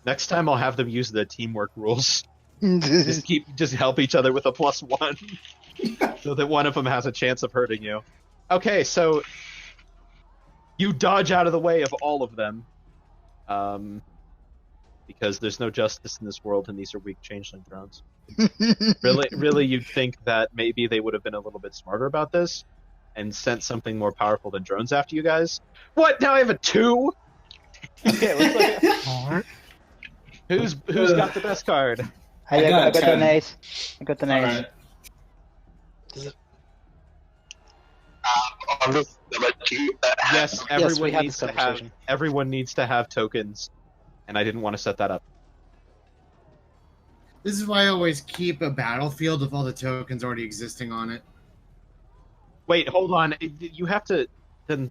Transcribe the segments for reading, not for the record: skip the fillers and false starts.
Next time I'll have them use the teamwork rules. Just help each other with a +1, so that one of them has a chance of hurting you. Okay, so you dodge out of the way of all of them, because there's no justice in this world, and these are weak changeling drones. Really, you'd think that maybe they would have been a little bit smarter about this and sent something more powerful than drones after you guys. What? Now I have a 2? Okay, who's got the best card? I got a an ace. I got an ace. Alright. Yes, Yes, everyone needs to have tokens, and I didn't want to set that up. This is why I always keep a battlefield with all the tokens already existing on it. Wait, hold on. You have to then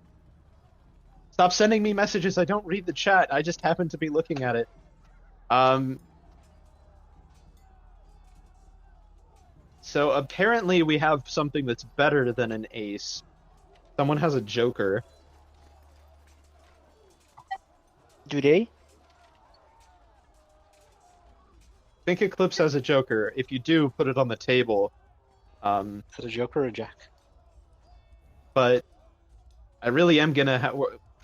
stop sending me messages. I don't read the chat. I just happen to be looking at it. So apparently we have something that's better than an ace. Someone has a joker. Do they? Think Eclipse has a joker. If you do, put it on the table. Is it a joker or a jack? But I really am gonna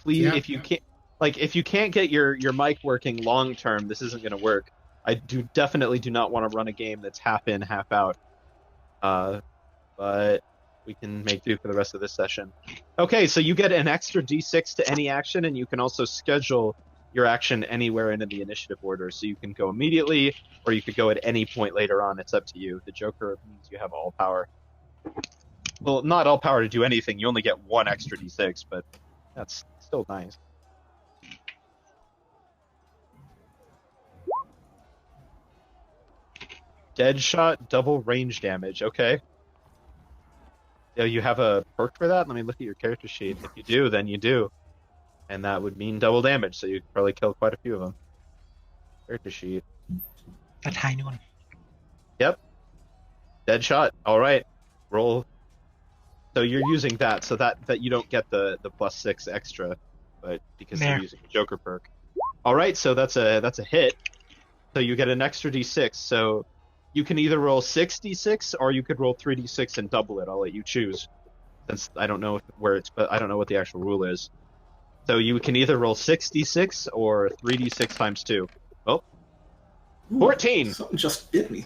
please, if you can't get your mic working long term, this isn't gonna work. I definitely do not want to run a game that's half in, half out. But we can make do for the rest of this session. Okay, so you get an extra d6 to any action, and you can also schedule your action anywhere in the initiative order. So you can go immediately, or you could go at any point later on. It's up to you. The Joker means you have all power. Well, not all power to do anything. You only get 1 extra d6, but that's still nice. Dead shot, double range damage. Okay. Yeah, you have a perk for that? Let me look at your character sheet. If you do, then you do. And that would mean double damage, so you could probably kill quite a few of them. Character sheet. A tiny one. Yep. Dead shot. Alright. Roll. So you're using that, so that you don't get the +6 extra, but because you're using the Joker perk. Alright, so that's a hit. So you get an extra d6, so you can either roll 6d6 or you could roll 3d6 and double it. I'll let you choose. Since I don't know but I don't know what the actual rule is. So you can either roll 6d6 or 3d6 times 2. Oh. 14! Something just bit me.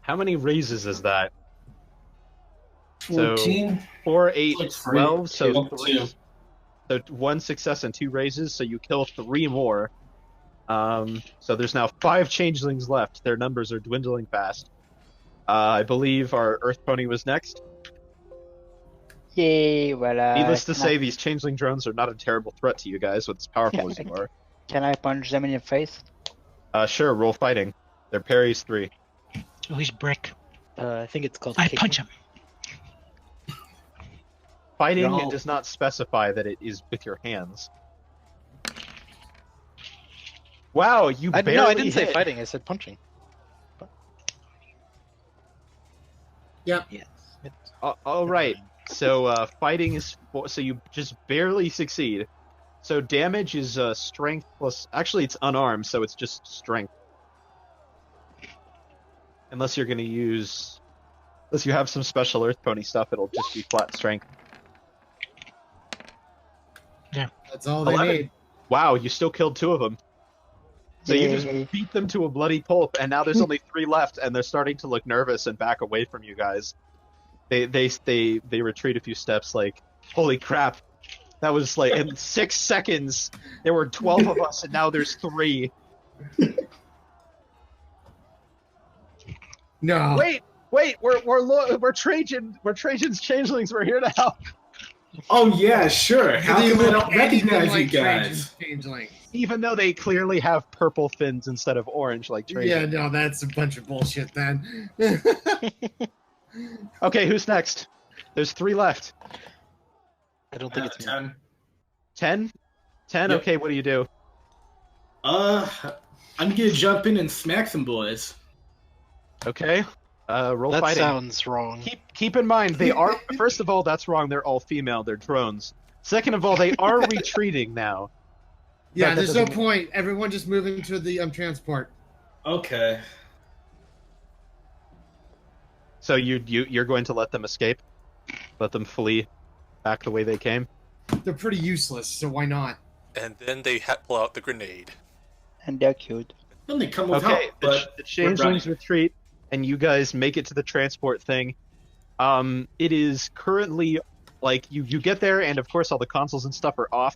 How many raises is that? 14. So 4, 8, Like 12, so 3. Two. So 1 success and 2 raises, so you kill 3 more. So there's now 5 changelings left. Their numbers are dwindling fast. I believe our Earth Pony was next. Yay, well, Needless to say, these changeling drones are not a terrible threat to you guys, with as powerful as you are. Can I punch them in the face? Sure, roll fighting. Their parry's 3. Oh, he's brick. I think it's called I kicking. punch him. Fighting No. does not specify that it is with your hands. Wow, you barely No, I didn't say hit. fighting. I said punching. Yep. Yes. All right. So fighting is so you just barely succeed. So damage is strength plus. Actually, it's unarmed, so it's just strength. Unless you're gonna use, unless you have some special Earth Pony stuff, it'll just be flat strength. That's all they 11. need. Wow, you still killed 2 of them. So you Yay. just beat them to a bloody pulp, and now there's only 3 left, and they're starting to look nervous and back away from you guys. They retreat a few steps, like, holy crap, that was like in 6 seconds. There were 12 of us, and now there's 3. No. Wait, we're Trajan's changelings. We're here to help. Oh yeah, sure. How They come I look don't anything recognize you like guys? Trajan's changelings. Even though they clearly have purple fins instead of orange, like Trajan. Yeah, no, that's a bunch of bullshit then. Okay, who's next? There's 3 left. I don't think it's me. 10. 10? 10? Yep. Okay, what do you do? I'm gonna jump in and smack some boys. Okay. Roll That fighting. sounds wrong. Keep in mind, they are, first of all, that's wrong, they're all female, they're drones. Second of all, they are retreating now. Yeah, that there's no doesn't- point. Everyone just move into the transport. Okay. So you're going to let them escape? Let them flee back the way they came? They're pretty useless, so why not? And then they pull out the grenade. And they're cute. Then they come with Okay, help, but the we're changelings running. retreat, and you guys make it to the transport thing. It is currently, like, you get there, and of course all the consoles and stuff are off.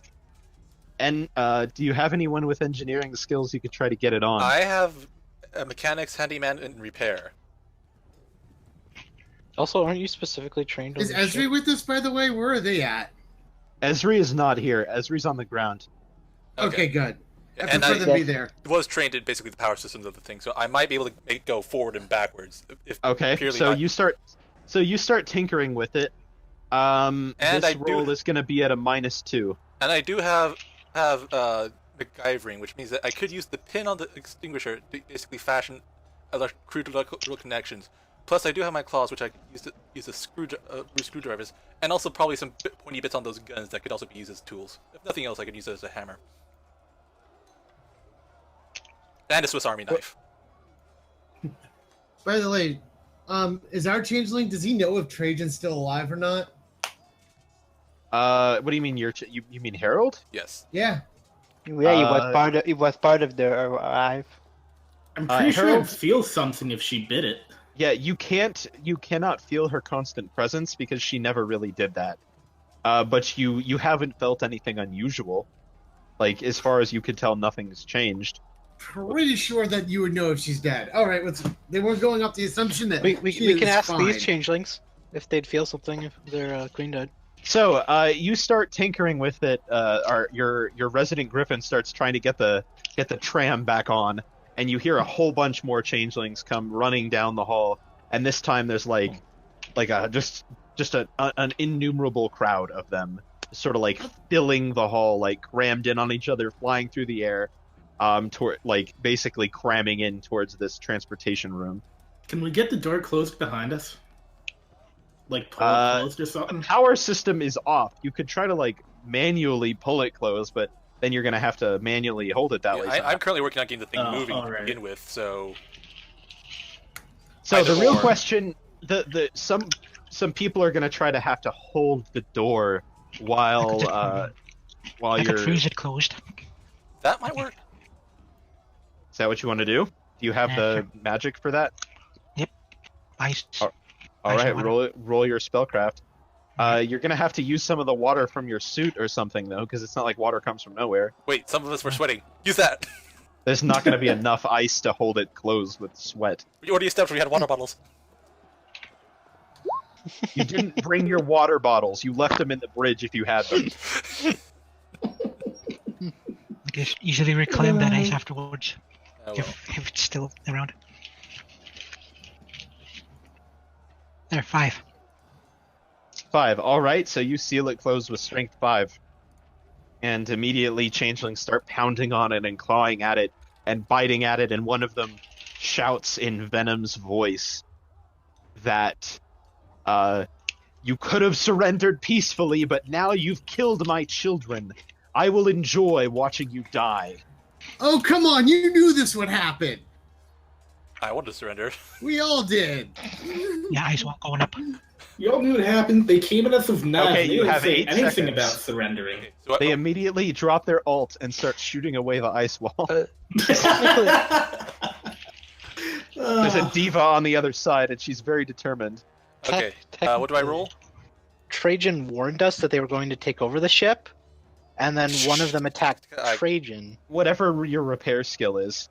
And do you have anyone with engineering skills you could try to get it on? I have a mechanics, handyman, and repair. Also, aren't you specifically trained on Is this Esri ship? with us, by the way? Where are they at? Esri is not here. Esri's on the ground. Okay, good. I And prefer I them to be there. was trained in basically the power systems of the thing, so I might be able to make it go forward and backwards. If Okay, purely so not- you start tinkering with it. And This I do- roll is going to be at a -2. And I do have MacGyvering, which means that I could use the pin on the extinguisher to basically fashion crude electrical connections. Plus, I do have my claws, which I could use the screwdrivers, and also probably some pointy bits on those guns that could also be used as tools. If nothing else, I could use it as a hammer. And a Swiss Army knife. By the way, is our changeling? Does he know if Trajan's still alive or not? What do you mean? You mean Harold? Yes. Yeah. Yeah, he was part of the arrive. I'm pretty sure Harold- I'd feel something if she bit it. Yeah, you cannot feel her constant presence because she never really did that. But you haven't felt anything unusual. Like, as far as you could tell, nothing's changed. Pretty sure that you would know if she's dead. All right, they were going off the assumption that We she can is ask fine. these changelings if they'd feel something if their queen died. So, you start tinkering with it. Your resident griffin starts trying to get the tram back on, and you hear a whole bunch more changelings come running down the hall. And this time, there's just an innumerable crowd of them, sort of like filling the hall, like crammed in on each other, flying through the air, toward basically cramming in towards this transportation room. Can we get the door closed behind us? Like pull it closed or The something? power system is off. You could try to manually pull it closed, but then you're gonna have to manually hold it that way. I'm currently working on getting the thing moving to alright. begin with, so... So the Either real or. question, some people are gonna try to have to hold the door while I could you're. freeze it closed. That might work. Is that what you want to do? Do you have Yeah, the sure. magic for that? Ice. All Ice right, water. roll your spellcraft. You're gonna have to use some of the water from your suit or something though, because it's not like water comes from nowhere. Wait, some of us were sweating. Use that! There's not gonna be enough ice to hold it closed with sweat. We already established we had water bottles. You didn't bring your water bottles. You left them in the bridge if you had them. You can easily reclaim that ice afterwards Oh, well. if it's still around. There, 5. 5. All right, so you seal it closed with strength 5. And immediately changelings start pounding on it and clawing at it and biting at it, and one of them shouts in Venom's voice that you could have surrendered peacefully, but now you've killed my children. I will enjoy watching you die. Oh, come on! You knew this would happen. I wanted to surrender. We all did. Yeah, ice wall going up. Y'all knew it happened. They came at us with knives. Okay, they you didn't have say 8 anything seconds. about surrendering. Okay, so They immediately drop their alt and start shooting away the ice wall. There's a diva on the other side, and she's very determined. okay. What do I roll? Trajan warned us that they were going to take over the ship, and then one of them attacked I- Trajan. Whatever your repair skill is.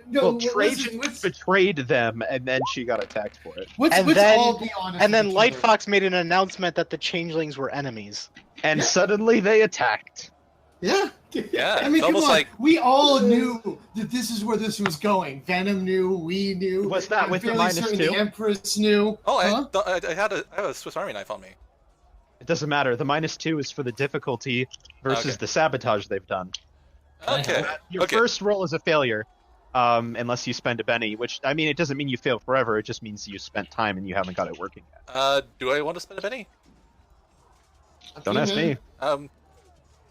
No, Well, let's- Trajan let's- betrayed them, and then she got attacked for it. let's And then- all be honest. And then with each Light other. Fox made an announcement that the changelings were enemies. And suddenly they attacked. Yeah. Yeah, I mean, it's come almost on. like... We all knew that this is where this was going. Venom knew. We knew. Was that I'm with the fairly -2? certain The Empress knew. Oh, Huh? I have a Swiss Army knife on me. It doesn't matter. The -2 is for the difficulty versus Okay. the sabotage they've done. Okay. Your Okay. first roll is a failure, unless you spend a Benny, which, I mean, it doesn't mean you fail forever. It just means you spent time and you haven't got it working yet. Do I want to spend a penny? Don't ask me.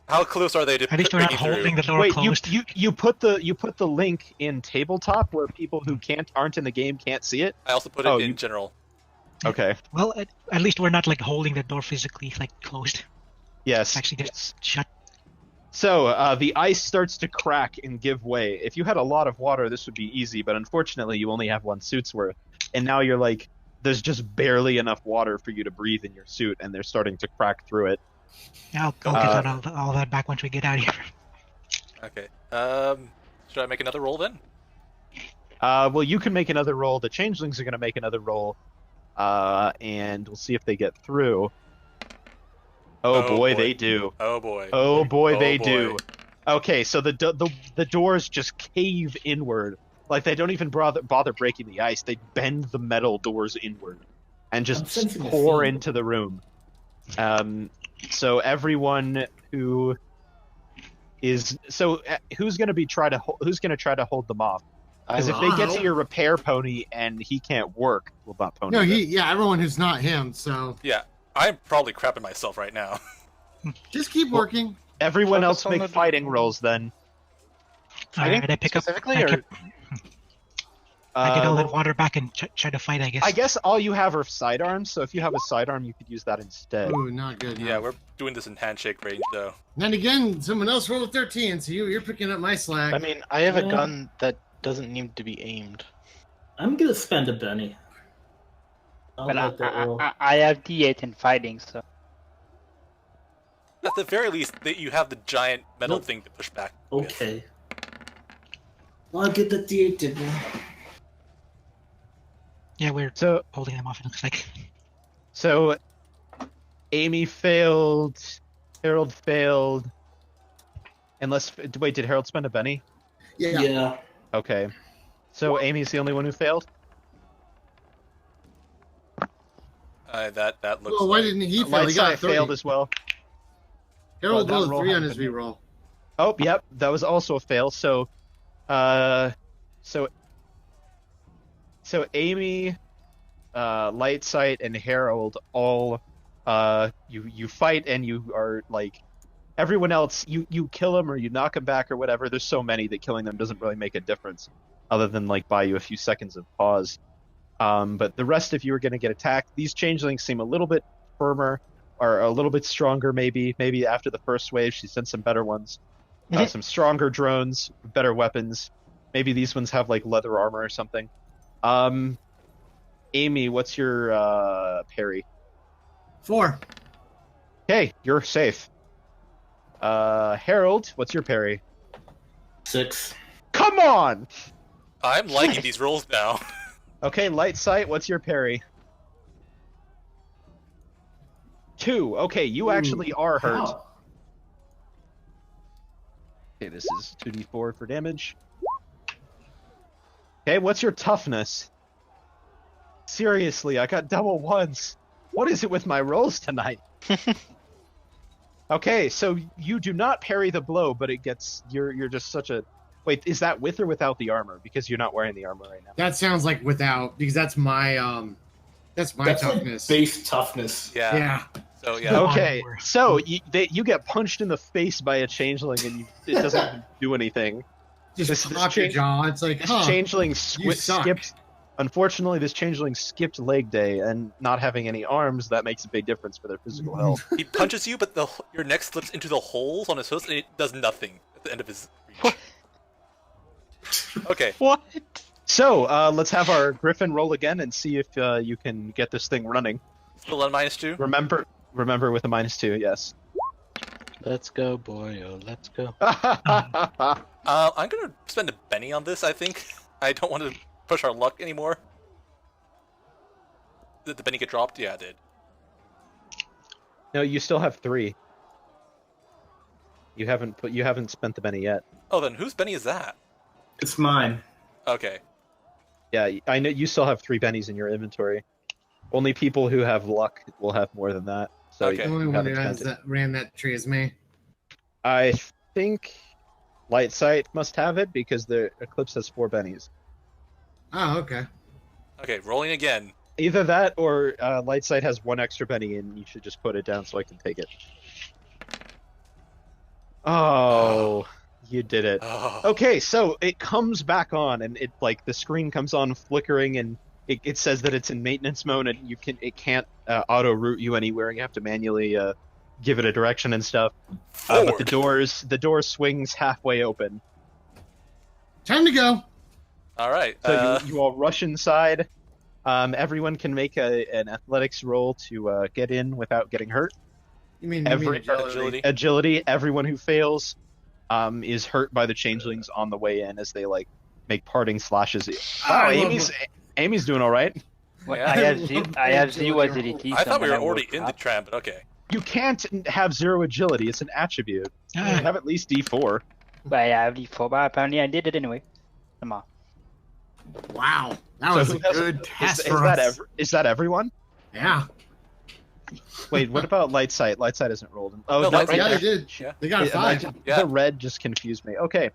How close are they to At least we're not breaking through? holding the door Wait, closed. you put the link in tabletop where people who aren't in the game can't see it? I also put it Oh, in general. Okay. Well, at least we're not like holding the door physically like closed. Yes. It's actually just shut. So the ice starts to crack and give way. If you had a lot of water, this would be easy, but unfortunately, you only have one suit's worth, and now you're like, there's just barely enough water for you to breathe in your suit, and they're starting to crack through it. Yeah, I'll get all that back once we get out of here. Okay. Should I make another roll then? Well, you can make another roll. The changelings are going to make another roll, and we'll see if they get through. Oh boy, they do. Oh boy. Oh boy, Oh they boy. do. Okay, so the doors just cave inward. Like they don't even bother breaking the ice. They bend the metal doors inward and I'm just sensing a pour theme. into the room. So everyone who is who's going to try to hold them off? Because if they get to your repair pony and he can't work, well, not pony. No, but- everyone who's not him. So Yeah, I'm probably crapping myself right now. just keep working. Everyone Focus else on make the- fighting rolls then. Alright, I pick up. specifically, I, or kept, I get all that well, water back and try to fight. I guess. I guess all you have are sidearms, so if you have a sidearm, you could use that instead. Ooh, not good. Yeah, we're doing this in handshake range though. Then again, someone else rolled a 13, so you're picking up my slack. I mean, I have a Yeah. gun that doesn't need to be aimed. I'm gonna spend a Benny. I'll But let that roll. I have D8 in fighting, so At the very least, you have the giant metal Nope. thing to push back. with. Okay. I'll get the D8 to go. Yeah, we're So holding them off. It looks like. So, Amy failed, Harold failed. Wait, did Harold spend a Benny? Yeah. Okay. So Amy's the only one who failed? That looks. Well, why like... didn't he fail? He Light got side 3. failed as well. Harold Well, that rolled a roll 3 on his happened. reroll. Oh, yep, that was also a fail. So Amy, Light Sight, and Harold all you fight, and you are like everyone else. You kill them or you knock them back or whatever. There's so many that killing them doesn't really make a difference, other than like buy you a few seconds of pause. But the rest of you are going to get attacked. These changelings seem a little bit firmer, or a little bit stronger. Maybe after the first wave, she sent some better ones. Some stronger drones, better weapons. Maybe these ones have like leather armor or something. Amy, what's your parry? 4. Okay, you're safe. Harold, what's your parry? 6. Come on! I'm liking these rolls now. Okay, Light Sight, what's your parry? 2. Okay, you actually are hurt. Wow. Okay, this is 2d4 for damage. Okay, what's your toughness? Seriously, I got double ones. What is it with my rolls tonight? Okay, so you do not parry the blow, but it gets you're just such a wait. Is that with or without the armor? Because you're not wearing the armor right now. That sounds like without, because that's my That's toughness. like base toughness. Yeah. Yeah. So yeah. Okay, Armor. so you get punched in the face by a changeling, and it doesn't even do anything. Just This pop your change- jaw. It's like, This huh. changeling you suck. skipped. Unfortunately, this changeling skipped leg day, and not having any arms, that makes a big difference for their physical health. He punches you, but your neck slips into the holes on his hooves, and it does nothing at the end of his reach. Okay. what? So, let's have our Griffin roll again and see if you can get this thing running. Still on -2. Remember with a -2, yes. Let's go, boyo. Let's go. I'm gonna spend a Benny on this. I think I don't want to push our luck anymore. Did the Benny get dropped? Yeah, it did. No, you still have 3. You haven't spent the Benny yet. Oh, then whose Benny is that? It's mine. Okay. Yeah, I know you still have 3 bennies in your inventory. Only people who have luck will have more than that. So Okay. The only you one who haven't has spent it. ran that tree is me. I think Light Sight must have it because the Eclipse has 4 bennies. Oh, okay. Okay, rolling again. Either that or Light Sight has 1 extra benny, and you should just put it down so I can take it. Oh, you did it. Oh. Okay, so it comes back on, and it like the screen comes on flickering, and it says that it's in maintenance mode, and it can't auto route you anywhere. You have to manually give it a direction and stuff. But the door swings halfway open. Time to go. All right. So you all rush inside. Everyone can make an athletics roll to get in without getting hurt. You mean Agility. Everyone who fails is hurt by the changelings on the way in as they like make parting slashes. Wow, Amy's doing all right. Well, Yeah. I have zero agility. I thought we were so already when I in the woke tram, but okay. You can't have 0 agility. It's an attribute. You have at least D4. up, but I have D4, but apparently I did it anyway. Come on. Wow, that was a good test for us. Is that everyone? Yeah. Wait, what about light sight? Light sight isn't rolled. Oh, No, no, light right sight- Yeah, there. they did. Yeah. They got a 5. Yeah. The red just confused me. Okay.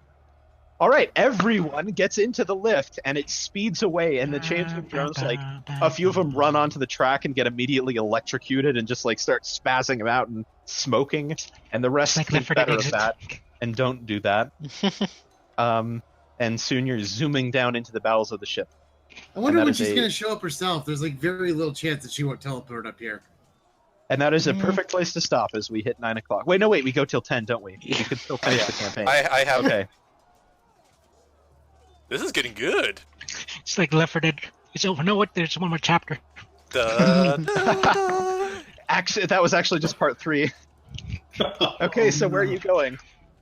All right, everyone gets into the lift, and it speeds away, and the changeling drones, like, a few of them run onto the track and get immediately electrocuted and just, like, start spazzing about and smoking, and the rest Like think Left 4 better Dead of exit. that and don't do that. And soon you're zooming down into the bowels of the ship. I wonder that when is she's a- going to show up herself. There's like very little chance that she won't teleport up here. And that is a perfect place to stop as we hit 9 o'clock. Wait, no, we go till 10, don't we? We could still finish the campaign. I have. Okay. This is getting good. It's like Left 4 Dead. It's over. No, what? There's one more chapter. Da, da, da. Actually, that was actually just part 3. Okay, so where are you going?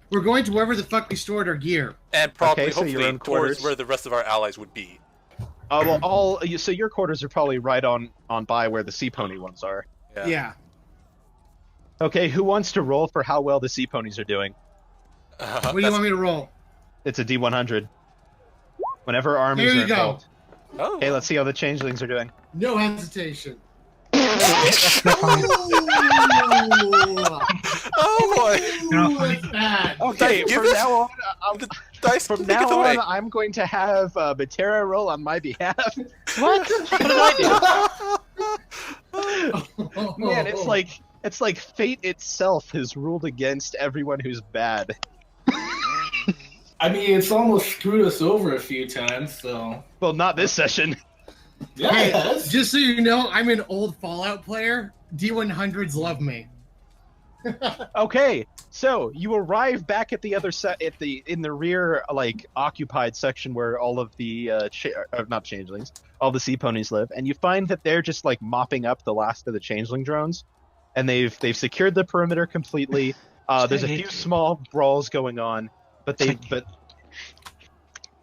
We're going to wherever the fuck we stored our gear. And probably, Okay, so you're hopefully, in towards quarters. where the rest of our allies would be. So your quarters are probably right on by where the sea pony ones are. Yeah. Okay, who wants to roll for how well the sea ponies are doing? What do you want me to roll? It's a D100. Whenever armies Here are you go. involved. Oh. Okay, let's see how the changelings are doing. No hesitation. Oh boy! Ooh, it's bad. Okay, Give from us now on, the dice. from take now it away. on, I'm going to have Batera roll on my behalf. What? What did I do? Man, it's like fate itself has ruled against everyone who's bad. I mean, it's almost screwed us over a few times, so. Well, not this session. Yeah, Hey, it has. just so you know, I'm an old Fallout player. D100s love me. Okay, so you arrive back at the other in the rear, like occupied section where all of the not changelings, all the sea ponies live, and you find that they're just like mopping up the last of the changeling drones, and they've secured the perimeter completely. There's a few small brawls going on, but They pretty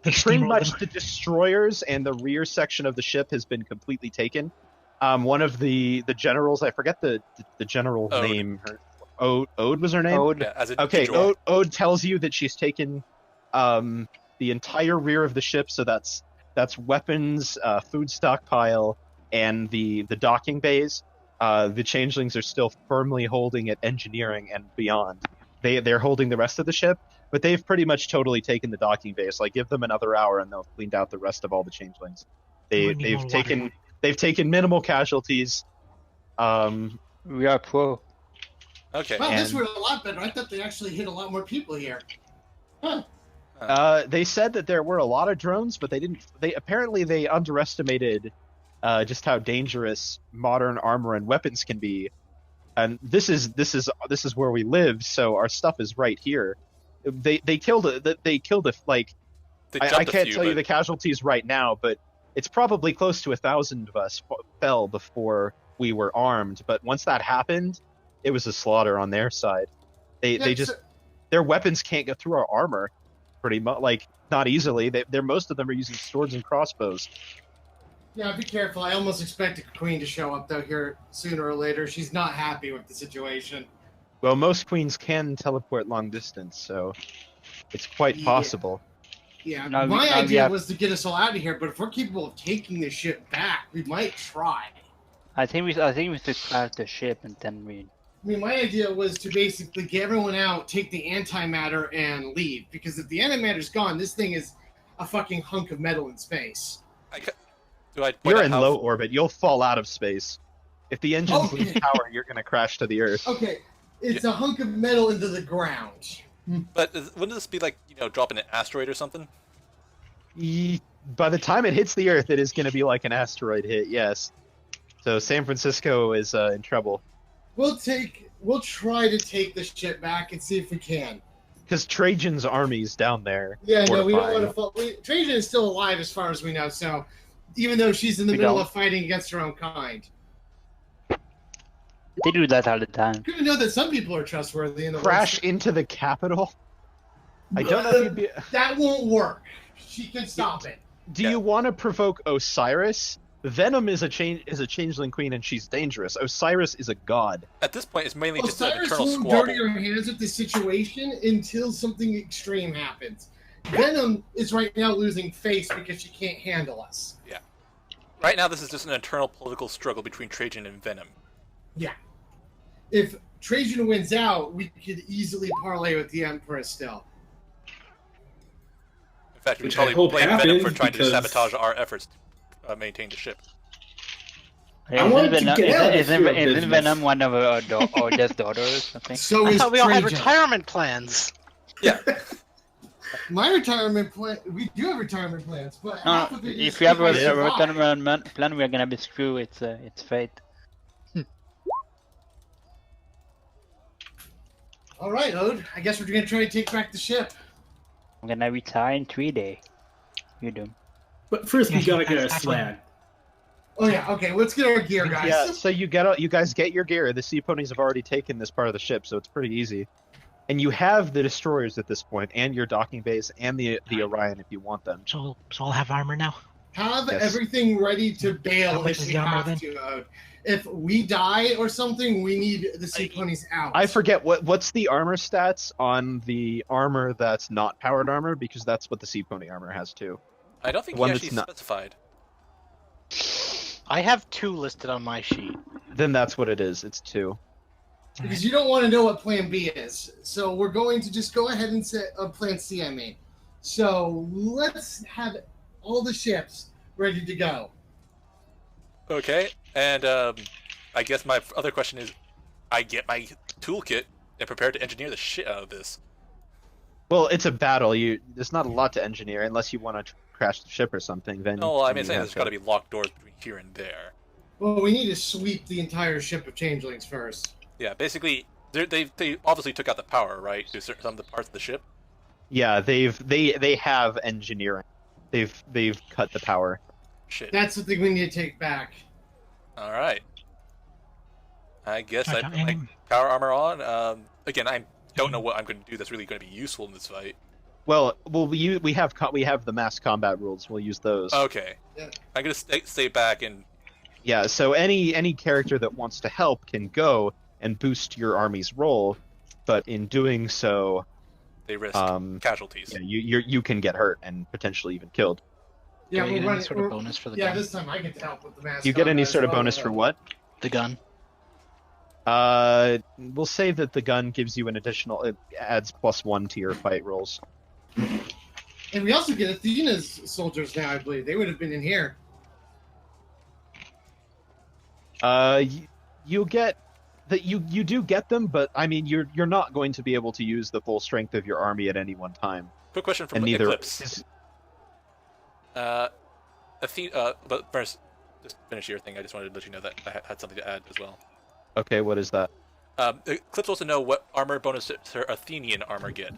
steamrolled much them. the destroyers and the rear section of the ship has been completely taken. One of the generals, I forget the general Ode. name. Ode was her name. Ode. Yeah, as a Okay, droid. Ode tells you that she's taken the entire rear of the ship, so that's weapons, food stockpile, and the docking bays. The changelings are still firmly holding at engineering and beyond. They're holding the rest of the ship, but they've pretty much totally taken the docking bays. Like, give them another hour and they'll have cleaned out the rest of all the changelings. We need They've more taken minimal casualties. We are pro. Okay. Wow, this And- went a lot better. I thought they actually hit a lot more people here. Huh. They said that there were a lot of drones, but they apparently underestimated just how dangerous modern armor and weapons can be. And this is where we live, so our stuff is right here. They killed it. They killed it. Like, They I jumped a can't few, tell you but- the casualties right now, but it's probably close to 1,000 of us fell before we were armed. But once that happened, it was a slaughter on their side. Their weapons can't get through our armor, pretty much. Like, not easily. Most of them are using swords and crossbows. Yeah, be careful. I almost expect a queen to show up though here sooner or later. She's not happy with the situation. Well, most queens can teleport long distance, so it's quite Yeah. possible. Yeah, No, my we idea have- was to get us all out of here, but if we're capable of taking this ship back, we might try. I think we should crash the ship and then we. I mean, my idea was to basically get everyone out, take the antimatter, and leave. Because if the antimatter's gone, this thing is a fucking hunk of metal in space. Do I point You're out in how- low orbit. You'll fall out of space. If the engines Okay. lose power, you're going to crash to the Earth. Okay, it's a hunk of metal into the ground. But wouldn't this be like, dropping an asteroid or something? By the time it hits the Earth, it is going to be like an asteroid hit, yes. So San Francisco is in trouble. We'll try to take the ship back and see if we can. Because Trajan's army's down there. Yeah, no, we don't want to fall. Trajan is still alive as far as we know, so even though she's in the middle of fighting against her own kind. They do that all the time. You know that some people are trustworthy in the Crash into the Capitol? I don't know if you'd be... That won't work. She can stop it. Do you want to provoke Osiris? Venom is a changeling queen and she's dangerous. Osiris is a god. At this point, it's mainly just an Osiris internal won't squabble. dirty her hands with the situation until something extreme happens. Venom is right now losing face because she can't handle us. Yeah. Right now, this is just an internal political struggle between Trajan and Venom. Yeah. If Trajan wins out, we could easily parlay with the Empress still. In fact, we Which could I probably hope blame Venom for happens trying to because- sabotage our efforts to maintain the ship. Isn't Venom one of our oldest daughters or something? So I is thought we all had Trajan. retirement plans. Yeah. My retirement plan. We do have retirement plans, but half of it is If we have a I survive. retirement plan, we're gonna be screwed. It's fate. All right, Ode. I guess we're gonna try to take back the ship. I'm gonna retire in 3 days. You do. But first, we Yeah, gotta get our that's swag. Oh yeah. Okay. Let's get our gear, guys. Yeah, so you guys get your gear. The Sea Ponies have already taken this part of the ship, so it's pretty easy. And you have the destroyers at this point, and your docking base, and the Orion if you want them. So I'll have armor now. Have Yes. everything ready to bail Wait if for we the armor have then. to, Ode. If we die or something, we need the Sea Ponies out. I forget what's the armor stats on the armor that's not powered armor, because that's what the Sea Pony armor has too. I don't think One he that's actually not- specified. I have 2 listed on my sheet. Then that's what it is. It's 2. Because you don't want to know what Plan B is. So we're going to just go ahead and set Plan C, I mean. So let's have all the ships ready to go. Okay, and I guess my other question is, I get my toolkit and prepare to engineer the shit out of this. Well, it's a battle. There's not a lot to engineer unless you want to crash the ship or something. Then No, I mean, you I'm saying have there's got to be locked doors between here and there. Well, we need to sweep the entire ship of changelings first. Yeah, basically, they obviously took out the power, right, to some of the parts of the ship. Yeah, they have engineering. They've cut the power. Shit. That's the thing we need to take back. All right. I guess I Okay, put my power armor on. Again, I don't know what I'm going to do that's really going to be useful in this fight. Well, we have the mass combat rules. We'll use those. Okay. Yeah. I'm going to stay back and... Yeah, so any character that wants to help can go and boost your army's roll, but in doing so, They risk Um, casualties. yeah, you can get hurt and potentially even killed. Do Yeah, I we're get any running. sort of bonus for the Yeah, gun? this time I get to help with the mass. Do you get any combat sort as of well, bonus for what? The gun. We'll say that the gun gives you an additional. It adds +1 to your fight rolls. And we also get Athena's soldiers now, I believe. They would have been in here. You'll get that you do get them, but I mean you're not going to be able to use the full strength of your army at any one time. Quick question from And neither Eclipse. But first, just finish your thing. I just wanted to let you know that I had something to add as well. Okay, what is that? Eclipse wants to know what armor bonus does her Athenian armor get.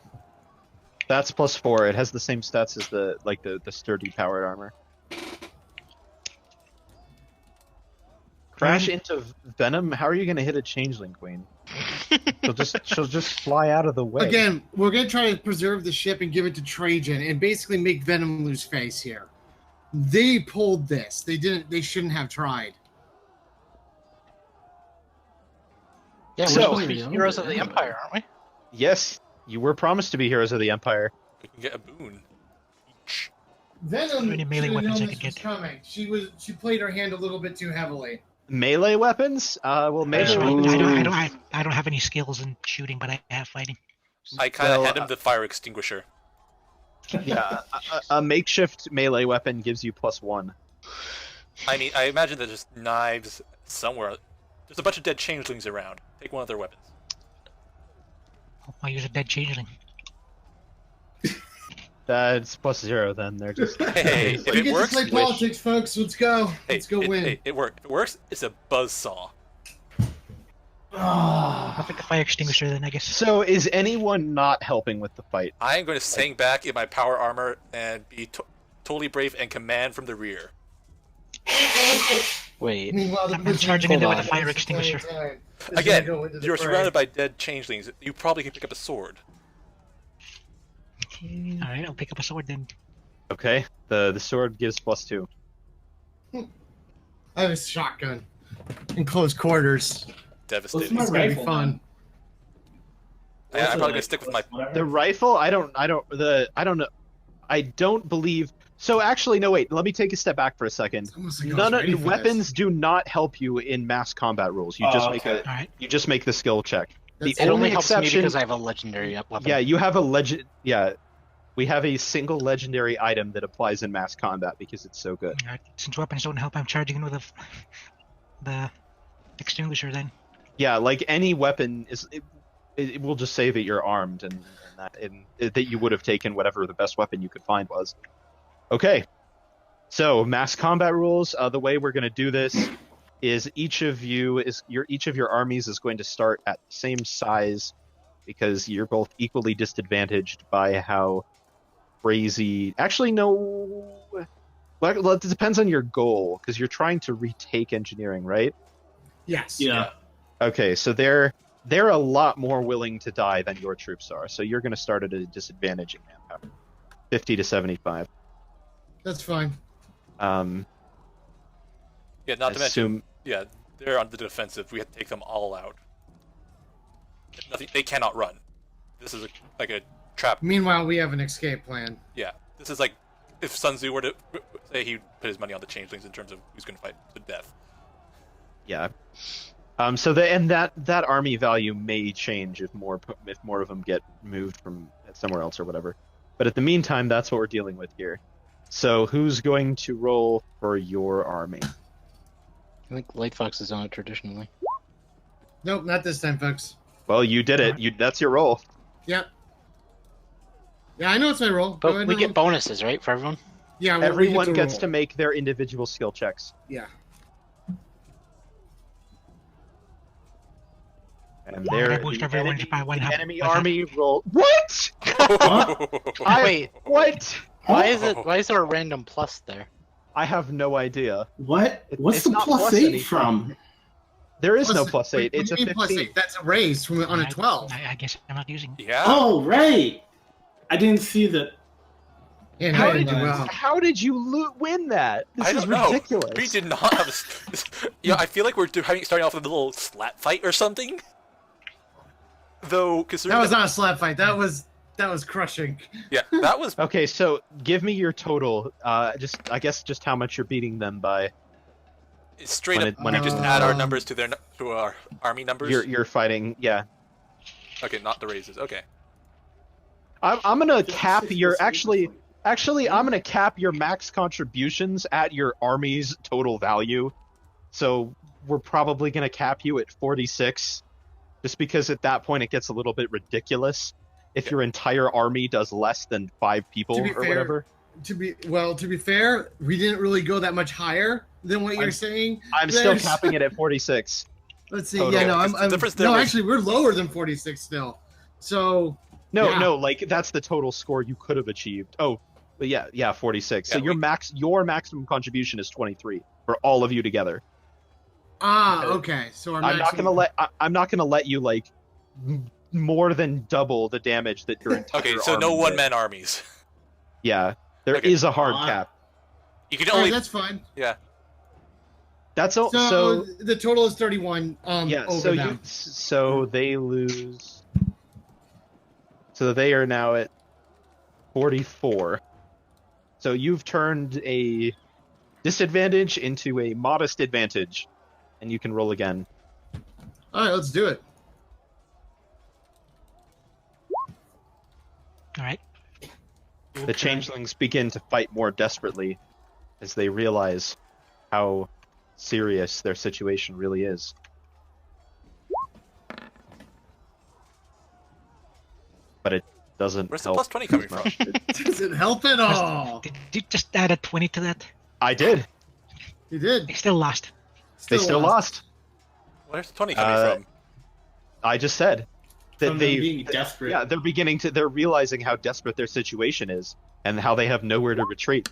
That's +4. It has the same stats as the sturdy powered armor. Crash into Venom. How are you going to hit a changeling queen? she'll just fly out of the way. Again, we're going to try to preserve the ship and give it to Trajan and basically make Venom lose face here. They pulled this. They shouldn't have tried. Yeah, we're So- supposed to be heroes of the Empire, aren't we? Yes, you were promised to be heroes of the Empire. We can get a boon each. Venom Any melee should have weapons known I this could was get? coming. She played her hand a little bit too heavily. Melee weapons? Well, melee I weapons. don't have any skills in shooting, but I have fighting. I kind of Well, hand him the fire extinguisher. Yeah, a makeshift melee weapon gives you +1. I mean, I imagine there's just knives somewhere. There's a bunch of dead changelings around. Take one of their weapons. I'll use a dead changeling. That's +0 then. They're just. Hey, if We it get works, to play politics, folks. Let's go. Let's go win. Hey, it worked. If it works, it's a buzzsaw. I'll pick a fire extinguisher then, I guess. So is anyone not helping with the fight? I am going to sing back in my power armor and be totally brave and command from the rear. Wait. Meanwhile, the I'm Blizzard charging in there with a Cold fire is extinguisher. playing time. Again, Go into the you're fray. surrounded by dead changelings. You probably can pick up a sword. Alright, I'll pick up a sword then. Okay. The sword gives +2. I have a shotgun in close quarters. Devastating. My It's gonna be rifle, fun. I'm probably going to stick with my... The rifle, I don't know. I don't believe. So actually, no. Wait. Let me take a step back for a second. Almost like I was None ready of for weapons this. do not help you in mass combat rules. You just make okay. Alright. you just make the skill check. That's The It only only helps me exception. because I have a legendary weapon. Yeah, you have a legend. Yeah, we have a single legendary item that applies in mass combat because it's so good. Alright, since weapons don't help, I'm charging in with the extinguisher then. Yeah, like any weapon is. It will just say that you're armed and that you would have taken whatever the best weapon you could find was. Okay, so mass combat rules. The way we're going to do this is each of your armies is going to start at the same size because you're both equally disadvantaged by how crazy. Actually, no. Well, it depends on your goal because you're trying to retake engineering, right? Yes. Yeah. Okay, so they're a lot more willing to die than your troops are. So you're going to start at a disadvantage in manpower, 50 to 75. That's fine. Yeah, not to mention... Assume Yeah, they're on the defensive. We have to take them all out. Nothing. They cannot run. This is like a trap. Meanwhile, we have an escape plan. Yeah, this is like if Sun Tzu were to say he'd put his money on the changelings in terms of who's going to fight to death. yeah. So that army value may change if more of them get moved from somewhere else or whatever. But at the meantime, that's what we're dealing with here. So who's going to roll for your army? I think Light Fox is on it traditionally. Nope, not this time, folks. Well, you did it. That's your roll. Yep. Yeah, I know it's my roll. Go But ahead we and get roll. bonuses, right, for everyone? Yeah, Everyone gets roll. to make their individual skill checks. Yeah. And I'm gonna there, boost the everyone enemy, by one the half. enemy By half. army roll. What? Wait, What? why is there a random plus there? I have no idea. What? What's It's the not plus plus 8 anything. from? There is no Plus- plus 8. what It's do a you mean plus 15. 8? That's a raise from on a I- 12. I guess I'm not using it. Yeah. Oh, right. I didn't see that. Yeah, How no, did no, you no. how did you win that? This I is don't know. ridiculous. We did not have a... Yeah, I feel like we're starting off with a little slap fight or something. Though, considering That was not a slap fight. That was crushing. Yeah, that was... Okay, so give me your total. I guess just how much you're beating them by. Straight when up, it- when we it- just add our numbers to our army numbers. You're fighting. Yeah, Okay, not the raises. Okay. I'm gonna cap 56 your plus 8 actually I'm gonna cap your max contributions at your army's total value. So we're probably gonna cap you at 46, just because at that point it gets a little bit ridiculous if your entire army does less than 5 people To be or fair, whatever. To be fair, we didn't really go that much higher than what you're saying. I'm still There's- capping it at 46. Let's see. total. Yeah, no, Because the I'm difference there no, was- actually, we're lower than 46 still. So No, Yeah. no, like that's the total score you could have achieved. Oh, but yeah, 46. So Yeah, your maximum contribution is 23 for all of you together. okay. So our I'm not maximum- gonna let you like more than double the damage that your entire Okay, so no army did. one-man armies. Yeah, there is Okay. a hard cap. You can All right, only... that's fine. Yeah. That's all. So, So the total is 31. yeah, Over them. so they lose. So they are now at 44. So you've turned a disadvantage into a modest advantage, and you can roll again. All right, let's do it. Alright. The changelings begin to fight more desperately as they realize how serious their situation really is. But Doesn't Where's the help. plus 20 coming from? Does it help at all? Did you just add a 20 to that? I did. You did. They still lost. They still lost. Where's the 20 coming from? I just said that From them being desperate. Yeah, they're realizing how desperate their situation is and how they have nowhere to retreat.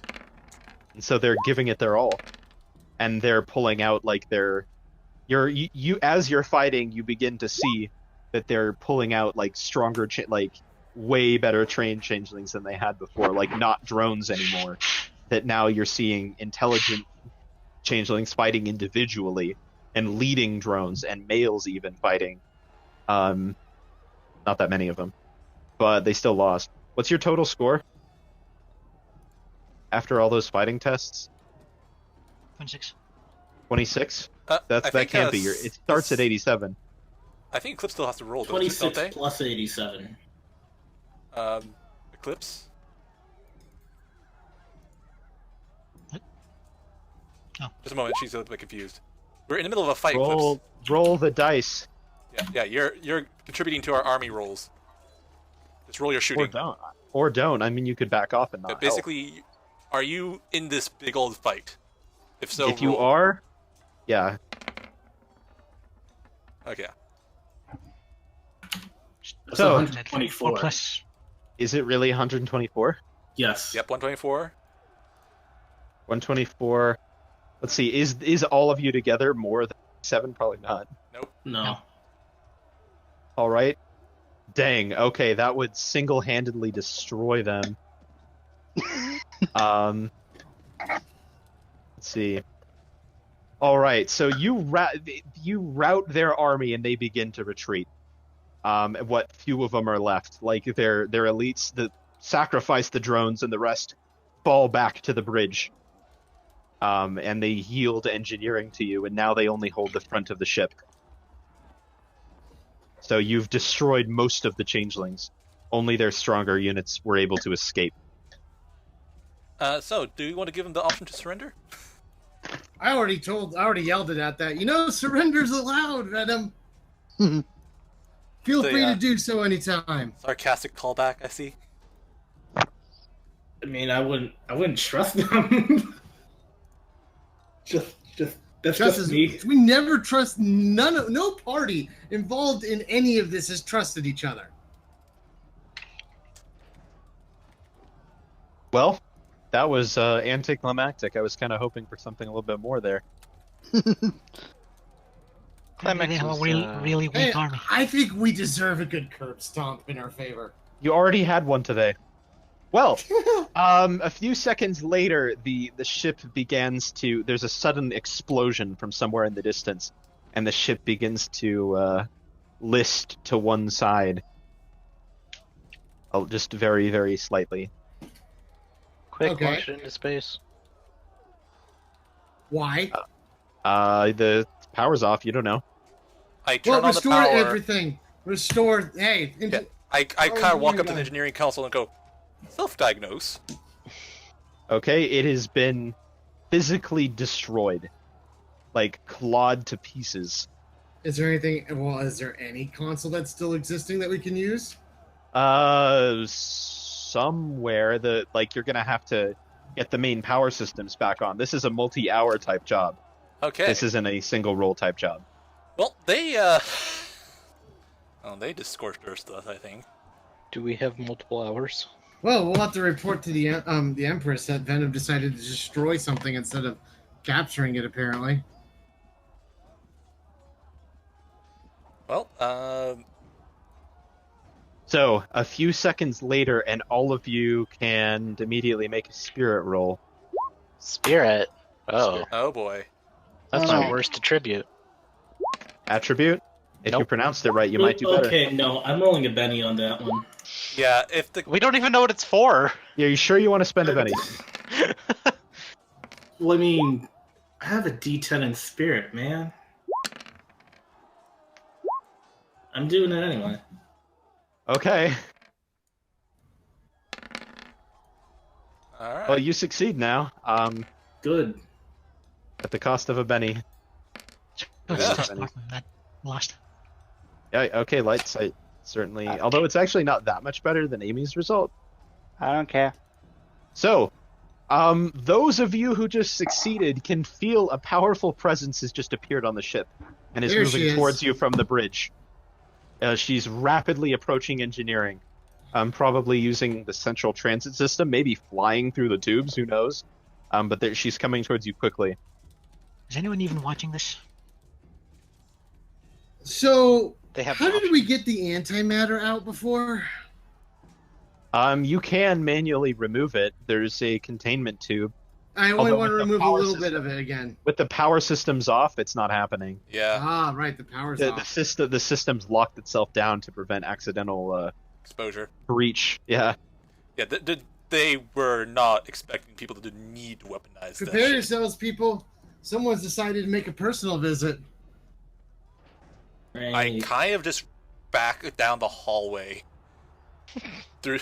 And so they're giving it their all. And they're pulling out like you as you're fighting, you begin to see that they're pulling out like stronger like way better trained changelings than they had before, like not drones anymore. That now you're seeing intelligent changelings fighting individually and leading drones and males even fighting. Not that many of them, but they still lost. What's your total score after all those fighting tests? 26. 26. I That think, can't be. It starts at 87. I think Eclipse still has to roll. 26 don't plus 87. they? Eclipse. Oh. Just a moment. She's a little bit confused. We're in the middle of a fight, Eclipse. Roll the dice. Yeah. You're contributing to our army rolls. Just roll your shooting. Or don't. I mean, you could back off and not But basically, are you in this big old fight? If so, help. If you roll. are, yeah. Okay. That's So- 124. 4 plus. Is it really 124? Yes. Yep. 124. 124. Let's see. Is all of you together more than 7? Probably not. Nope. No. All right. Dang. Okay, that would single-handedly destroy them. Let's see. All right. So you rout their army and they begin to retreat. What few of them are left, like their elites, that sacrifice the drones, and the rest fall back to the bridge. And they yield engineering to you, and now they only hold the front of the ship. So you've destroyed most of the changelings. Only their stronger units were able to escape. So, do you want to give them the option to surrender? I already yelled it at that. Surrender's allowed, Venom. Feel So, free yeah. to do so anytime. Sarcastic callback, I see. I mean, I wouldn't trust them. just that's just me. We never trust no party involved in any of this has trusted each other. Well, that was anticlimactic. I was kind of hoping for something a little bit more there. Maybe they have a really weak Hey, army. I think we deserve a good curb stomp in our favor. You already had one today. Well, a few seconds later, the ship begins to... There's a sudden explosion from somewhere in the distance, and the ship begins to list to one side. Just very, very slightly. Quick, Okay. launch it into space. Why? The power's off, you don't know. I turn on the Restore power. everything. Restore. Hey. Yeah, I kind of walk up to the guy. engineering council and go, self-diagnose. Okay, it has been physically destroyed. Like, clawed to pieces. Is there anything? Well, is there any console that's still existing that we can use? Somewhere you're gonna have to get the main power systems back on. This is a multi-hour type job. Okay. This isn't a single roll type job. Well, they they just scorched earth stuff, I think. Do we have multiple hours? Well, we'll have to report to the Empress that Venom decided to destroy something instead of capturing it. Apparently. Well, So, a few seconds later, and all of you can immediately make a spirit roll. Spirit. Oh, oh boy. that's my worst attribute. Attribute? If you Nope. pronounced it right, you might do better. Okay, no, I'm rolling a Benny on that one. Yeah, if the We don't even know what it's for. Yeah, you sure you want to spend a penny? Well, I mean, I have a D10 in spirit, man. I'm doing it anyway. Okay. all right. Well, you succeed now. Good. At the cost of a penny. That's Yeah. just Martin that lost. Yeah. Okay. Light sight. certainly. Although it's actually not that much better than Amy's result. I don't care. So, those of you who just succeeded can feel a powerful presence has just appeared on the ship and is There she moving is. towards you from the bridge. She's rapidly approaching engineering, probably using the central transit system, maybe flying through the tubes, who knows? But she's coming towards you quickly. Is anyone even watching this? So, They have how did options. we get the antimatter out before? You can manually remove it. There's a containment tube. I only Although want to with the remove a power little system- bit of it again. With the power systems off, it's not happening. Yeah, Ah, right, the power's The off. system's locked itself down to prevent accidental exposure. breach. Yeah. Yeah, they were not expecting people to need to weaponize that Prepare shit. yourselves, people. Someone's decided to make a personal visit. I Right. kind of just back down the hallway through.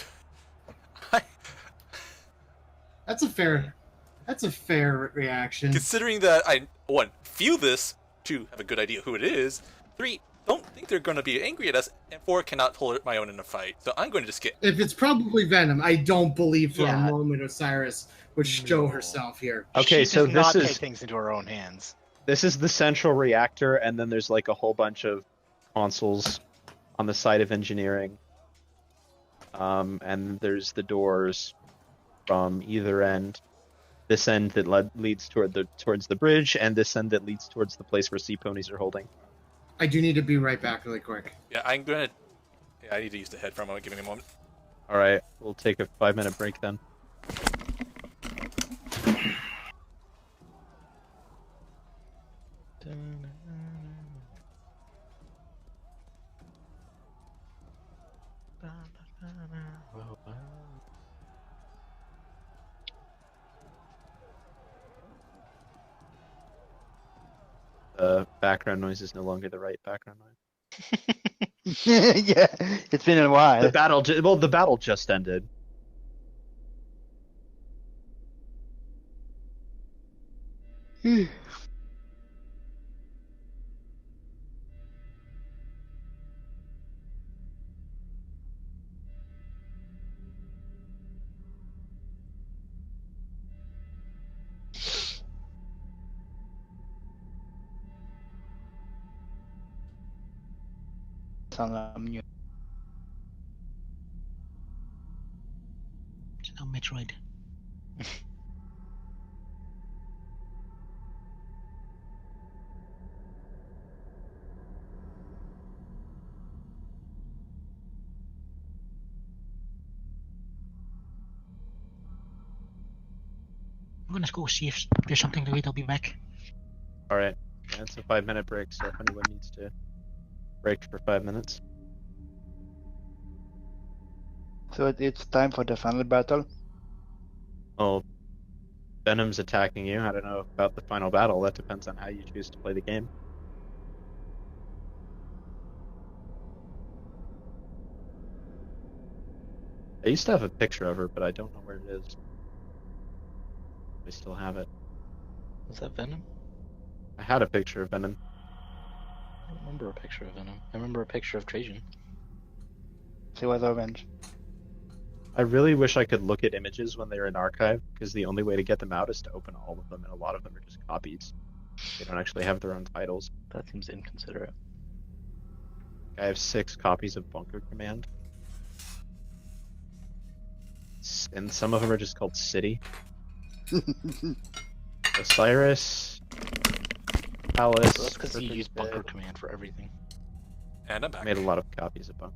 That's a fair reaction. Considering that I, one, feel this, two, have a good idea who it is, three, don't think they're going to be angry at us, and four, cannot hold my own in a fight. So I'm going to just get. If it's probably Venom, I don't believe for Yeah. a moment Osiris would show herself here. Okay, She so does not this take is things into her own hands. this is the central reactor, and then there's like a whole bunch of consoles on the side of engineering. And there's the doors from either end. This end that leads towards the bridge, and this end that leads towards the place where sea ponies are holding. I do need to be right back really quick. Yeah, I'm going to. Yeah, I need to use the head for a moment. Give me a moment. All right, we'll take a 5-minute break then. The background noise is no longer the right background noise. Yeah, it's been a while. The battle just ended. Sound like I'm mute. It's no Metroid. I'm gonna go see if there's something to eat. I'll be back. All right, yeah, it's a 5-minute break, so if anyone needs to break for 5 minutes. So it's time for the final battle. Well, Venom's attacking you. I don't know about the final battle. That depends on how you choose to play the game. I used to have a picture of her, but I don't know where it is. I still have it. Was that Venom? I had a picture of Venom. I don't remember a picture of Venom. I remember a picture of Trajan. She was orange. I really wish I could look at images when they're in archive, because the only way to get them out is to open all of them, and a lot of them are just copies. They don't actually have their own titles. That seems inconsiderate. I have 6 copies of Bunker Command. And some of them are just called City. Osiris, Palace. So that's because you Perfect use Bunker Bed. Command for everything. And I'm I back. made a lot of copies of Bunker.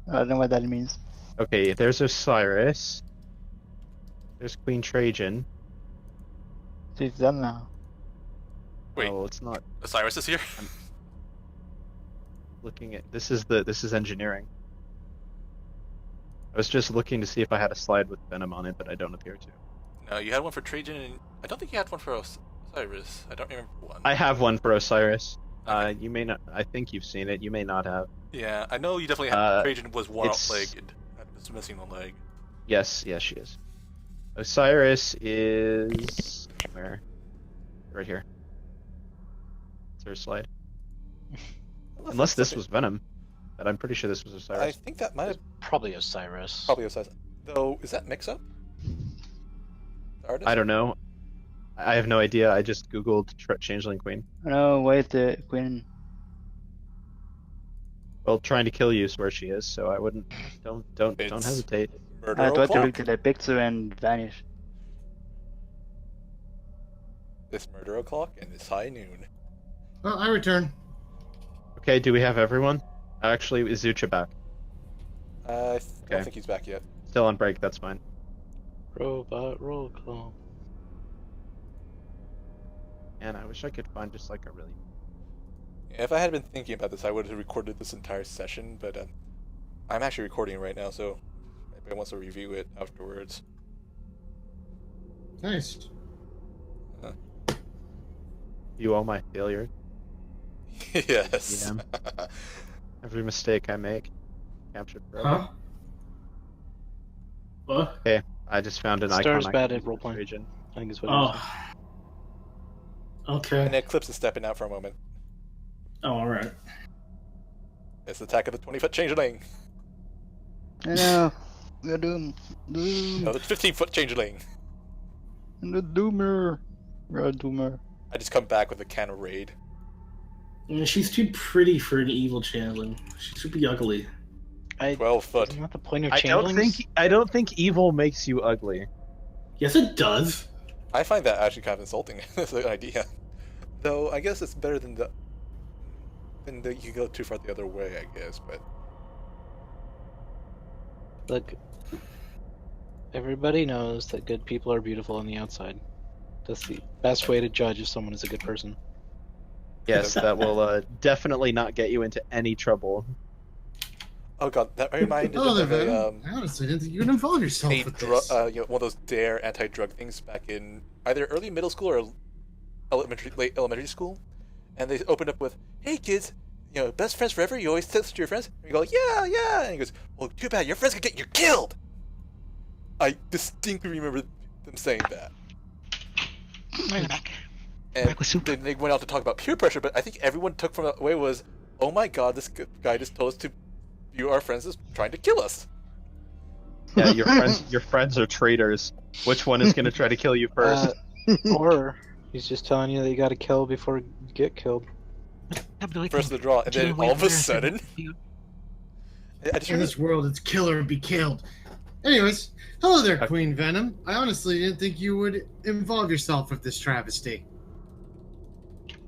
I don't know what that means. Okay, there's Osiris. There's Queen Trajan. She's done now. Wait. Oh, it's not Osiris is here? looking at this is engineering. I was just looking to see if I had a slide with Venom on it, but I don't appear to. No, you had one for Trajan, and I don't think you had one for Osiris. I don't remember one. I have one for Osiris. Okay. You may not. I think you've seen it. You may not have. Yeah, I know you definitely had. Trajan was it's- one-legged. Was missing a leg. Yes, she is. Osiris is where? Right here. It's her slide. Unless this was Venom. but I'm pretty sure this was I Osiris. think that might have Probably Osiris. probably Osiris. Though, is that mix-up? The artist? I don't know. I have no idea. I just googled Changeling Queen. No, wait, the queen. Well, trying to kill you is where she is, so I wouldn't. Don't It's hesitate. Murder I tried to o'clock. look at the picture and vanish. It's murder o'clock and it's high noon. Well, I return. Okay, do we have everyone? Actually, is Zucha back? I Okay. don't think he's back yet. Still on break. That's fine. Robot roll call. And I wish I could find just like a really. If I had been thinking about this, I would have recorded this entire session, but I'm actually recording right now, so if anybody wants to review it afterwards. Nice. You all my failure. Yes. Every mistake I make. Captured forever. Huh? What? Okay, I just found an Star's icon. bad I at can use in role-playing. this region. I think is what it is. Oh. Okay. And Eclipse is stepping out for a moment. Oh, alright. It's the attack of the 20-foot changeling. I know. We're doomed. Doom. No, the 15-foot changeling. And the doomer. We're a doomer. I just come back with a can of raid. Yeah, she's too pretty for an evil channeling. She should be ugly. 12-foot. Isn't that the point of I changelings? don't think evil makes you ugly. Yes, it does. I find that actually kind of insulting as an idea. Though I guess it's better than the you can go too far the other way, I guess, but Look, everybody knows that good people are beautiful on the outside. That's the best way to judge if someone is a good person. Yes, that will definitely not get you into any trouble. oh god, that reminded Oh, me of Venom. a I honestly didn't think you would involve yourself with this. one of those dare anti-drug things back in either early middle school or late elementary school, and they opened up with, "Hey kids, best friends forever. You always text your friends." And you go, "Yeah, yeah," and he goes, "Well, too bad. Your friends could get you killed." I distinctly remember them saying that. Bring it back. And Back with soup. then they went out to talk about peer pressure, but I think everyone took from that away was, "Oh my god, this guy just told us to view our friends as trying to kill us." Yeah, your friends are traitors. Which one is going to try to kill you first? Or he's just telling you that you gotta kill before you get killed. First of the draw, and then all of a sudden, I just In this world, it's kill or be killed. Anyways, hello there, Queen Venom. I honestly didn't think you would involve yourself with this travesty.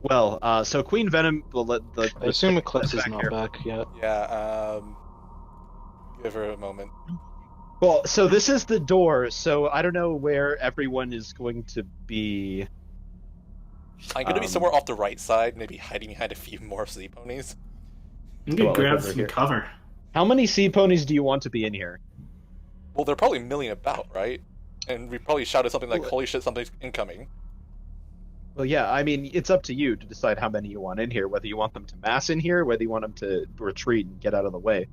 Well, so Queen Venom will let the. I assume Eclipse is back not here. back yet. yeah, give her a moment. Well, so this is the door. So I don't know where everyone is going to be. I'm gonna be somewhere off the right side, maybe hiding behind a few more sea ponies. I'm gonna Well, grab over some here. cover. How many sea ponies do you want to be in here? Well, they're probably milling about, right? And we probably shouted something like, Well- "Holy shit, something's incoming!" Well, yeah, I mean, it's up to you to decide how many you want in here. Whether you want them to mass in here, whether you want them to retreat and get out of the way.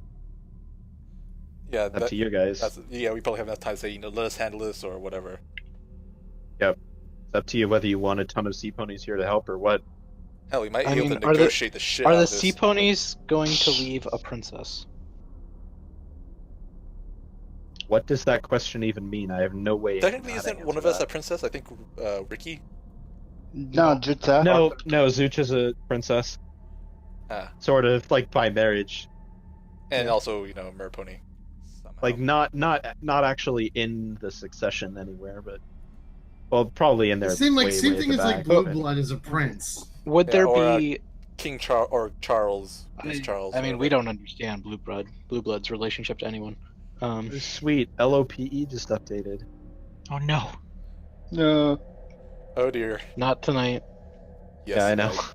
Yeah, Up to you guys. yeah. We probably have enough time to say, let us handle this or whatever. It's up to you whether you want a ton of sea ponies here to help or what. Hell, we might I be able mean, to are the- negotiate the shit Are out the of this. sea ponies going to leave a princess? What does that question even mean? I have no way. Technically, how to isn't one of answer us a that. princess? I think Ricky. No, Juta. No, Zucha's a princess. Ah, Sort of like by marriage. and Yeah. also, Merpony. Somehow. Like not actually in the succession anywhere, but well, probably in there. Same way, same way at thing the as like back, Blue but- Blood is a prince. Would Yeah, there or, be? King Charles, Prince Charles. I mean, whatever. we don't understand Blue Blood's relationship to anyone. Sweet. LOPE just updated. Oh no. No. Oh dear. Not tonight. Yes, Yeah, I know. right.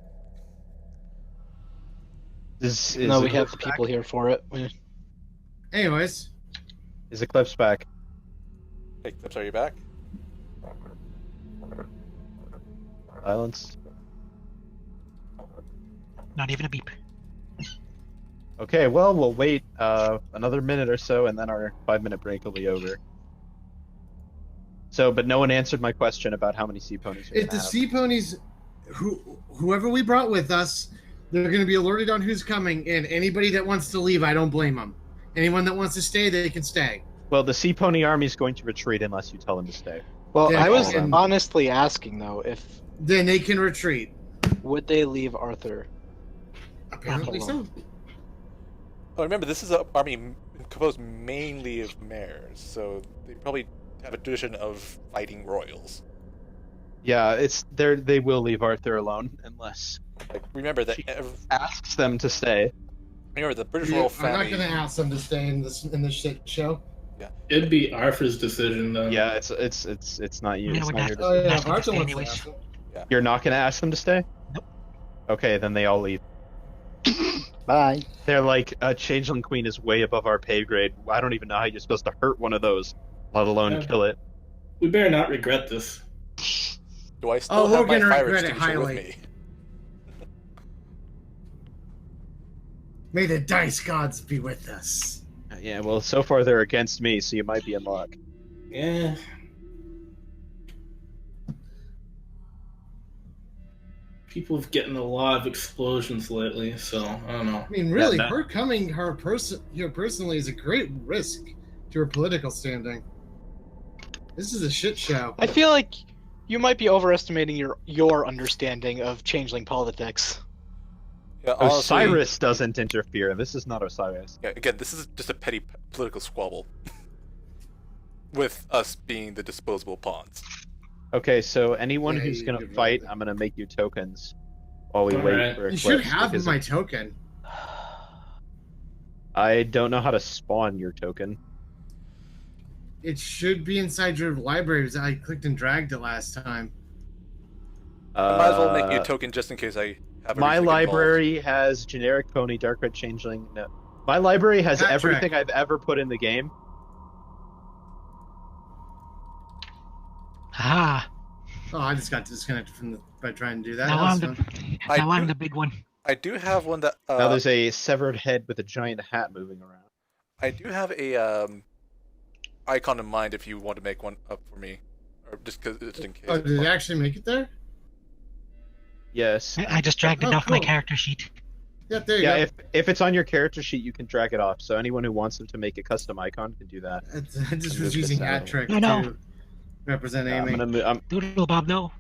No, we have the people here for it. Anyways, Is Eclipse back? Hey, Clips, are you back? Silence. Not even a beep. Okay, well, we'll wait another minute or so, and then our 5-minute break will be over. So, but no one answered my question about how many sea ponies. You're if the gonna have. sea ponies, whoever we brought with us, They're going to be alerted on who's coming, and anybody that wants to leave, I don't blame them. Anyone that wants to stay, they can stay. Well, the Sea Pony Army is going to retreat unless you tell them to stay. Well, Then I was all of them. honestly asking though, if Then they can retreat. would they leave Arthur? Apparently so. Oh, remember, this is an army composed mainly of mares, so they probably have a tradition of fighting royals. Yeah, they will leave Arthur alone unless Like, remember that. asks them to stay. Remember the British Yeah, royal I'm family. not going to ask them to stay in this shit show. It'd be Arthur's decision though. Yeah, it's not you. Yeah, It's we're not not- your Oh decision. yeah, Ask them to Arthur stay wants to anyways. ask them. You're not going to ask them to stay? Nope. Okay, then they all leave. Bye. They're like, Changeling Queen is way above our pay grade. I don't even know how you're supposed to hurt one of those, let alone Yeah. kill it. We better not regret this. Do I still Oh, have we're my gonna fire regret it extinguisher with highly. me? May the dice gods be with us. Yeah, well, so far they're against me, so you might be in luck. Yeah. People have getting a lot of explosions lately, so I don't know. I mean, really, Yeah, her coming here personally is a great risk to her political standing. This is a shit show. I feel like you might be overestimating your understanding of changeling politics. Yeah, honestly, Osiris doesn't interfere. This is not Osiris. yeah, again, this is just a petty political squabble. With us being the disposable pawns. Okay, so anyone Yeah, who's you gonna could fight, roll it. I'm gonna make you tokens while we wait Alright. for You Eclipse. should have because my token. I don't know how to spawn your token. It should be inside your libraries. I clicked and dragged it last time. I might as well make you a token just in case I have a My reason to get library has generic pony, dark red changeling. No, my library has Hat everything trick. I've ever put in the game. Ah, Oh, I just got disconnected by trying to do that. now That was I'm fun. the, I now I'm do- the big one. involved. I do have one that Now there's a severed head with a giant hat moving around. I do have a icon in mind if you want to make one up for me, or just in case. Oh, did it actually make it there? Yes. I just dragged it Oh, off my cool. character sheet. Yeah, there you Yeah, go. if it's on your character sheet, you can drag it off. So anyone who wants them to make a custom icon can do that. I just Move was this using out. hat trick No, no. to represent I'm Amy. gonna move. Doodle Bob, no.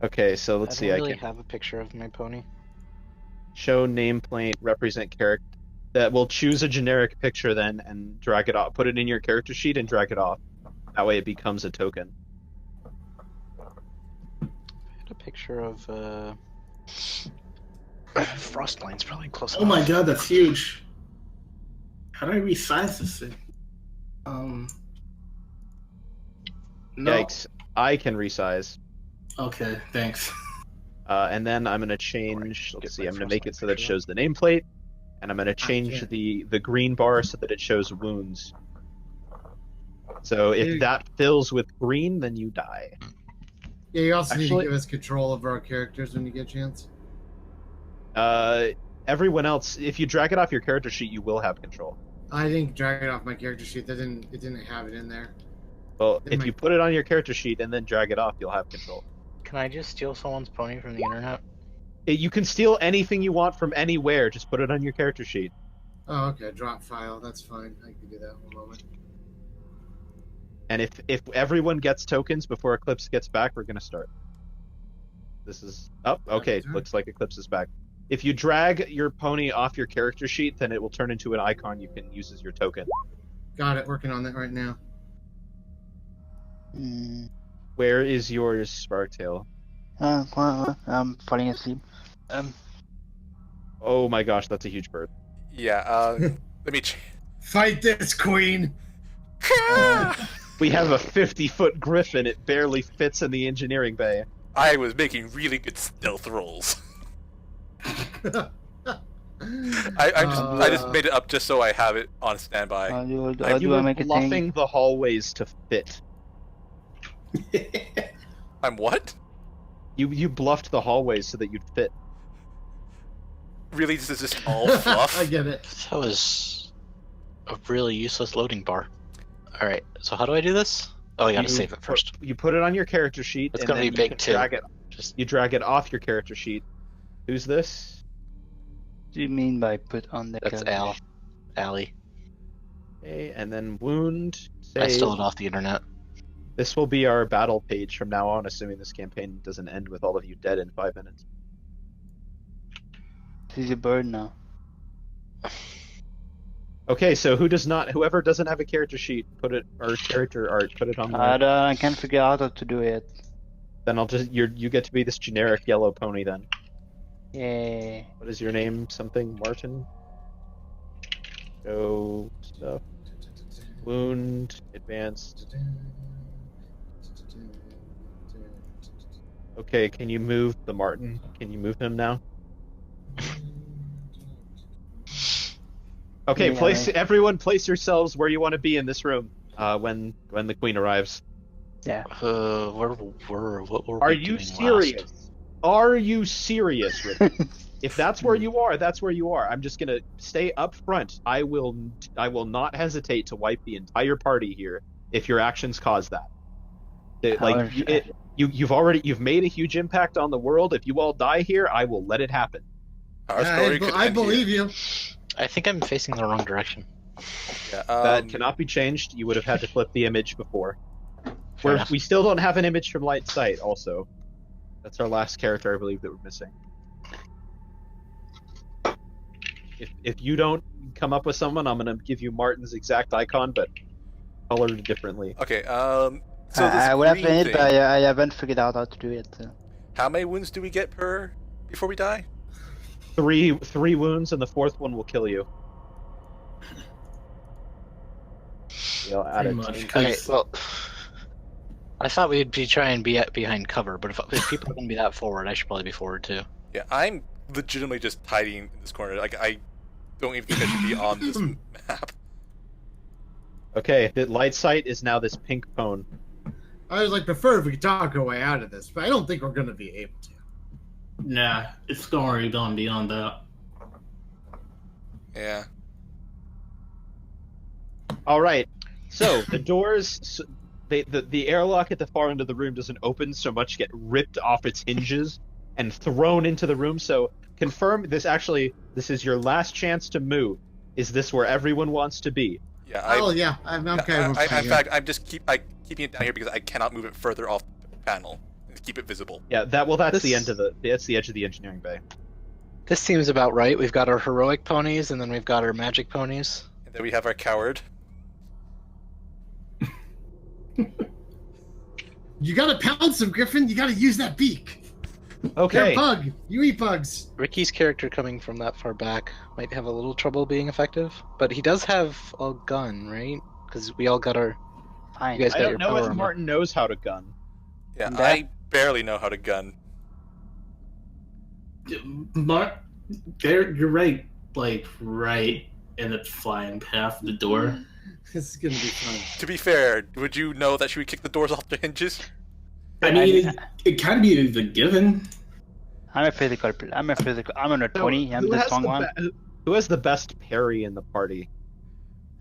Okay, so let's I see. don't I really can have a picture of my pony. show nameplate, represent character. That will choose a generic picture then and drag it off. Put it in your character sheet and drag it off. That way it becomes a token. I had a picture of Frostline's probably close Oh my enough. god, that's huge. How do I resize this thing? No. Yikes! I can resize. Okay, thanks. And then I'm gonna change. Let's see. I'm gonna make it so that it shows the nameplate, and I'm gonna change can't. the green bar so that it shows wounds. So if Dude. that fills with green, then you die. Yeah, you also need Actually- to give us control over our characters when you get a chance. Everyone else, if you drag it off your character sheet, you will have control. I didn't drag it off my character sheet. It didn't have it in there. Well, It if might- you put it on your character sheet and then drag it off, you'll have control. Can I just steal someone's pony from the internet? You can steal anything you want from anywhere. Just put it on your character sheet. Oh, okay. Drop file. That's fine. I can do that in one moment. And if everyone gets tokens before Eclipse gets back, we're gonna start. This is okay. turn. Looks like Eclipse is back. If you drag your pony off your character sheet, then it will turn into an icon you can use as your token. Got it. Working on that right now. Where is yours, Sparktail? I'm falling asleep. Oh my gosh, that's a huge bird. Yeah, let me Fight this queen. We have a 50-foot griffin. It barely fits in the engineering bay. I was making really good stealth rolls. I just made it up just so I have it on standby. You Do I were make a bluffing thing? the hallways to fit. I'm what? You bluffed the hallways so that you'd fit. Really, this is just all fluff? I get it. That was a really useless loading bar. Alright, so how do I do this? Oh, I gotta save it first. You put it on your character sheet. It's and gonna then be you big can too. Drag it. Just You drag it off your character sheet, Who's this? What do you mean by put on the That's couch? Allie. Okay, and then wound. I Save. stole it off the internet. This will be our battle page from now on, assuming this campaign doesn't end with all of you dead in 5 minutes. She's a bird now. Okay, so whoever doesn't have a character sheet, put it, or character art, put it on the. I can't figure out how to do it. Then you get to be this generic yellow pony then. Yay. What is your name? Something Martin? Go stuff. Wound, advanced. Okay, can you move the Martin? Can you move him now? Okay, Yeah. everyone place yourselves where you want to be in this room when the queen arrives. Yeah. What were Are we you doing serious? last? Are you serious, Rick? If that's where you are, that's where you are. I'm just gonna stay up front. I will not hesitate to wipe the entire party here if your actions cause that. You've made a huge impact on the world. If you all die here, I will let it happen. Our story could I end believe here. you. I think I'm facing the wrong direction. Yeah, That cannot be changed. You would have had to flip the image before. Fair enough. We still don't have an image from Light Sight. Also, that's our last character, I believe, that we're missing. If you don't come up with someone, I'm gonna give you Martin's exact icon, but colored it differently. Okay, so this I would have green done it, thing, but I haven't figured out how to do it. how many wounds do we get before we die? Three wounds, and the fourth one will kill you. Yeah, I'll add Pretty it. much. Okay, well, I thought we'd be trying to be behind cover, but if people are going to be that forward, I should probably be forward too. Yeah, I'm legitimately just hiding in this corner. Like, I don't even think I should be on this map. Okay, the Light Sight is now this pink pone. I was prefer if we could talk our way out of this, but I don't think we're going to be able to. Nah, it's already gone beyond that. Yeah. All right, so the doors, the airlock at the far end of the room doesn't open so much, get ripped off its hinges and thrown into the room. So confirm this. Actually, this is your last chance to move. Is this where everyone wants to be? Yeah. Yeah, I'm okay. In fact, I'm just keeping it down here because I cannot move it further off the panel to keep it visible. Yeah, that's the end of that's the edge of the engineering bay. This seems about right. We've got our heroic ponies, and then we've got our magic ponies. And then we have our coward. You gotta pounce him, Griffin. You gotta use that beak. You're Okay. a bug. You eat bugs. Ricky's character coming from that far back might have a little trouble being effective, but he does have a gun, right? Because we all got our. Fine. You guys I got don't your know power if armor. Martin knows how to gun. Yeah, That- I barely know how to gun. Mark, you're right. Right in the flying path of the door. This is gonna be fun. To be fair, would you know that she would kick the doors off the hinges? I mean, it kind of be the given. I'm a physical. I'm on a 20. I'm the strong one. Who has the best parry in the party?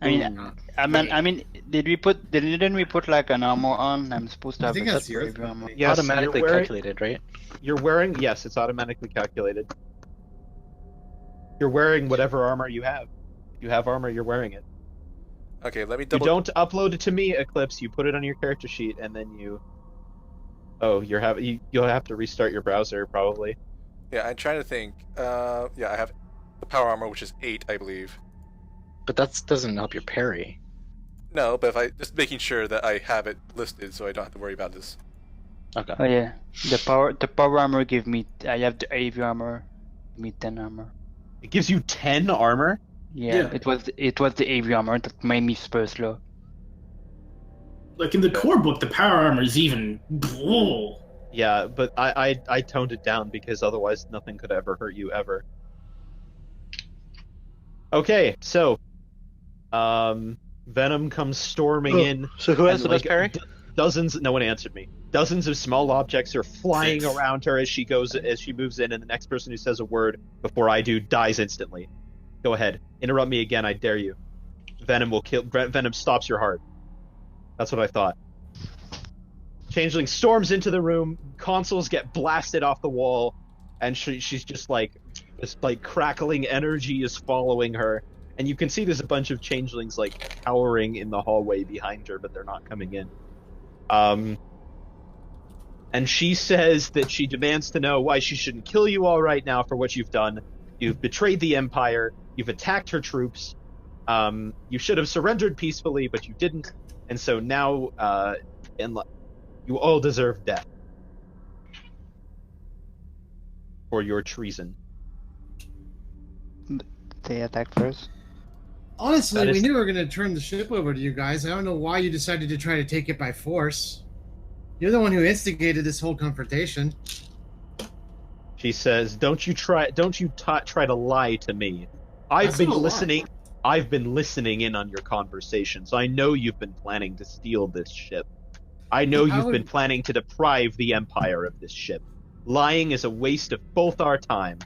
I mean, didn't we put an armor on? I'm supposed to I have think a that's set yours, for every armor. Yes, Automatically you're wearing, calculated, right? You're wearing. Yes, it's automatically calculated. You're wearing whatever armor you have. If you have armor, you're wearing it. Okay, let me You double. don't upload it to me, Eclipse. You put it on your character sheet, and then you. Oh, you'll have to restart your browser probably. Yeah, I'm trying to think. Yeah, I have the power armor, which is 8, I believe. But that doesn't help your parry. No, but if I just making sure that I have it listed, so I don't have to worry about this. Okay. Oh yeah, the power armor give me. I have the AV armor. Give me 10 armor. It gives you 10 armor. Yeah, Yeah. it was the AV armor that made me super slow. In the core book, the power armor is even. Whoa. Yeah, but I toned it down because otherwise nothing could ever hurt you ever. Okay, so Venom comes storming in. So who has and, the best parry? Dozens. No one answered me. Dozens of small objects are flying around her as she moves in, and the next person who says a word before I do dies instantly. Go ahead, interrupt me again. I dare you. Venom stops your heart. That's what I thought. Changeling storms into the room. Consoles get blasted off the wall. and she's just like this like crackling energy is following her, and you can see there's a bunch of changelings like cowering in the hallway behind her, but they're not coming in. And she says that she demands to know why she shouldn't kill you all right now for what you've done. You've betrayed the Empire. You've attacked her troops. You should have surrendered peacefully, but you didn't. And so now, you all deserve death for your treason. They attacked first. Honestly, we knew we were going to turn the ship over to you guys. I don't know why you decided to try to take it by force. You're the one who instigated this whole confrontation. She says, "Don't you try to lie to me. I've been listening in on your conversations. I know you've been planning to steal this ship. I know you've been planning to deprive the Empire of this ship. Lying is a waste of both our time."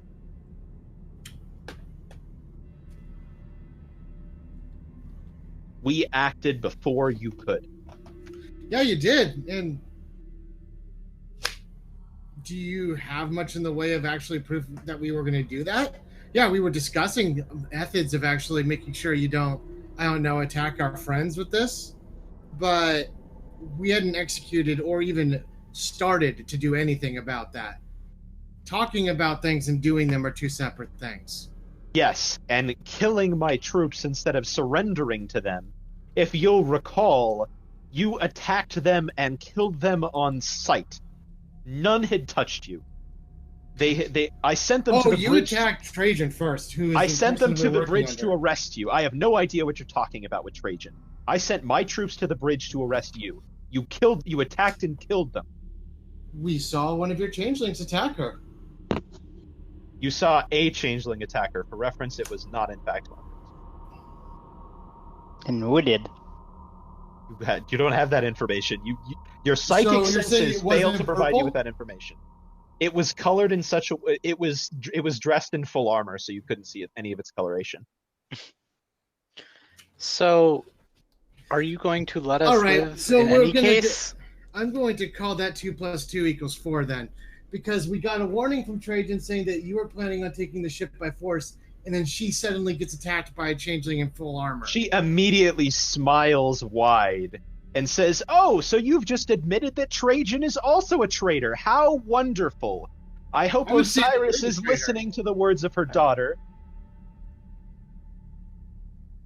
We acted before you could. Yeah, you did. And do you have much in the way of actually proof that we were going to do that? Yeah, we were discussing methods of actually making sure you don't, attack our friends with this. But we hadn't executed or even started to do anything about that. Talking about things and doing them are two separate things. Yes, and killing my troops instead of surrendering to them. If you'll recall, you attacked them and killed them on sight. None had touched you. I sent them to the bridge. Oh, you attacked Trajan first. I sent them to the bridge to arrest you. I have no idea what you're talking about with Trajan. I sent my troops to the bridge to arrest you. You attacked and killed them. We saw one of your changelings attack her. You saw a changeling attack her. For reference, it was not in fact one. And who did? You don't have that information. Your psychic senses failed to provide you with that information. It was colored in such a it was dressed in full armor, so you couldn't see any of its coloration. So, are you going to let us All right, live so in we're any gonna case? I'm going to call that 2 + 2 = 4 then, because we got a warning from Trajan saying that you were planning on taking the ship by force, and then she suddenly gets attacked by a changeling in full armor. She immediately smiles wide and says, "Oh, so you've just admitted that Trajan is also a traitor. How wonderful. I hope Osiris is listening to the words of her daughter.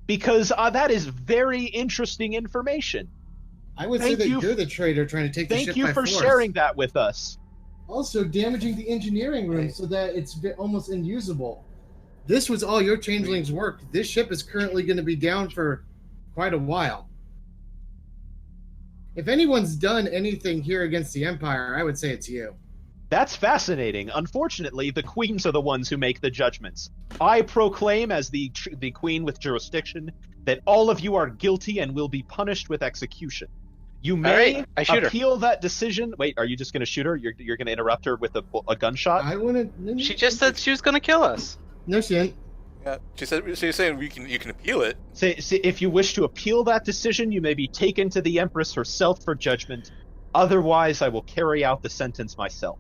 Because that is very interesting information. I would say that you're the traitor trying to take the ship by force. Thank you for sharing that with us. Also, damaging the engineering room so that it's almost unusable. This was all your changelings' work. This ship is currently going to be down for quite a while. If anyone's done anything here against the Empire, I would say it's you. That's fascinating. Unfortunately, the queens are the ones who make the judgments. I proclaim, as the queen with jurisdiction, that all of you are guilty and will be punished with execution. You may appeal that decision. Wait, are you just going to shoot her? You're going to interrupt her with a gunshot? I wouldn't. She just said she was going to kill us. No, she didn't. Yeah, she said. So you're saying you can appeal it? Say, if you wish to appeal that decision, you may be taken to the Empress herself for judgment. Otherwise, I will carry out the sentence myself.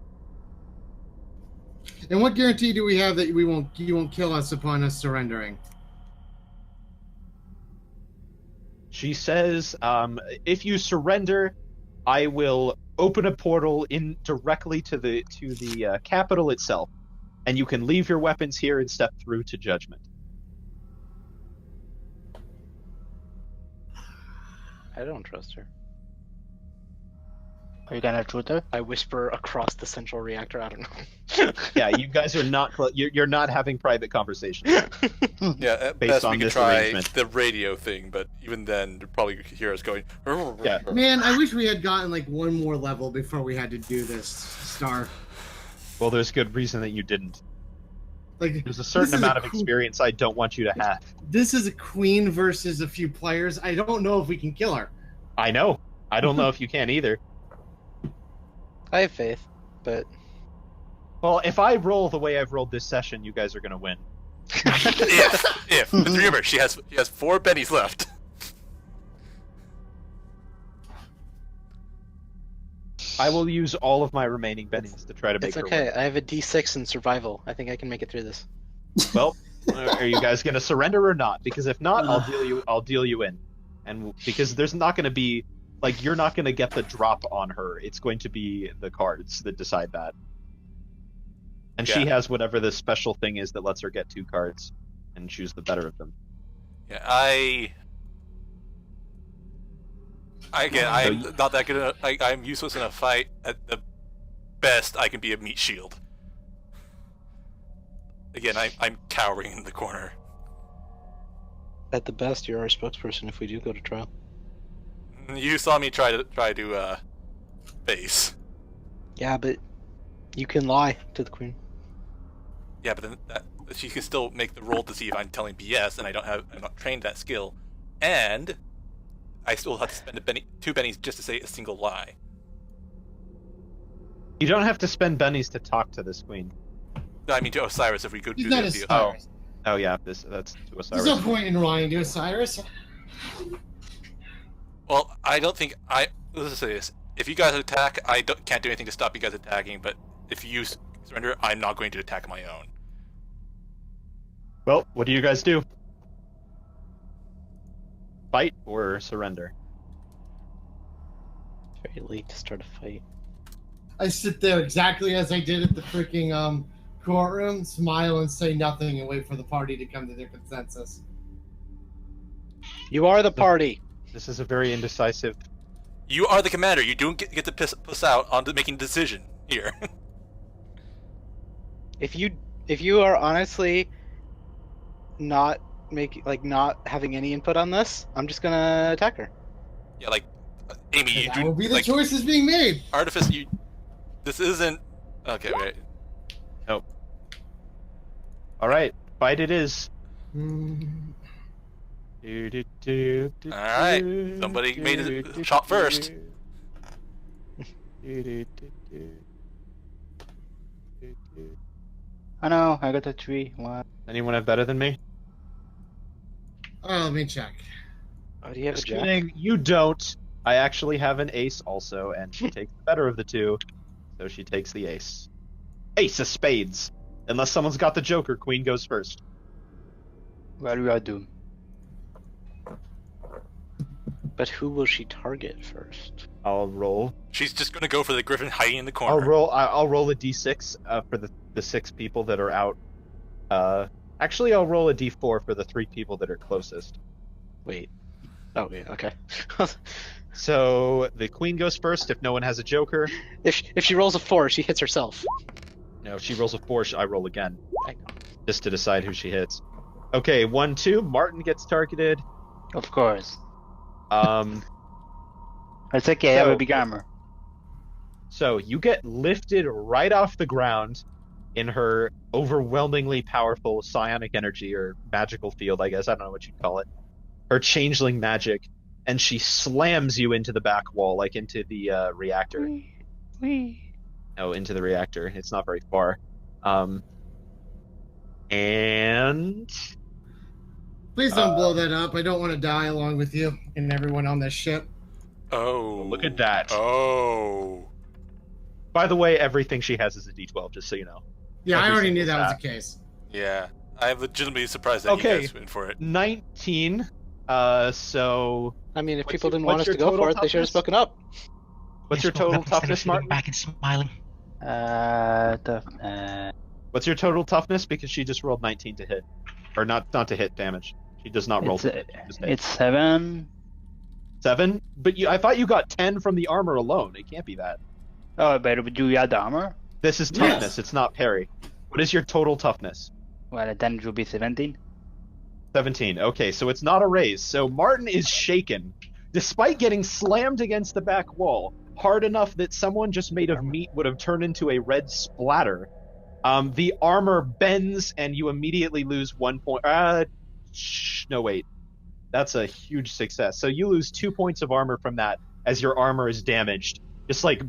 And what guarantee do we have that you won't kill us upon us surrendering? She says, if you surrender, I will open a portal in directly to the capital itself, and you can leave your weapons here and step through to judgment. I don't trust her. Are you gonna shoot her? I whisper across the central reactor. I don't know. Yeah, you guys are not. You're not having private conversations. Yeah, at based best on we can this try arrangement. the radio thing, but even then, they'd probably hear us going. Yeah. Man, I wish we had gotten like one more level before we had to do this, Star. Well, there's good reason that you didn't. Like, There's a certain amount of experience I don't want you to have. This is a queen versus a few players. I don't know if we can kill her. I know. I don't know if you can either. I have faith, but Well, if I roll the way I've rolled this session, you guys are gonna win. if but remember, she has 4 bennies left. I will use all of my remaining bennies to try to make It's her okay. win. I have a D6 in survival. I think I can make it through this. Well, are you guys going to surrender or not? Because if not, I'll deal you in. And because there's not going to be like you're not going to get the drop on her. It's going to be the cards that decide that. And she has whatever this special thing is that lets her get 2 cards and choose the better of them. Yeah, I'm not that good. I'm useless in a fight. At the best, I can be a meat shield. Again, I'm cowering in the corner. At the best, you're our spokesperson if we do go to trial. You saw me try to base. Yeah, but you can lie to the queen. Yeah, but then she can still make the roll to see if I'm telling BS, and I'm not trained that skill, and I still have to spend 2 bennies just to say a single lie. You don't have to spend bennies to talk to this queen. No, I mean to Osiris if we go He's do not the deal. Osiris. Oh yeah, that's to Osiris. There's no point in lying to Osiris. Well, I don't think let's say this. If you guys attack, can't do anything to stop you guys attacking, but if you surrender, I'm not going to attack my own. Well, what do you guys do? Fight or surrender? It's very late to start a fight. I sit there exactly as I did at the freaking courtroom, smile and say nothing, and wait for the party to come to their consensus. You are the party. This is a very indecisive. You are the commander. You don't get to piss out on making a decision here. If you are honestly not having any input on this, I'm just gonna attack her. Yeah, like Amy, That will be the choices being made. Artifice, this isn't okay. Wait. Nope. All right, fight it is. Alright, somebody made a shot first. I know, I got a 3. What? Anyone have better than me? Oh, let me check. Oh, do you have Just a jack? kidding, you don't. I actually have an ace also, and she takes the better of the 2, so she takes the ace. Ace of spades. Unless someone's got the joker, queen goes first. Well, we are doomed. But who will she target first? I'll roll. She's just gonna go for the griffin hiding in the corner. I'll roll a d6 for the 6 people that are out. Actually, I'll roll a d4 for the 3 people that are closest. Wait. Oh, yeah, okay. So the queen goes first if no one has a joker. If she rolls a 4, she hits herself. No, if she rolls a 4, I roll again. I know. Just to decide who she hits. Okay, 1, 2. Martin gets targeted. Of course. It's okay, I have a big armor. So you get lifted right off the ground in her overwhelmingly powerful psionic energy or magical field, I guess. I don't know what you'd call it. Her changeling magic, and she slams you into the back wall, like into the reactor. No, into the reactor. It's not very far. And Please don't blow that up. I don't want to die along with you and everyone on this ship. Oh. Look at that. Oh. By the way, everything she has is a D12, just so you know. Yeah, I Every already knew single that was stat. the case. Yeah. I'm legitimately surprised that you guys went for it. 19. So I mean, if What's people your- didn't want what's us to your go total for it, they should have toughness? spoken up. what's your total toughness, Martin? Back and smiling. What's your total toughness? Because she just rolled 19 to hit. Or not to hit damage. She does not roll. It's 7. 7? But I thought you got 10 from the armor alone. It can't be that. Oh, but do you add the armor? This is toughness. It's not parry. What is your total toughness? Well, then it will be 17. 17. Okay, so it's not a raise. So Martin is shaken. Despite getting slammed against the back wall, hard enough that someone just made of meat would have turned into a red splatter, the armor bends and you immediately lose 1 point. No, wait. That's a huge success. So you lose 2 points of armor from that as your armor is damaged. Just like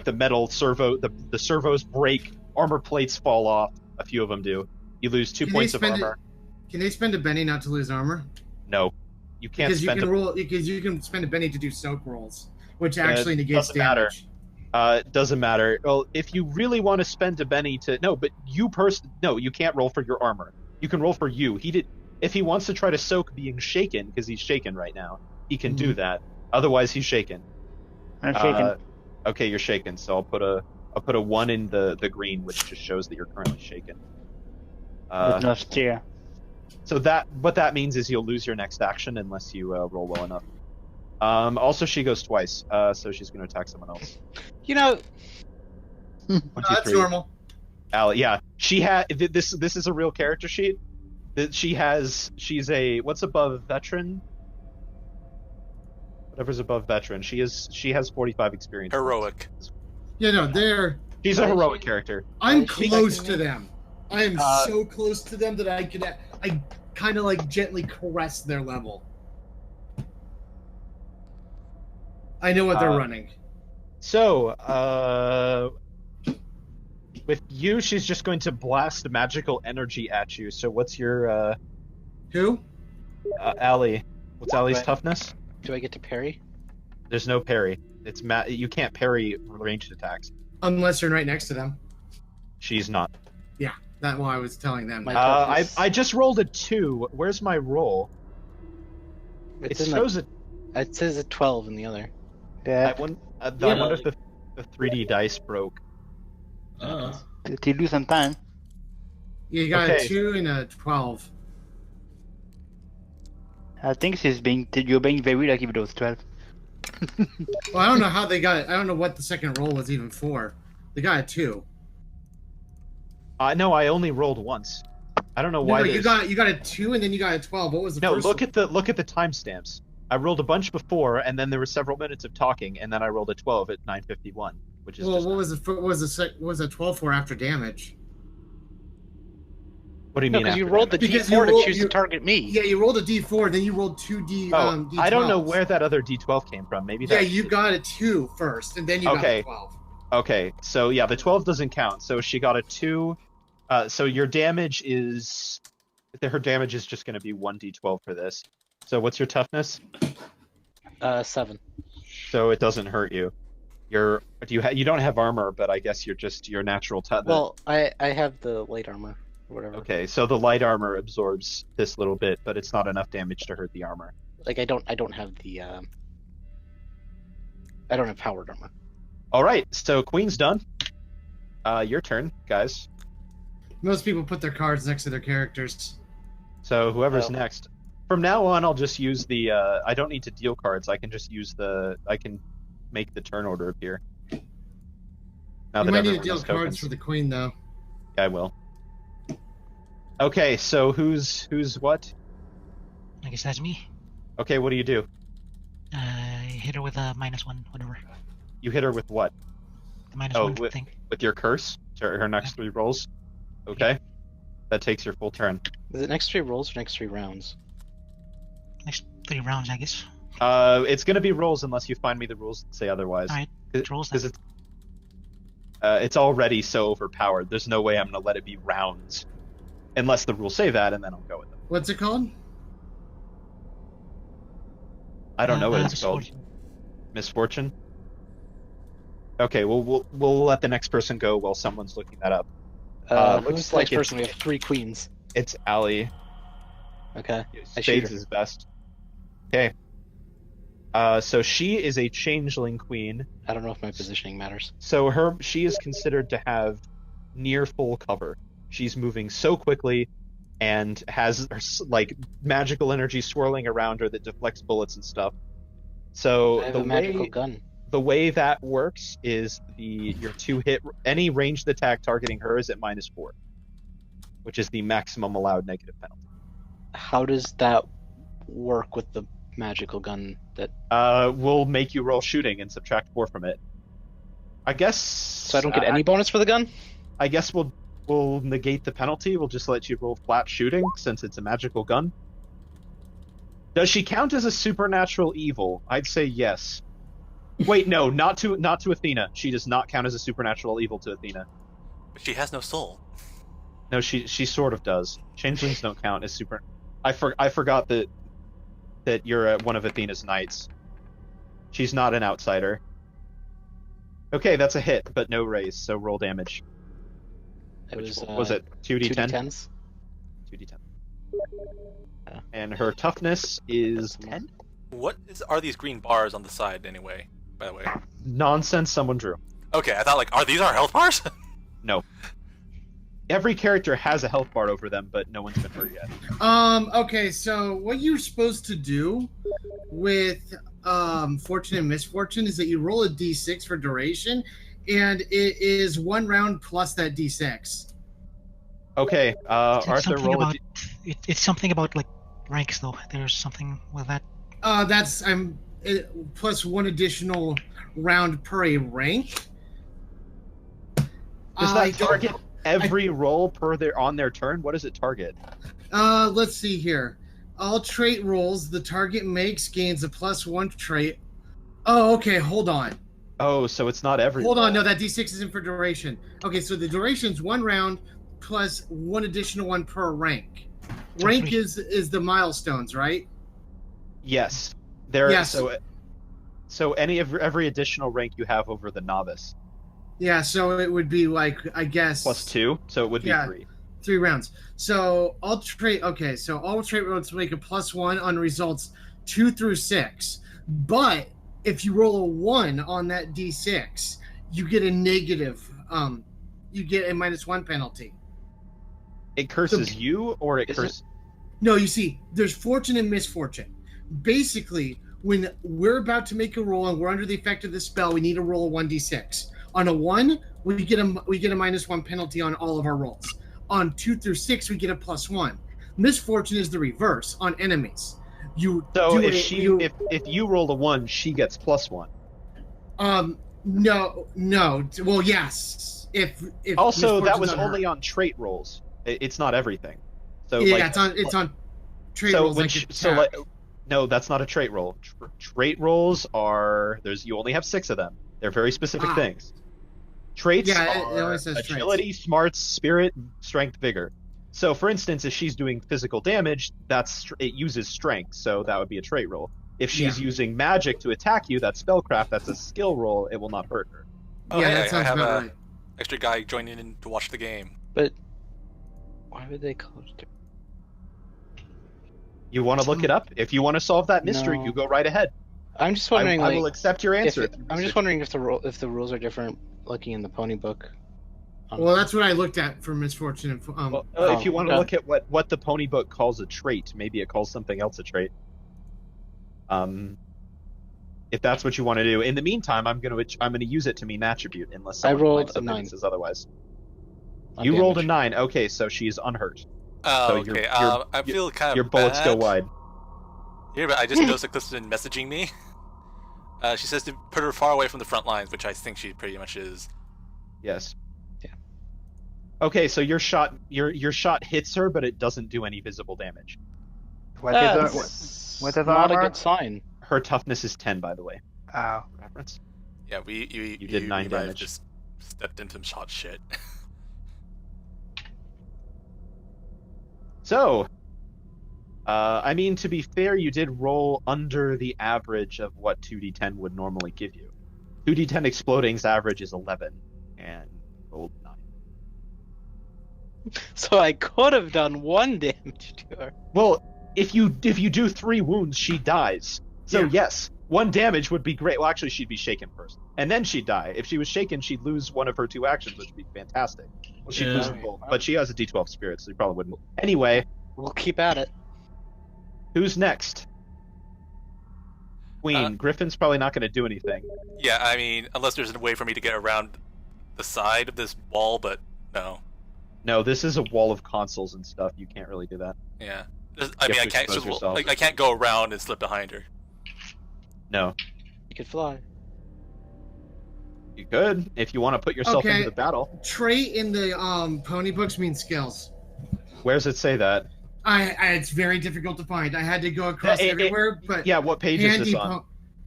the metal servo, the servos break, armor plates fall off. A few of them do. You lose 2 points of armor. Can they spend a Benny not to lose armor? No, you can't Because spend you can spend a Benny to do soak rolls, which actually negates doesn't matter. damage. Doesn't matter. Well, if you really want to spend a Benny to you can't roll for your armor. You can roll for you. If he wants to try to soak being shaken, because he's shaken right now, he can do that. Otherwise, he's shaken. I'm shaken. Okay, you're shaken. So I'll put a 1 in the green, which just shows that you're currently shaken. With no steer. So what that means is you'll lose your next action unless you roll well enough. Also, she goes twice, so she's going to attack someone else. You know, 1, 2, That's 3. normal. Yeah, she had this. This is a real character sheet. That she's a what's above veteran. Whatever's above veteran. She has 45 experience. Heroic. Yeah, no, She's a heroic character. I'm Is she close second to me? them. I am so close to them that I kind of like gently caress their level. I know what they're running. So, with you, she's just going to blast magical energy at you. So what's your Who? Allie? What's Allie's Right. toughness? do I get to parry? There's no parry. It's you can't parry ranged attacks. Unless you're right next to them. She's not. That's why I was telling them. My I toughness. just rolled a 2. Where's my roll? It's It in shows it. it says a 12 in the other. I Yeah. wonder Yeah. if the 3D dice broke. Did you lose some time? Yeah, you got Okay. a 2 and a 12. I think you're being very lucky with those 12. Well, I don't know how they got it. I don't know what the second roll was even for. They got a 2. No, I only rolled once. I don't know why. No, you got a 2 and then you got a 12. What was the No, first? look at the timestamps. I rolled a bunch before, and then there were several minutes of talking, and then I rolled a 12 at 9:51, which is. Well, just... what was the 12 for after damage? What do you No, mean? because you after rolled the damage? Because D4 you to choose to you- target me. Yeah, you rolled a D4, then you rolled 2 D12s. I don't know where that other D12 came from. Maybe Yeah, that. you got a 2 first, and then you got Okay. a 12. Okay, so yeah, the 12 doesn't count. So she got a 2. So your damage is. Her damage is just going to be 1d12 for this. So what's your toughness? 7. So it doesn't hurt you. You don't have armor, but I guess you're just your natural toughness. Well, I have the light armor or whatever. Okay, so the light armor absorbs this little bit, but it's not enough damage to hurt the armor. Like I don't have the I don't have powered armor. All right, so Queen's done. Your turn, guys. Most people put their cards next to their characters. So whoever's Oh. next. From now on, I'll just use the. I don't need to deal cards. I can just use the. I can make the turn order appear. Now You that might need to everyone deal has cards tokens. for the queen, though. I will. Okay, so who's what? I guess that's me. Okay, what do you do? I hit her with a -1, whatever. You hit her with what? The minus Oh, one with- thing. With your curse? Her next 3 rolls? Okay. That takes your full turn. Is it next 3 rolls or next 3 rounds? Next 3 rounds, I guess. It's gonna be rolls unless you find me the rules that say otherwise. Alright, rolls Because then. it's already so overpowered. There's no way I'm gonna let it be rounds, unless the rules say that, and then I'll go with them. What's it called? I don't know what it's called. Misfortune. Misfortune. Okay, well we'll let the next person go while someone's looking that up. Who's Looks the like next person? We have 3 queens. It's Allie. Okay. I shoot Spades her. is best. Okay. So she is a changeling queen. I don't know if my positioning matters. So she is considered to have near full cover. She's moving so quickly and has like magical energy swirling around her that deflects bullets and stuff. So I have a magical gun. the way that works is your 2 hit any ranged attack targeting her is at -4, which is the maximum allowed negative penalty. How does that work with the magical gun that We'll make you roll shooting and subtract 4 from it. I guess. so I don't get any bonus for the gun? I guess we'll negate the penalty. We'll just let you roll flat shooting since it's a magical gun. Does she count as a supernatural evil? I'd say yes. Wait, no, not to Athena. She does not count as a supernatural evil to Athena. But she has no soul. No, she sort of does. Changelings don't count as super. I forgot that you're one of Athena's knights. She's not an outsider. Okay, that's a hit, but no raise, so roll damage. It Which was, was it? 2d10? 2d10s. 2d10. Yeah. And her toughness is 10? Are these green bars on the side anyway, by the way? Nonsense someone drew. Okay, I thought like, are these our health bars? No. Every character has a health bar over them, but no one's been hurt yet. Okay, so what you're supposed to do with fortune and misfortune is that you roll a d6 for duration, and it is 1 round plus that d6. Okay, It's Arthur, something roll about it's something about like ranks though. There's something with that. That's plus 1 additional round per a rank. Does that target every roll on their turn? What does it target? Let's see here. All trait rolls the target makes gains a +1 trait. Oh, okay, hold on. Oh, so it's not every Hold roll. on, no, that d6 isn't for duration. Okay, so the duration's 1 round plus 1 additional one per rank. Rank is the milestones, right? Yes. Yes. So every additional rank you have over the novice. Yeah, so it would be like, I guess +2, so it would be 3. 3 rounds. So all trait rolls make a +1 on results 2 through 6. But if you roll a 1 on that d6, you get a negative. You get a -1 penalty. It curses you, or it curses. No, you see, there's fortune and misfortune. Basically, when we're about to make a roll and we're under the effect of the spell, we need to roll a 1d6. On a 1, we get a -1 penalty on all of our rolls. On 2 through 6, we get a +1. Misfortune is the reverse on enemies. If you roll a 1, she gets +1. No. Well, yes. If also, that was on her. only on trait rolls. It's not everything. So yeah, it's on trait rolls. No, that's not a trait roll. Trait rolls you only have 6 of them. They're very specific things. Traits are agility, traits. smarts, spirit, strength, vigor. So, for instance, if she's doing physical damage, it uses strength, so that would be a trait roll. If she's using magic to attack you, that's spellcraft, that's a skill roll, it will not hurt her. Oh, yeah, hey, that sounds I have about a right. extra guy joining in to watch the game. But why would they call it? You want to look it up? If you want to solve that mystery, No. you go right ahead. I'm just wondering. I will accept your answer. I'm just wondering if the rules are different, looking in the pony book. Well, that's what I looked at for misfortune. If you want to look at what the pony book calls a trait, maybe it calls something else a trait. If that's what you want to do. In the meantime, I'm gonna use it to mean attribute unless someone rolled finds a 9. says otherwise. On You rolled a damage. 9. Okay, so she's unhurt. Oh, So okay. I feel kind of your bullets bad. go wide. Here, but I just noticed that Clifton messaging me. She says to put her far away from the front lines, which I think she pretty much is. Yes. Yeah. Okay, so your shot hits her, but it doesn't do any visible damage. What is Not armor? a good sign. Her toughness is 10, by the way. Oh. Reference. Yeah, you did 9 might have damage. just stepped into some shot shit. So, I mean, to be fair, you did roll under the average of what 2d10 would normally give you. 2d10 exploding's average is 11, and rolled 9. So I could have done 1 damage to her. Well, if you do 3 wounds, she dies. So yes, 1 damage would be great. Well, actually, she'd be shaken first, and then she'd die. If she was shaken, she'd lose one of her 2 actions, which would be fantastic. Well, she'd lose them both, but she has a d12 spirit, so you probably wouldn't. Anyway, We'll keep at it. who's next? Queen. Griffin's probably not going to do anything. Yeah, I mean, unless there's a way for me to get around the side of this wall, but no. No, this is a wall of consoles and stuff. You can't really do that. Yeah. You I have to expose yourself. I can't go around and slip behind her. No. You could fly. You could, if you want to put yourself into the battle. Trait in the pony books means skills. Where does it say that? It's very difficult to find. I had to go across everywhere, but yeah, what page is this on?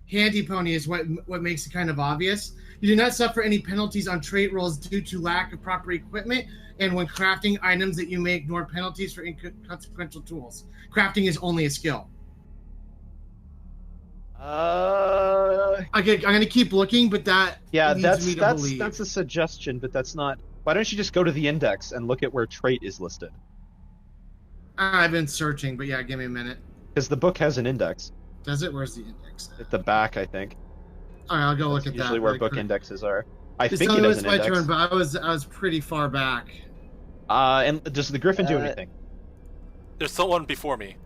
Handy pony is what makes it kind of obvious. You do not suffer any penalties on trait rolls due to lack of proper equipment, and when crafting items that you may ignore penalties for inconsequential tools. Crafting is only a skill. I'm gonna keep looking, but that leads me to believe. That's a suggestion, but that's not. Why don't you just go to the index and look at where trait is listed? I've been searching, but yeah, give me a minute. Because the book has an index. Does it? Where's the index? At the back, I think. All right, I'll go look at that. Usually where book indexes are. I Just think tell it me has it's an my index. turn, but I was pretty far back. And does the Griffin do anything? There's someone before me.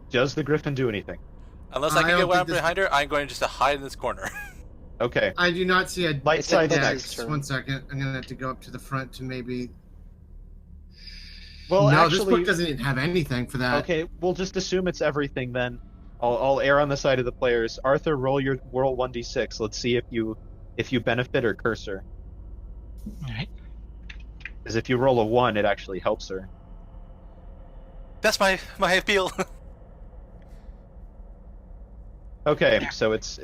Does the Griffin do anything? Unless I can don't get one think this- behind her, I'm going just to hide in this corner. Okay. I do not see a Light side index. next. 1 second. I'm gonna have to go up to the front to maybe. Well, no, actually, this book doesn't even have anything for that. Okay, we'll just assume it's everything then. I'll err on the side of the players. Arthur, roll 1d6. Let's see if you benefit or curse her. Alright. Because if you roll a 1, it actually helps her. That's my appeal. Okay, so it's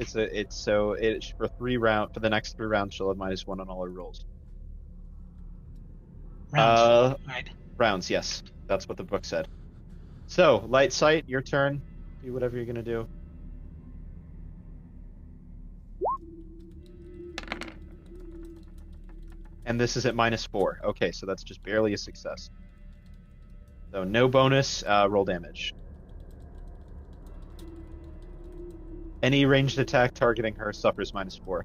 for 3 round for the next 3 rounds she'll have -1 on all her rolls. Rounds. Right. Rounds, yes. That's what the book said. So, Light Sight, your turn. Do whatever you're gonna do. And this is at -4. Okay, so that's just barely a success. So no bonus, roll damage. Any ranged attack targeting her suffers -4.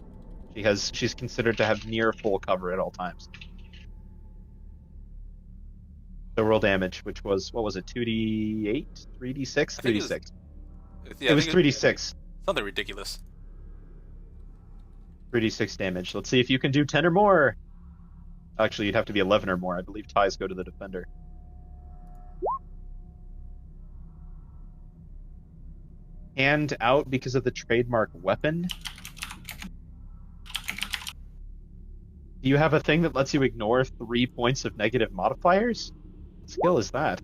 She's considered to have near full cover at all times. So roll damage, which was, what was it, 2d8? 3d6? 3d6. Yeah, It was 3d6. Something ridiculous. 3d6 damage. Let's see if you can do 10 or more. Actually, you'd have to be 11 or more. I believe ties go to the defender. Hand out because of the trademark weapon. Do you have a thing that lets you ignore 3 points of negative modifiers? What skill is that?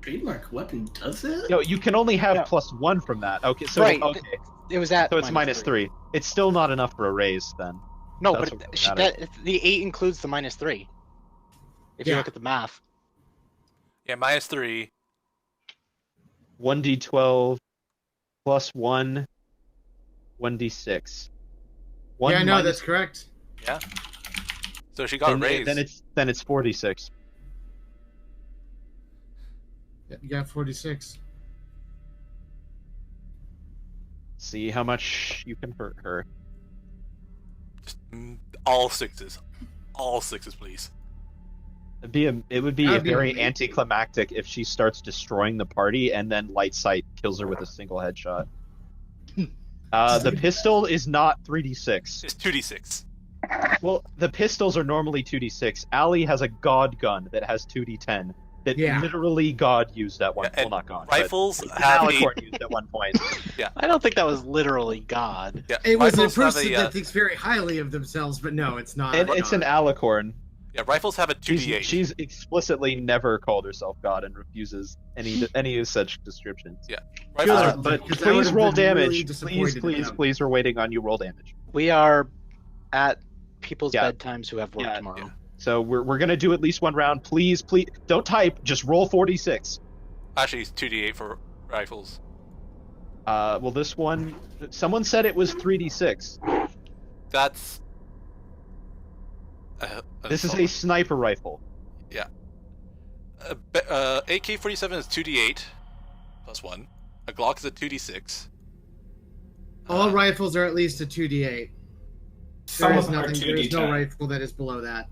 Trademark weapon does it? Yo, you can only have Yeah. +1 from that. Okay, so Right. okay, It was at so it's -3. It's still not enough for a raise then. No, That's but what matters. the 8 includes the -3. If you Yeah. look at the math. Yeah, -3. 1d12 +1, 1d6. One Yeah, no, minus- that's correct. Yeah. So she got a raise. Then it's 46. Yeah, you got 46. See how much you can hurt her. Just, all sixes. All sixes, please. It would be That'd be very amazing. anticlimactic if she starts destroying the party and then Light Sight kills her with a single headshot. The pistol is not 3d6. It's 2d6. Well, the pistols are normally 2d6. Allie has a God gun that has 2d10 that Yeah. literally God used at one. Yeah, well, and not God. rifles but have Alicorn used at one point. I don't think that was literally God. Yeah, It was a rifles have person a, that thinks very highly of themselves, but no, it's not. And it's an Alicorn. yeah, rifles have a 2d8. She's explicitly never called herself God and refuses any such descriptions. Yeah. Rifles Good. are, But Because I please would've roll been really damage. disappointed in them. Please, we're waiting on you. Roll damage. We are at people's Yeah. bedtimes who have work Yeah. tomorrow. So we're gonna do at least one round. Please, don't type. Just roll 46. actually, it's 2d8 for rifles. Well, this one, someone said it was 3d6. That's. This is a sniper rifle. AK-47 is 2d8 plus 1. A Glock is a 2d6. All rifles are at least a 2d8. Some There of is them are nothing. There is no 2d10. rifle that is below that.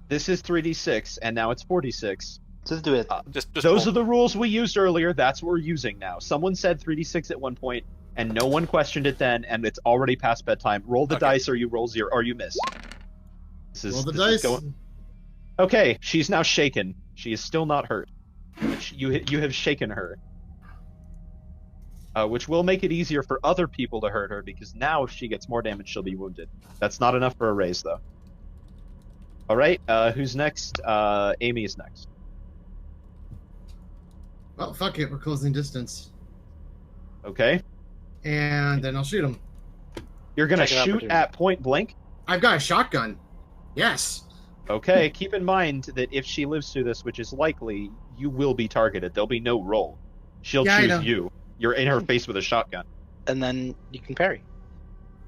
This is 3d6, and now it's 46. Just do it. Just Those roll. are the rules we used earlier. That's what we're using now. Someone said 3d6 at one point, and no one questioned it then, and it's already past bedtime. Roll the Okay. dice, or you roll 0, or you miss. Roll the this is dice. Okay, she's now shaken. She is still not hurt. You have shaken her. Which will make it easier for other people to hurt her, because now if she gets more damage, she'll be wounded. That's not enough for a raise, though. Alright, who's next? Amy is next. Well, fuck it. We're closing distance. Okay. And then I'll shoot him. You're gonna Second shoot opportunity. at point blank? I've got a shotgun. Yes. Okay, keep in mind that if she lives through this, which is likely, you will be targeted. There'll be no roll. She'll Yeah, I know. choose you. You're in her face with a shotgun. and then you can parry.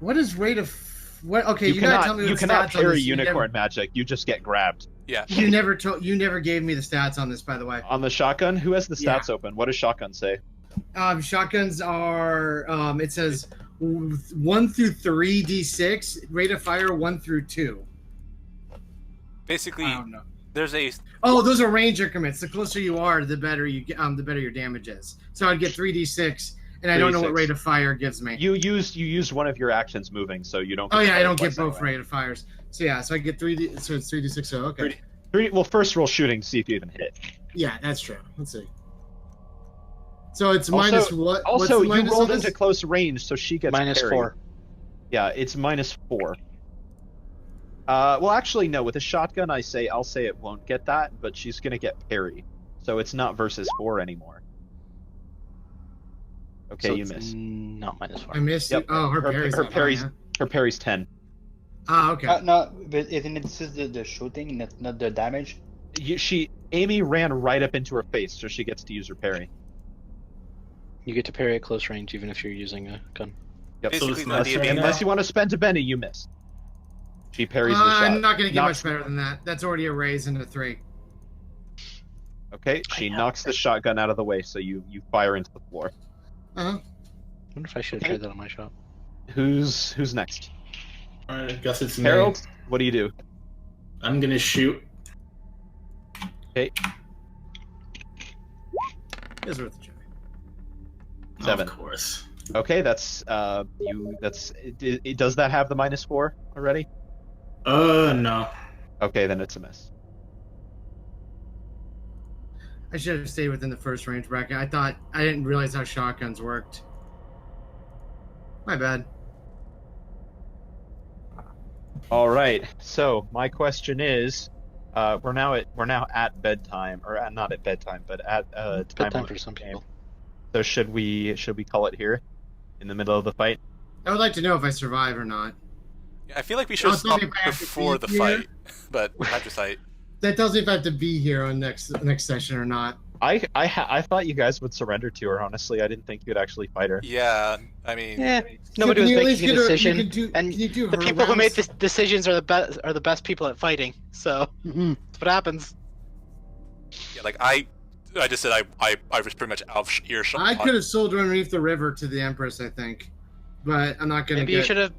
What is rate of? What? Okay, you gotta tell me. You cannot parry unicorn magic. You just get grabbed. Yeah. You never told. You never gave me the stats on this, by the way. On the shotgun, who has the stats open? What does shotgun say? Shotguns are. It says 1 through 3 d6. Rate of fire 1 through 2. Basically, I don't know. there's a. Oh, those are range increments. The closer you are, the better you get. The better your damage is. So I'd get 3d6, and I don't know what 3d6. rate of fire gives me. You used one of your actions moving, so you don't. Oh yeah, I don't twice get both anyway. rate of fires. So yeah, so I get 3d. So it's 3d6. So okay. Well, first roll shooting to see if you even hit. Yeah, that's true. Let's see. So it's Also- minus what? What's Also, the you minus rolled on this? into close range, so she gets Minus parried. 4. Yeah, it's -4. Well, actually, no. With a shotgun, I'll say it won't get that, but she's gonna get parry, so it's not versus 4 anymore. Okay, So you it's missed. Not -4. I missed Yep. it. Oh, her parry's her not parry's high, huh? her parry's 10. Ah, okay. No, but isn't it this is the shooting, not the damage? Amy ran right up into her face, so she gets to use her parry. You get to parry at close range even if you're using a gun. Yep. Basically, it's the not idea fair being Unless you want to spend a Benny, you miss. She parries the shot. I'm not gonna get Knocks- much better than that. That's already a raise into 3. Okay, she knocks the shotgun out of the way, so you fire into the floor. Uh-huh. I wonder if I should have tried that on my shot. Who's next? Alright, I guess it's me. Harold, what do you do? I'm gonna shoot. Okay, It's worth a try. 7. Of course. Okay, that's does that have the -4 already? No. Okay, then it's a miss. I should have stayed within the first range bracket. I didn't realize how shotguns worked. My bad. All right. So my question is, we're now at bedtime, or not at bedtime, but at time Bedtime of for some the game. people. So should we call it here, in the middle of the fight? I would like to know if I survive or not. I feel like we should I'll stop tell you if I have to before the be here. fight, but hindsight. That tells me if I have to be here on next session or not. I thought you guys would surrender to her. Honestly, I didn't think you'd actually fight her. Yeah, I mean, Yeah, nobody was Can you at least making a get her- decision, you can do- and can you do the her people who made rounds? the decisions are the best people at fighting. So that's what happens. yeah, like I just said I was pretty much out of earshot. I could have sold her underneath the river to the Empress, I think. But I'm not gonna Maybe you should have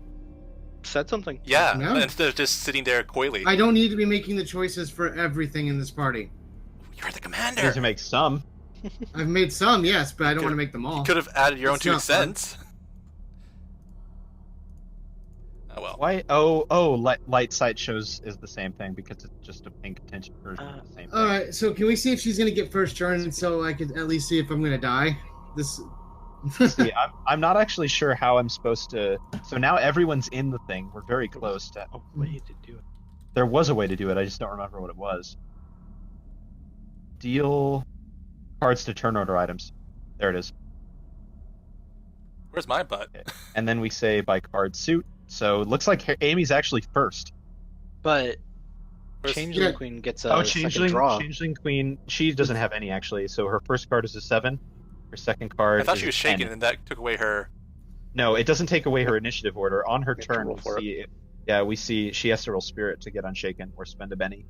said something. Yeah, No. instead of just sitting there coyly. I don't need to be making the choices for everything in this party. You're the You commander. guys make some. I've made some, yes, but I don't Could- want to make them all. Could have added your own It's 2 not fun. cents. Oh well. Why? Oh, light sight shows is the same thing because it's just a pink tinted version of the same thing. All right, so can we see if she's gonna get first turn, so I could at least see if I'm gonna die? This. See, I'm not actually sure how I'm supposed to. So now everyone's in the thing. We're very close to. Oh, Way to do it. there was a way to do it. I just don't remember what it was. Deal cards to turn order items. There it is. Where's my butt? And then we say by card suit. So it looks like Amy's actually first. But Where's- Changeling Yeah. Queen gets a second draw. Changeling Queen. She doesn't have any actually. So her first card is a 7. Her second card. I thought is she was a 10. shaking, and that took away her. No, it doesn't take away her initiative order. On her We have to turn, roll we for it. see. Yeah, we see she has to roll Spirit to get Unshaken or spend a Benny.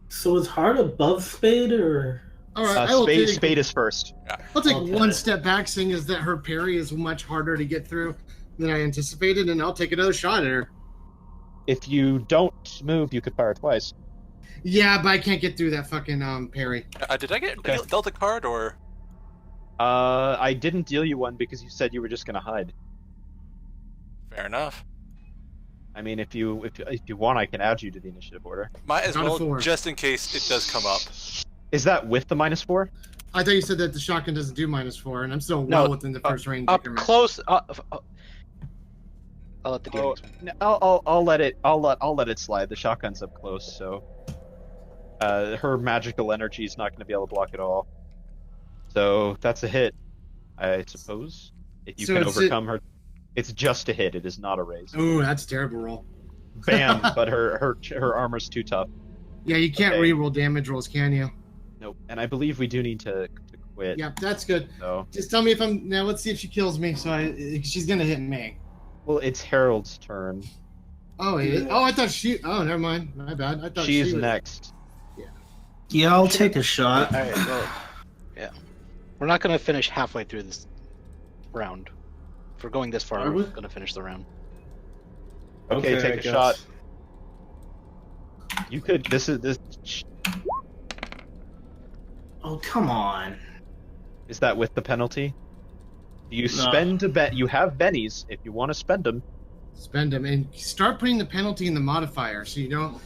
So is Heart above Spade or? All right, I will take. Spade is first. I'll take Okay. one step back, seeing as that her parry is much harder to get through than I anticipated, and I'll take another shot at her. If you don't move, you could fire twice. Yeah, but I can't get through that fucking parry. Did I get Okay. dealt a card or? I didn't deal you one because you said you were just gonna hide. Fair enough. I mean, if you want, I can add you to the initiative order. Might as Not a well, 4. just in case it does come up. Is that with the -4? I thought you said that the shotgun doesn't do -4, and I'm still No, well within the first range. Up increment. close. I'll let the Oh, game. no, I'll let it slide. The shotgun's up close, so her magical energy is not going to be able to block it all. So that's a hit, I suppose. If you So can it's overcome her, it's just a hit. It is not a raise. Ooh, that's a terrible roll. Bam! But her armor's too tough. Yeah, you can't Okay. re-roll damage rolls, can you? Nope. And I believe we do need to quit. Yep, that's good. So, Just tell me if I'm now. Let's see if she kills me. She's gonna hit me. well, it's Harold's turn. Oh, I thought she. Oh, never mind. My bad. I thought She's she was next. Yeah, I'll take a shot. All right. Well, yeah. We're not gonna finish halfway through this round. If we're going this far, Are we? we're gonna finish the round. Okay, I take a guess. shot. You could. This. Oh, come on. Is that with the penalty? Do you No. spend a bet? You have bennies if you want to spend them. spend them and start putting the penalty in the modifier, so you don't.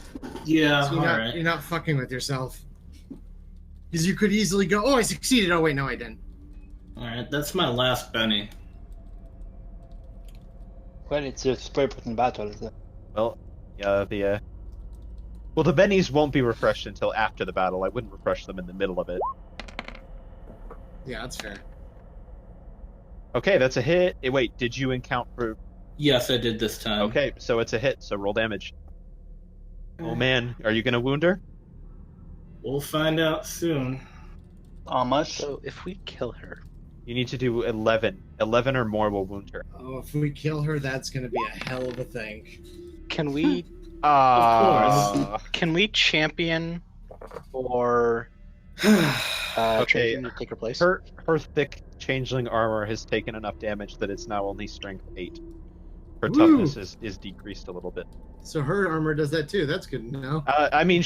Yeah, So you're, alright. you're not fucking with yourself. Because you could easily go, oh, I succeeded. Oh wait, no, I didn't. Alright, that's my last Benny. Well, it's a spray-person battle. So. Well, yeah, well, the bennies won't be refreshed until after the battle. I wouldn't refresh them in the middle of it. Yeah, that's fair. Okay, that's a hit. Wait, did you account for... Yes, I did this time. Okay, so it's a hit, so roll damage. Oh man, are you gonna wound her? We'll find out soon. How much? So if we kill her, You need to do 11. 11 or more will wound her. Oh, if we kill her, that's gonna be a hell of a thing. can we champion or Okay. Trajan to take her place? Her thick changeling armor has taken enough damage that it's now only strength 8. Her Woo! toughness is decreased a little bit. So her armor does that too. That's good to know. I mean,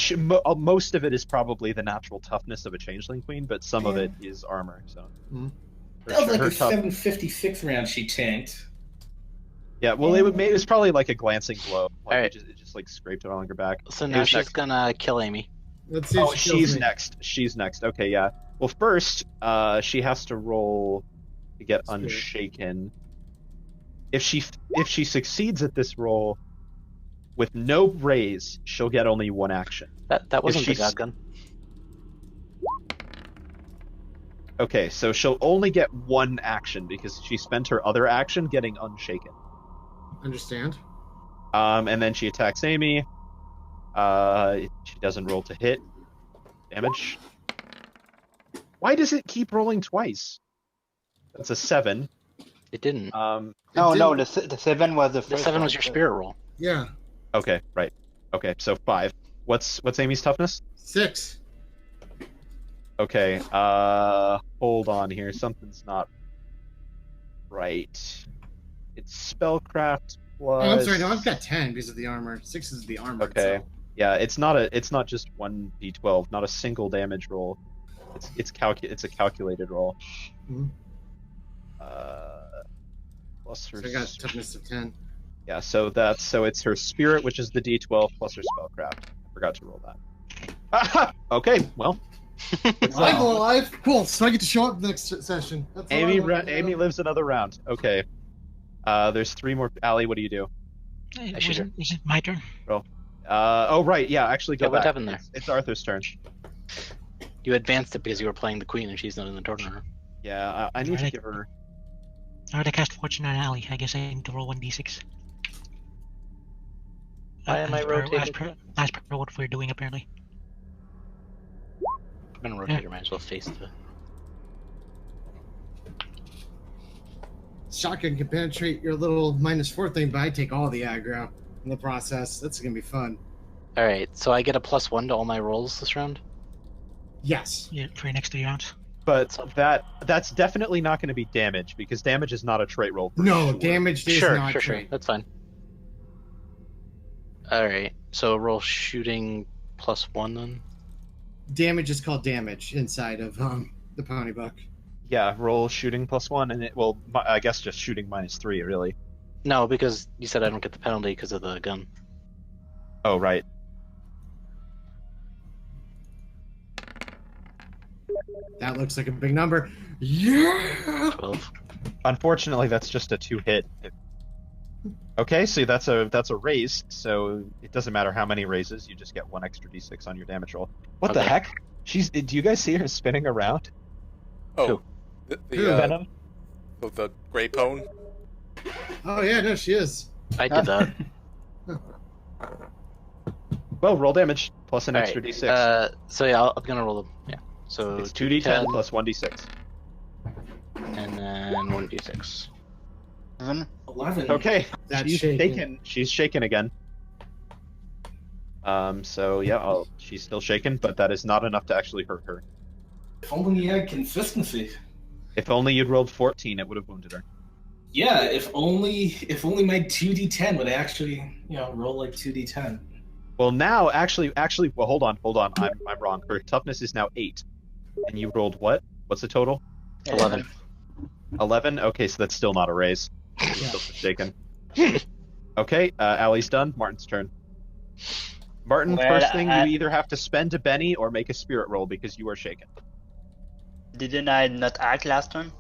most of it is probably the natural toughness of a changeling queen, but some of it is armor. So Mhm. For That was sure, like her a tough- 756 round she tanked. Yeah, well, it was probably like a glancing blow. Like Alright. it just like scraped it on her back. So now Who's she's next? gonna kill Amy. Let's see if Oh, she kills she's me. next. She's next. Okay, yeah. Well, first, she has to roll to get Spirit. unshaken. If she succeeds at this roll with no raise, she'll get only one action. That wasn't the she's- god gun. Okay, so she'll only get one action because she spent her other action getting unshaken. Understand? And then she attacks Amy. She doesn't roll to hit. Damage. Why does it keep rolling twice? That's a 7. It didn't. Um, No, It no, didn't- the 7 was the The first 7 one, was your so- spirit roll. Yeah. okay, right. Okay, so 5. What's Amy's toughness? 6. Okay, hold on here. Something's not right. It's spellcraft plus... Oh, I'm sorry. No, I've got 10 because of the armor. 6 is the armor. Okay. itself. Yeah, it's not just 1d12, not a single damage roll. It's a calculated roll. Mhm. Plus her So I got toughness of 10. yeah, so it's her spirit, which is the d12 plus her spellcraft. I forgot to roll that. Aha! Okay, well, I'm alive. Cool. So I get to show up next session. That's all I Amy wanted to Amy know. lives another round. Okay. There's 3 more. Allie, what do you do? shoot her. Is it my turn? Oh right, yeah. Actually, go Yeah, what back. happened there? It's Arthur's turn. You advanced it because you were playing the queen and she's not in the tournament. Yeah, I need to Alright. give her. I already cast Fortune on Ally. I guess I need to roll 1d6. Why am I rotating? As per what we're doing, apparently. I'm gonna rotate her, might as well face the... Shotgun can penetrate your little -4 thing, but I take all the aggro in the process. That's gonna be fun. Alright, so I get a +1 to all my rolls this round? Yes. Yeah, for your next 3 rounds. But that's definitely not going to be damage because damage is not a trait roll. For No, sure. damage is Sure, not sure. trait. That's fine. Alright, so roll shooting +1 then? Damage is called damage inside of the pony book. Yeah, roll shooting +1, and I guess just shooting -3, really. No, because you said I don't get the penalty because of the gun. Oh, right. That looks like a big number. Yeah. 12. Unfortunately, that's just a 2-hit. Okay, so that's a raise, so it doesn't matter how many raises, you just get 1 extra d6 on your damage roll. What the Okay. heck? Do you guys see her spinning around? Oh, Who? Venom? the gray pone. Oh yeah, no, she is. I did that. Well, roll damage, plus an Alright, extra d6. so yeah, I'm gonna roll them. Yeah. So It's 2d10 plus 1d6. and 1d6. 11. Okay, That's she's shaking. shaken. She's shaken again. So yeah, she's still shaken, but that is not enough to actually hurt her. If only you had consistency. If only you'd rolled 14, it would have wounded her. Yeah, if only my 2d10 would actually, roll like 2d10. Well, now actually, well, hold on. I'm wrong. Her toughness is now 8, and you rolled what? What's the total? 11. 11. Okay, so that's still not a raise. Still shaken. Okay, Allie's done. Martin's turn. Martin, Well, first thing, you either have to spend a Benny or make a spirit roll because you are shaken. Didn't I not act last turn?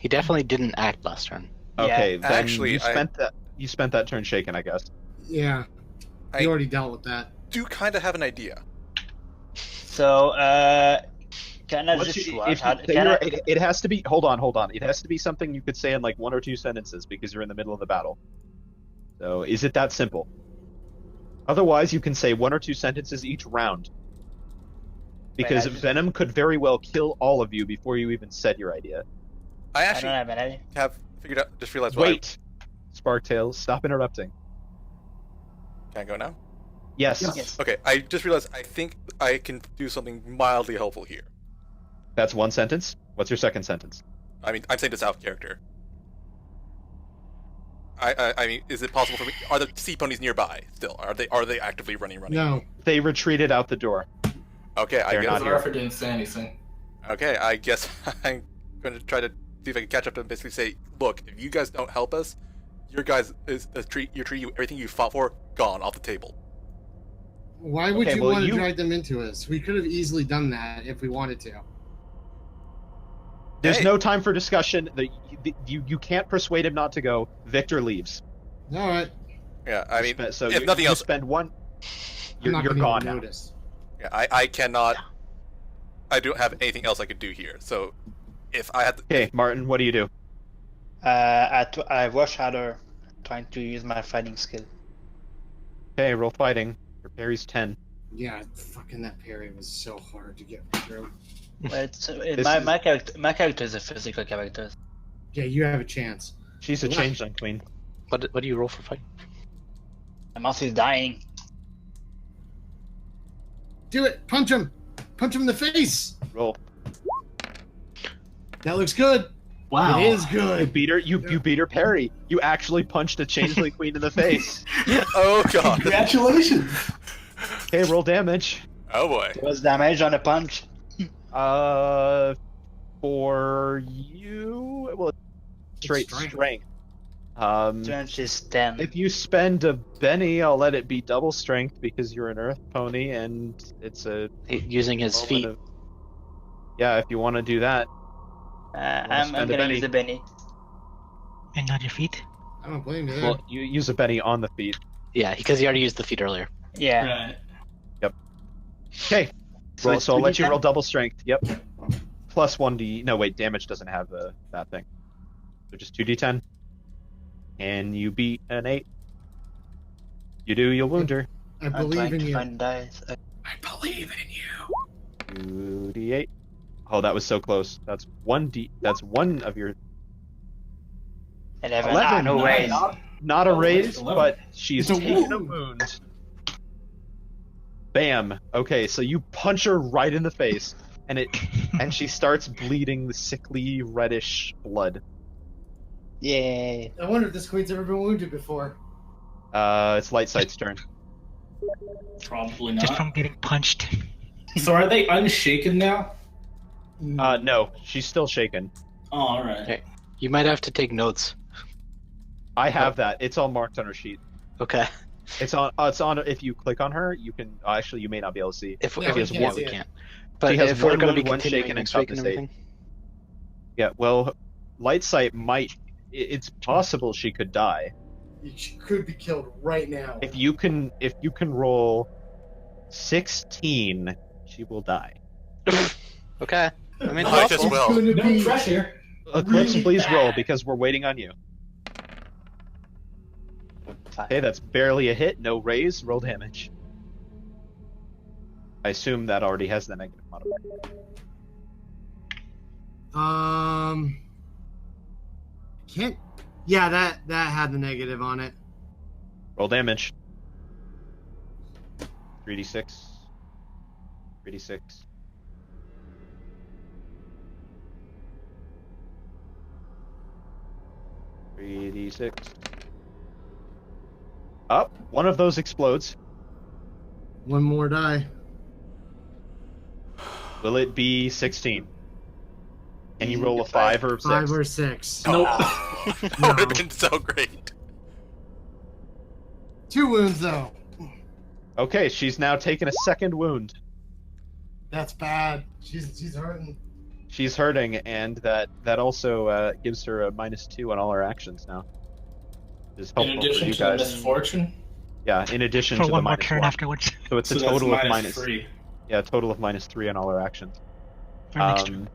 He definitely didn't act last turn. Okay, Yeah. then Actually, you spent that turn shaken, I guess. Yeah. I- You already dealt with that. Do kind of have an idea. So, can I just watch? It has to be. Hold on. It has to be something you could say in like 1 or 2 sentences because you're in the middle of the battle. So, is it that simple? Otherwise, you can say 1 or 2 sentences each round. Because Venom could very well kill all of you before you even said your idea. I I actually don't have an idea. have figured out. Just realized. What Wait, Sparktail, stop interrupting. Can I go now? Yes. Yes. Okay, I just realized I think I can do something mildly helpful here. That's 1 sentence. What's your second sentence? I mean, I'm saying this out of character. I mean, is it possible for me? Are the sea ponies nearby still? Are they actively running? No. They retreated out the door. Okay, I They're guess. not here. Arthur didn't say anything. Okay, I guess I'm going to try to see if I can catch up and basically say, look, if you guys don't help us, your guys is everything you fought for gone off the table. Why would Okay, you well, want to you- drag them into us? We could have easily done that if we wanted to. There's Hey. no time for discussion. You can't persuade him not to go. Victor leaves. All right. Yeah, I mean, So if you, nothing you else, spend one. I'm not You're gonna gone even now. notice. yeah, I cannot. I don't have anything else I could do here. So, if I had, Okay, Martin, what do you do? I rush at her, trying to use my fighting skill. Okay, roll fighting. Your parry's 10. Yeah, fucking that parry was so hard to get through. But This my character is a physical character. Yeah, you have a chance. She's a What? changeling queen. What do you roll for fight? My mouse is dying. Do it! Punch him! Punch him in the face! Roll. That looks good. Wow. It is You good. beat her. You beat her parry. You actually punched a changeling queen in the face. oh god, Congratulations. Okay, roll damage. oh boy, What's damage on a punch? For you, well, straight strength. strength. Strength is 10. If you spend a Benny, I'll let it be double strength because you're an Earth pony and it's a Using his moment feet. of- Yeah, if you want to do that. I'm spend a gonna Benny. use the Benny. And not your feet. I don't blame you there. Well, you use a Benny on the feet. Yeah, because he already used the feet earlier. Yeah. Right. Okay. So Roll, it's so I'll let you 2d10? roll double strength. Yep. Plus 1d. No, wait, damage doesn't have that thing. So just 2d10. And you beat an 8. You do, you'll wound her. I I'm believe trying in to you. find dice. I believe in you. 2d8. Oh, that was so close. That's 1d. That's one of your 11. 11. Ah, no way. Not a Oh, wait, raise, 11. but she's It's a taken a wound. wound. Bam. Okay, so you punch her right in the face, and she starts bleeding the sickly reddish blood. Yay. I wonder if this queen's ever been wounded before. It's Lightsight's turn. Probably Just not. from getting punched. So are they unshaken now? No, she's still shaken. Oh, all right. Okay. You might have to take notes. I have that. It's all marked on her sheet. Okay. It's on. It's on. If you click on her, you can. Actually, you may not be able to see. If, Yeah, if we we can't can't, see we it. can't. But She has if we're one going to wound, be one continuing shaken, and next week and toughness 8. everything. Yeah. Well, Lightsight might. It's possible she could die. She could be killed right now. If you can roll 16, she will die. Okay. I mean, Might as possible. well. Gonna No be pressure. Eclipse, really please roll bad. because we're waiting on you. 5. Okay, that's barely a hit. No raise. Roll damage. I assume that already has the negative modifier. Can't. Yeah, that had the negative on it. Roll damage. 3d6. 3d6. 3d6. Up. One of those explodes. One more die. Will it be 16? Can you roll a 5 or 6? 5 or 6. Nope. That would have been so great. 2 wounds though. Okay, she's now taken a second wound. That's bad. She's hurting. She's hurting, and that also gives her a -2 on all her actions now. Is In helpful for addition you to the guys. misfortune. Yeah, in addition For to one the more -1. turn afterwards. So it's a So total that's of -3. Yeah, a total of -3 on all her actions. For next turn.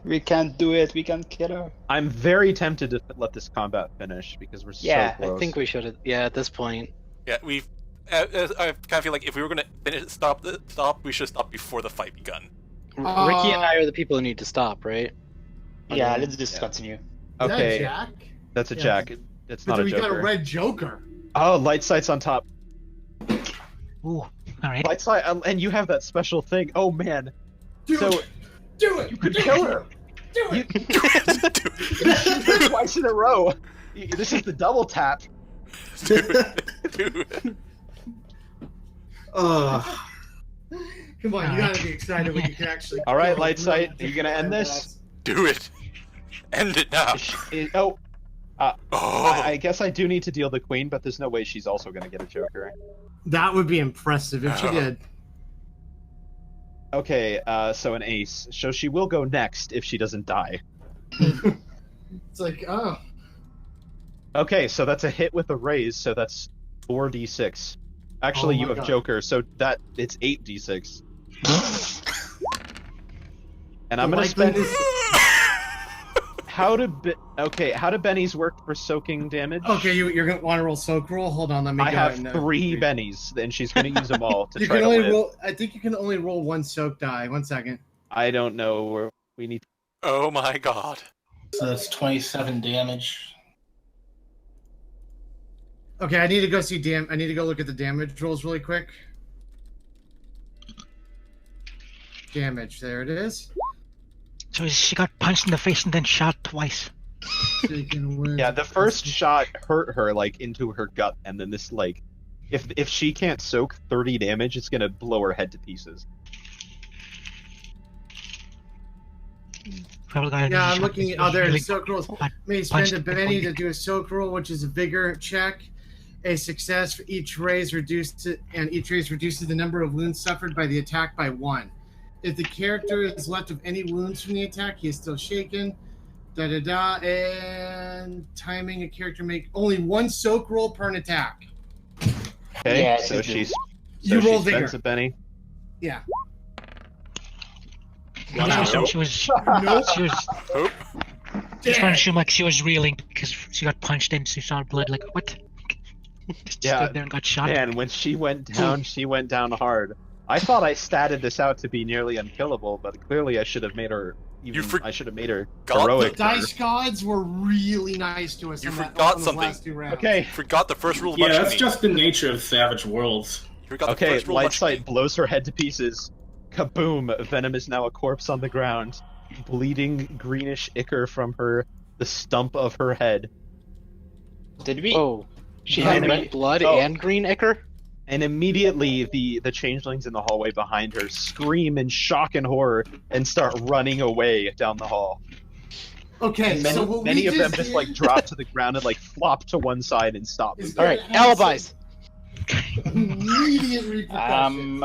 We can't do it. We can't kill her. I'm very tempted to let this combat finish because we're Yeah, so close. I think we should have. Yeah, at this point. Yeah, we've. I kind of feel like if we were gonna finish, stop, we should stop before the fight begun. Ricky and I are the people who need to stop, right? Yeah, let's just continue. Is that Okay, Jack? that's a Yeah. Jack. It's not a We got a Joker. red Joker. Oh, light sight's on top. Ooh, alright. Light sight, and you have that special thing. Oh man, Do so it. Do it. you could kill her. Do it. Twice in a row. This is the double tap. Dude. Come on, you gotta be excited when you can actually. All right, kill light a sight. real Are you gonna end Joker this? Do it. End it now. Oh, Oh. I guess I do need to deal the queen, but there's no way she's also gonna get a Joker. That would be impressive if she did. Okay, so an ace. So she will go next if she doesn't die. It's like, oh. Okay, so that's a hit with a raise, so that's 4d6. Actually, Oh my you have God. Joker, so that it's 8d6. And I'm The gonna spend. likeliness- How do bennies work for soaking damage? Okay, you're gonna want to roll soak roll. Hold on, let me. I go have and, 3 bennies, and she's gonna use them all to You try can to only live. roll. I think you can only roll 1 soak die. 1 second. I don't know. We need. Oh my god. So that's 27 damage. Okay, I need to go see I need to go look at the damage rolls really quick. Damage. There it is. So she got punched in the face and then shot twice. Taken with- Yeah, the first shot hurt her like into her gut, and then this like, if she can't soak 30 damage, it's gonna blow her head to pieces. Probably got Yeah, I'm shot. looking at It was other really soak rolls. hard. May spend a Punched penny before to do a soak roll, which is a vigor check. A success for each raise each raise reduces the number of wounds suffered by the attack by 1. If the character is left with any wounds from the attack, he is still shaken. And timing a character make only 1 soak roll per an attack. Okay, Yeah, so it's she's. You so roll she spends vigor. a penny. Yeah. Yeah, so Nope. she was. Nope. She was. Nope. Just trying to assume like she was reeling because she got punched and she saw blood. Like what? Just Yeah, stood there and got shot. Man, when she went down hard. I thought I statted this out to be nearly unkillable, but clearly I should have made her. I should have made her forgot heroic. the Dice gods were really nice to us. You on forgot those something. last 2 rounds. Okay, Forgot the first rule of Yeah, Munchkin that's Meat. just the nature of Savage Worlds. You forgot the okay. first rule of Light Munchkin sight Meat. blows her head to pieces. Kaboom! Venom is now a corpse on the ground, bleeding greenish ichor from the stump of her head. Did we? Oh, she Yeah, had enemy- red blood oh. and green ichor. And immediately the changelings in the hallway behind her scream in shock and horror and start running away down the hall. Okay, And many, so what many we of them did just like drop to the ground and like flop to one side and stop. is All right, gonna have alibis. some immediate repercussions.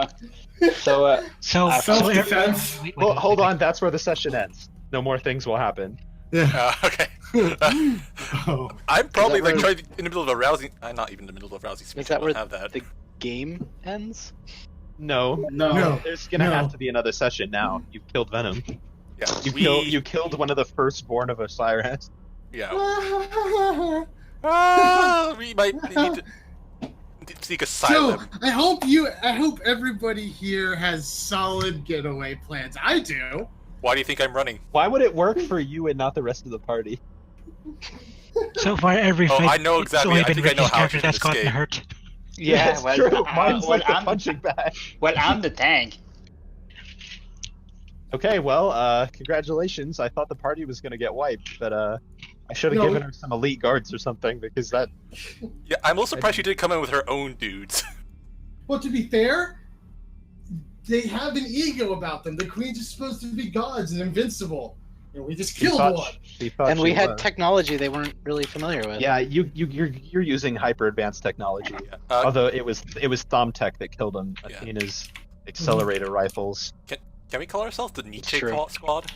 So So Self-defense. wait, Well, wait, hold wait. on, that's where the session ends. No more things will happen. Yeah. Okay. Oh. I'm probably Is that like where- trying in the middle of a rousing. Not even in the middle of a rousing speech. Is that I don't where have that. the game ends? No, No. there's gonna No. have to be another session now. You've killed Venom. Yeah. You killed one of the firstborn of Osiris. Yeah. So, We might need to seek asylum. I hope everybody here has solid getaway plans. I do. Why do you think I'm running? Why would it work for you and not the rest of the party? So far, every Oh, fight, I know it's exactly. only I been think I know Richie's how character she can that's gotten escape. hurt. Yeah, That's true. Mine's well, like the punching bag. Well, I'm the tank. Okay, well, congratulations. I thought the party was gonna get wiped, but I should have No. given her some elite guards or something because that. Yeah, I'm a little surprised she didn't come in with her own dudes. Well, to be fair, they have an ego about them. The queens are supposed to be gods and invincible, and we just killed one. She thought And we she had was. technology they weren't really familiar with. Yeah, you're using hyper advanced technology. Although it was Thermtech that killed him. Yeah. Athena's accelerator rifles. Can we call ourselves the Nietzsche true. Squad?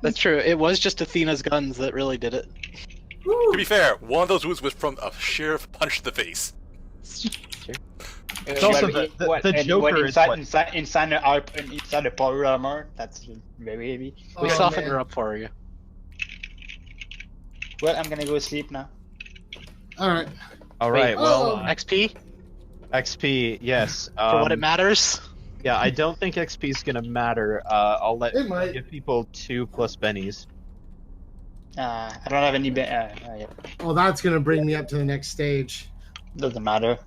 That's true. It was just Athena's guns that really did it. To be fair, one of those wounds was from a sheer punch to the face. It's also the Joker is what- inside the power armor. That's very heavy. We Oh, softened man. her up for you. Well, I'm gonna go sleep now. All right. All right. Well, XP XP, yes. for what it matters. Yeah, I don't think XP is gonna matter. I'll It might. give people 2 plus bennies. I don't have any. Yeah. Well, that's gonna bring me up to the next stage. Doesn't matter.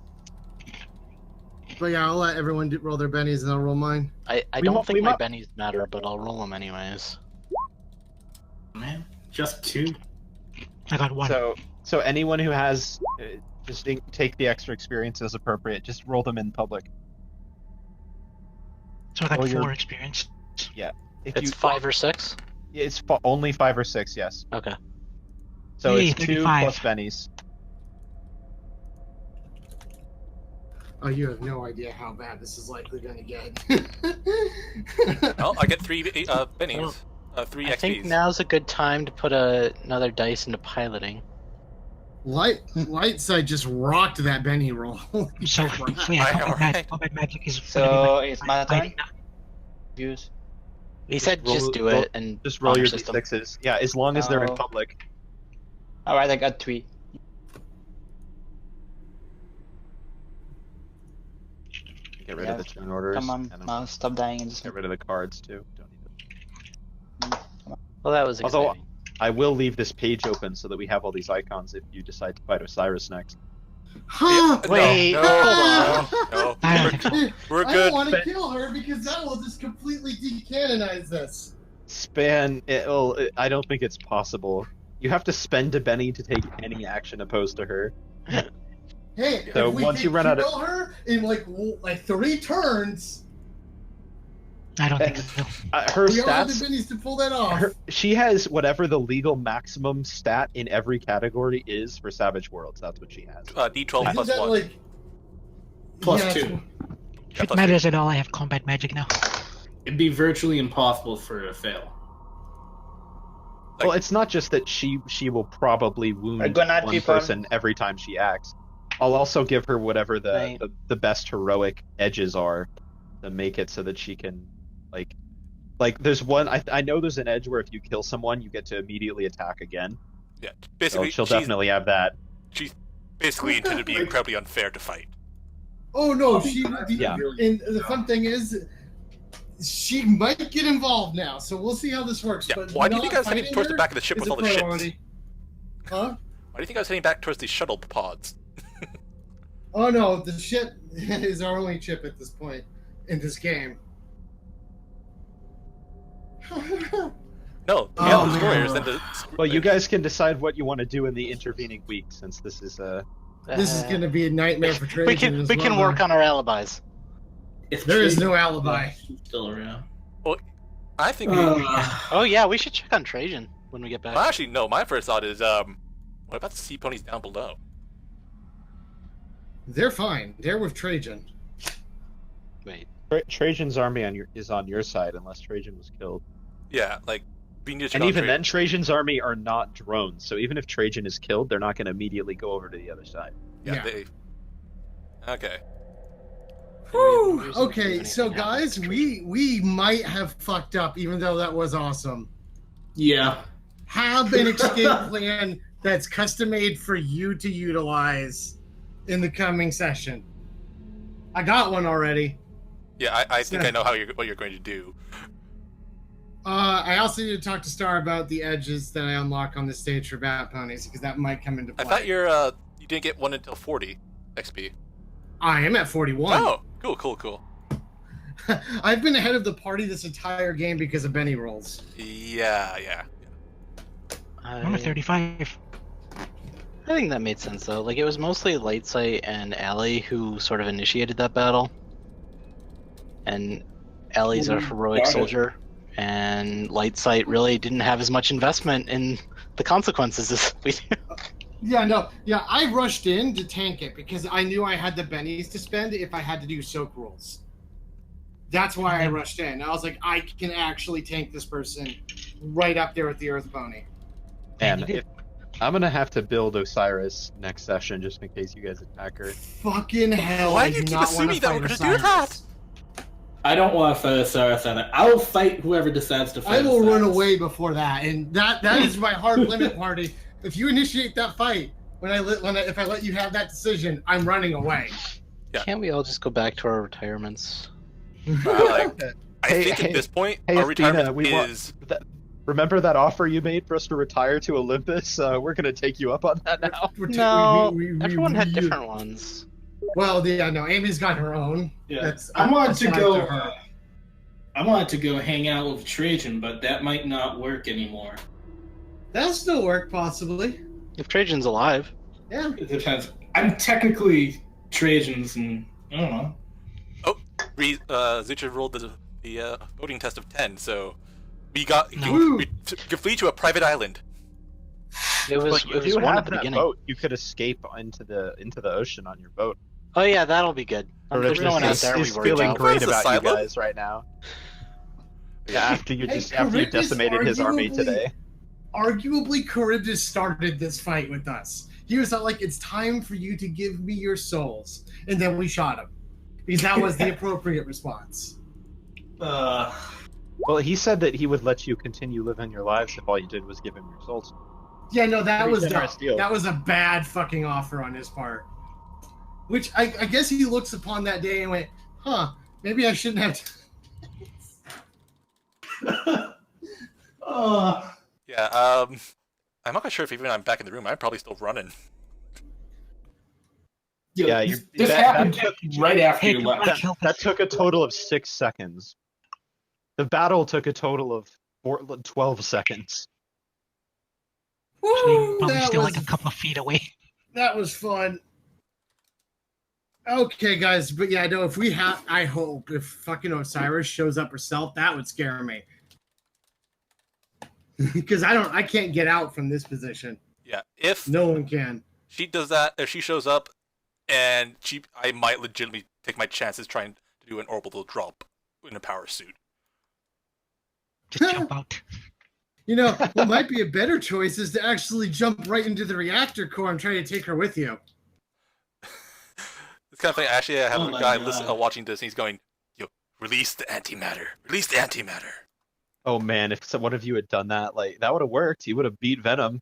But yeah, I'll let everyone roll their bennies and I'll roll mine. I We don't mo- think we my mo- bennies matter, but I'll roll them anyways. Man, just 2. I got one. So anyone who has, just take the extra experience as appropriate. Just roll them in public. So I got roll your- 4 experience. If It's 5 or 6. It's only 5 or 6, yes. Okay. So Yay, it's 2 35. plus bennies. Oh, you have no idea how bad this is likely gonna get. Well, I get 3 bennies. 3 I think XPs. now's a good time to put another dice into piloting. Light side just rocked that Benny roll. So Crap. yeah, I know, right? combat magic is. So it's my turn. fighting now. Views. He said roll- just do roll- it and Just roll honor your system. d6s. Yeah, as long as they're in Oh. public. All right, I got 3. Get rid Yeah. of the turn orders. Come on, and now stop dying and just. get rid of the cards too. Don't need them. Well, that was Although- exciting. I will leave this page open so that we have all these icons if you decide to fight Osiris next. Huh? No, Wait, no, hold no, no. I don't think so. We're I good. don't want to kill her because that will just completely decanonize this. I don't think it's possible. You have to spend a Benny to take any action opposed to her. Hey, So if we once can you run out of- kill her in like 3 turns, I don't think so. Her we all have the stats. bennies to pull that off. She has whatever the legal maximum stat in every category is for Savage Worlds. That's what she has. D12 Isn't plus that 1. like Plus yeah, 2. If it matters at all, I have combat magic now. It'd be virtually impossible for her to fail. Well, it's not just that she will probably wound Good night, one people. person every time she acts. I'll also give her whatever Right. the best heroic edges are to make it so that she can like there's one I know there's an edge where if you kill someone you get to immediately attack again. Yeah, So basically, she'll she's definitely have that. basically intended to be incredibly unfair to fight. Oh no, she. Yeah. And the fun thing is, she might get involved now, so we'll see how this works. Yeah, But why do you not think I was heading fighting towards the her back of the ship is with a all the ships? priority. Huh? Why do you think I was heading back towards these shuttle pods? Oh no, the ship is our only chip at this point in this game. No, the Oh, other man. destroyers and the. Well, you guys can decide what you want to do in the intervening week since this is This is going to be a nightmare for Trajan. We can work on our alibis. If There is Trajan- no alibi. She's still around. I think. Oh yeah, we should check on Trajan when we get back. Well, actually, no. My first thought is, what about the sea ponies down below? They're fine. They're with Trajan. Wait. Trajan's army is on your side unless Trajan was killed. Yeah, like being And even then, Trajan's army are not drones, so even if Trajan is killed, they're not going to immediately go over to the other side. Yeah. Yeah. They. Okay. Whew. Okay, so guys, we might have fucked up, even though that was awesome. Yeah. Have an escape plan that's custom made for you to utilize in the coming session. I got one already. Yeah, I think I know what you're going to do. I also need to talk to Star about the edges that I unlock on the stage for Bat Ponies, because that might come into play. I thought you didn't get one until 40 XP. I am at 41. Oh, cool. I've been ahead of the party this entire game because of Benny rolls. Yeah. I'm at 35. I think that made sense though. Like it was mostly Lightsight and Allie who sort of initiated that battle. And Allie's a heroic soldier, and Lightsight really didn't have as much investment in the consequences as we do. Yeah, I rushed in to tank it because I knew I had the bennies to spend if I had to do soak rolls. That's why I rushed in. I was like, I can actually tank this person right up there with the Earth Pony. And I'm gonna have to build Osiris next session just in case you guys attack her. Fucking hell! Why I do you do keep not want assuming to that fight we're gonna Osiris. do that? I don't want to fight Osiris either. I will fight whoever decides to fight I will Osiris. run away before that, and that is my hard limit party. If you initiate that fight, if I let you have that decision, I'm running away. Yeah. Can't we all just go back to our retirements? I think at this point, hey, our retirement Athena, is... Remember that offer you made for us to retire to Olympus? We're gonna take you up on that now. No, everyone had different ones. Well, yeah, no, Amy's got her own. Yeah, I wanted to go hang out with Trajan, but that might not work anymore. That'll still work, possibly. If Trajan's alive. Yeah. It depends. I'm technically Trajan's, and I don't know. Oh, Zucha rolled the voting test of 10, so we got No. we could flee to a private island. It was, But it was you one have at the that beginning. boat. You could escape into the ocean on your boat. Oh yeah, that'll be good. There's no one out there we He's worry feeling about. great Where's the about you silo? guys right now. Yeah, after you Hey, after you Charybdis decimated his army arguably- today. Arguably, Charybdis started this fight with us. He was like, "It's time for you to give me your souls," and then we shot him because that was the appropriate response. Well, he said that he would let you continue living your lives if all you did was give him your souls. Yeah, no, that Pretty was generous dumb. deal. That was a bad fucking offer on his part. Which I guess he looks upon that day and went, "Huh, maybe I shouldn't have." Yeah, I'm not quite sure if even I'm back in the room. I'm probably still running. Yeah, this that happened took- right after Hey, you left. That took a total of 6 seconds. The battle took a total of 12 seconds. Woo, Probably that still was like a couple of feet away. That was fun. Okay, guys, but yeah, no, if we have, I hope if fucking Osiris shows up herself, that would scare me. Because I can't get out from this position. Yeah, if No one can. she does that, if she shows up, and I might legitimately take my chances trying to do an orbital drop in a power suit. Just jump out. You know, what might be a better choice is to actually jump right into the reactor core and try to take her with you. It's kind of funny. Actually, I have Oh a my guy God. watching this, and he's going, "Yo, release the antimatter. Release the antimatter." Oh man, if one of you had done that, like that would have worked. You would have beat Venom.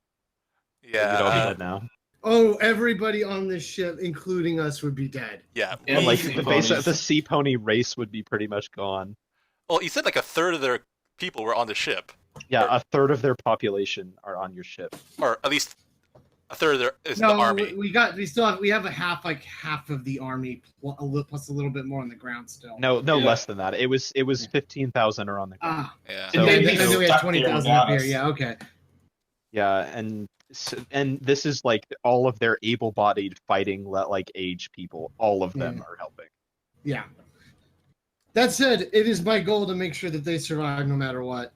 Yeah, You'd all be dead now. Oh, everybody on this ship, including us, would be dead. yeah. Yeah, Like Easy the base, ponies. the sea pony race would be pretty much gone. Well, you said like a third of their people were on the ship, Yeah, a third of their population are on your ship. or at least a third of their is No, the army. we have half of the army plus a little bit more on the ground still. No, Yeah. less than that. It was 15,000 are on the ground. Ah, Yeah. So- and then, they'd be and then we had stuck 20,000 there up here. without us. Yeah, okay. Yeah, and this is like all of their able-bodied fighting like age people. All of them are helping. Yeah. That said, it is my goal to make sure that they survive no matter what.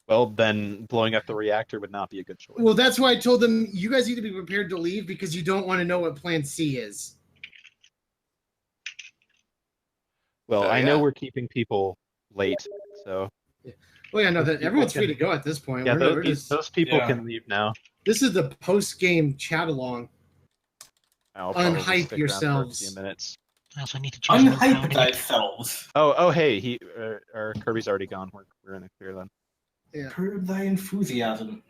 Well, then blowing up the reactor would not be a good choice. Well, that's why I told them you guys need to be prepared to leave because you don't want to know what Plan C is. Well, So, I know yeah. we're keeping people late, so Well, yeah, no, that People everyone's can- free to go at this point. yeah, We're just- those people Yeah. can leave now. this is the post-game chat along. I'll probably Unhype stick around for a yourselves. few minutes. I also need to choose one Unhype sound. thyself. Oh, hey, or Kirby's already gone. We're in a clear then. Curb thy enthusiasm.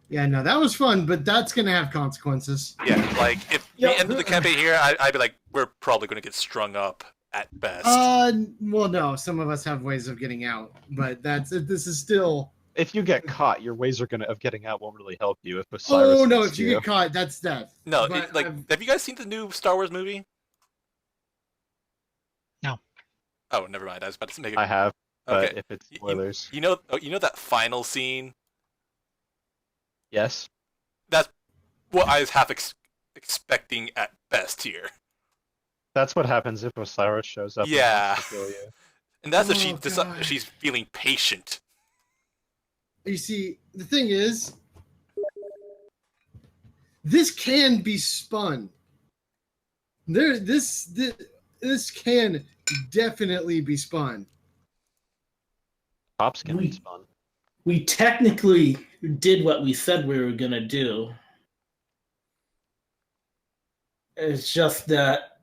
Yeah, no, that was fun, but that's going to have consequences. Yeah, like if Yeah. we ended the campaign here, I'd be like, we're probably going to get strung up at best. Well, no. Some of us have ways of getting out, but this is still. If you get caught, your ways of getting out won't really help you. If Osiris Oh no! gets If you get caught, that's death. No, But have you guys seen the new Star Wars movie? No. Oh, never mind. I was about to make it. I have, but Okay. if it's spoilers, You know that final scene. yes. That's what I was half expecting at best here. That's what happens if Osiris shows up. and Yeah. wants to kill you. And that's if God. she's feeling patient. You see, the thing is, this can be spun. This can definitely be spun. Cops can be spun. We technically did what we said we were gonna do. It's just that.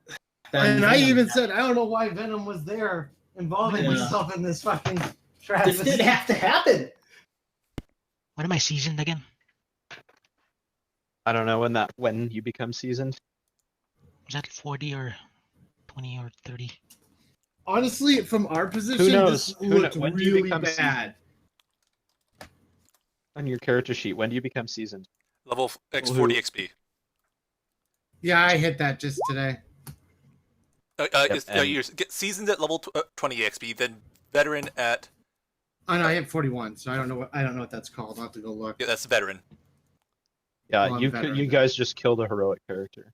And I even said, I don't know why Venom was there involving himself in this fucking trap. This didn't have to happen. When am I seasoned again? I don't know when you become seasoned. Was that 40 or 20 or 30? Honestly, from our position, knows? this Who looked when do you really become bad. On your character sheet, when do you become seasoned? Level 40 XP. Yeah, I hit that just today. You get seasoned at level 20 XP, then veteran at. Oh no, I hit 41, so I don't know what that's called. I'll have to go look. Yeah, that's veteran. Yeah, Well, I'm you veteran you then. guys just killed a heroic character.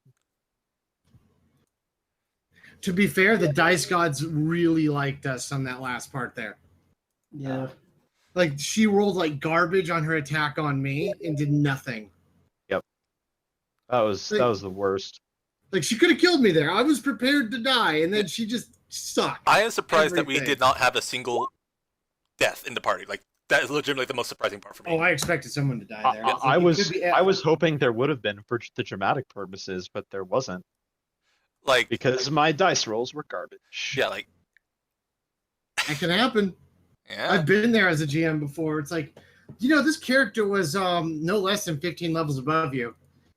To be fair, the dice gods really liked us on that last part there. Yeah. Like she rolled like garbage on her attack on me and did nothing. That was the worst. Like she could have killed me there. I was prepared to die, and then she just sucked. I am surprised that we Everything. did not have a single death in the party. Like that is legitimately the most surprising part for me. Oh, I expected someone to die there. I It was hoping there would have been for the dramatic purposes, but there wasn't Like because my dice rolls were garbage. yeah, like That can happen. yeah. I've been there as a GM before. It's like, this character was no less than 15 levels above you,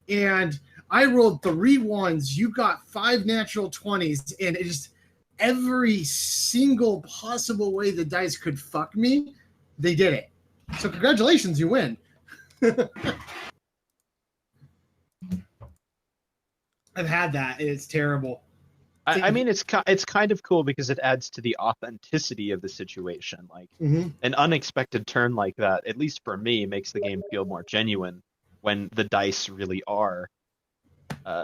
and I rolled 3 ones. You got 5 natural 20s, and it just every single possible way the dice could fuck me, they did it. So congratulations, you win. I've had that, and it's terrible. I mean, it's kind of cool because it adds to the authenticity of the situation. Like an unexpected turn like that, at least for me, makes the game feel more genuine when the dice really are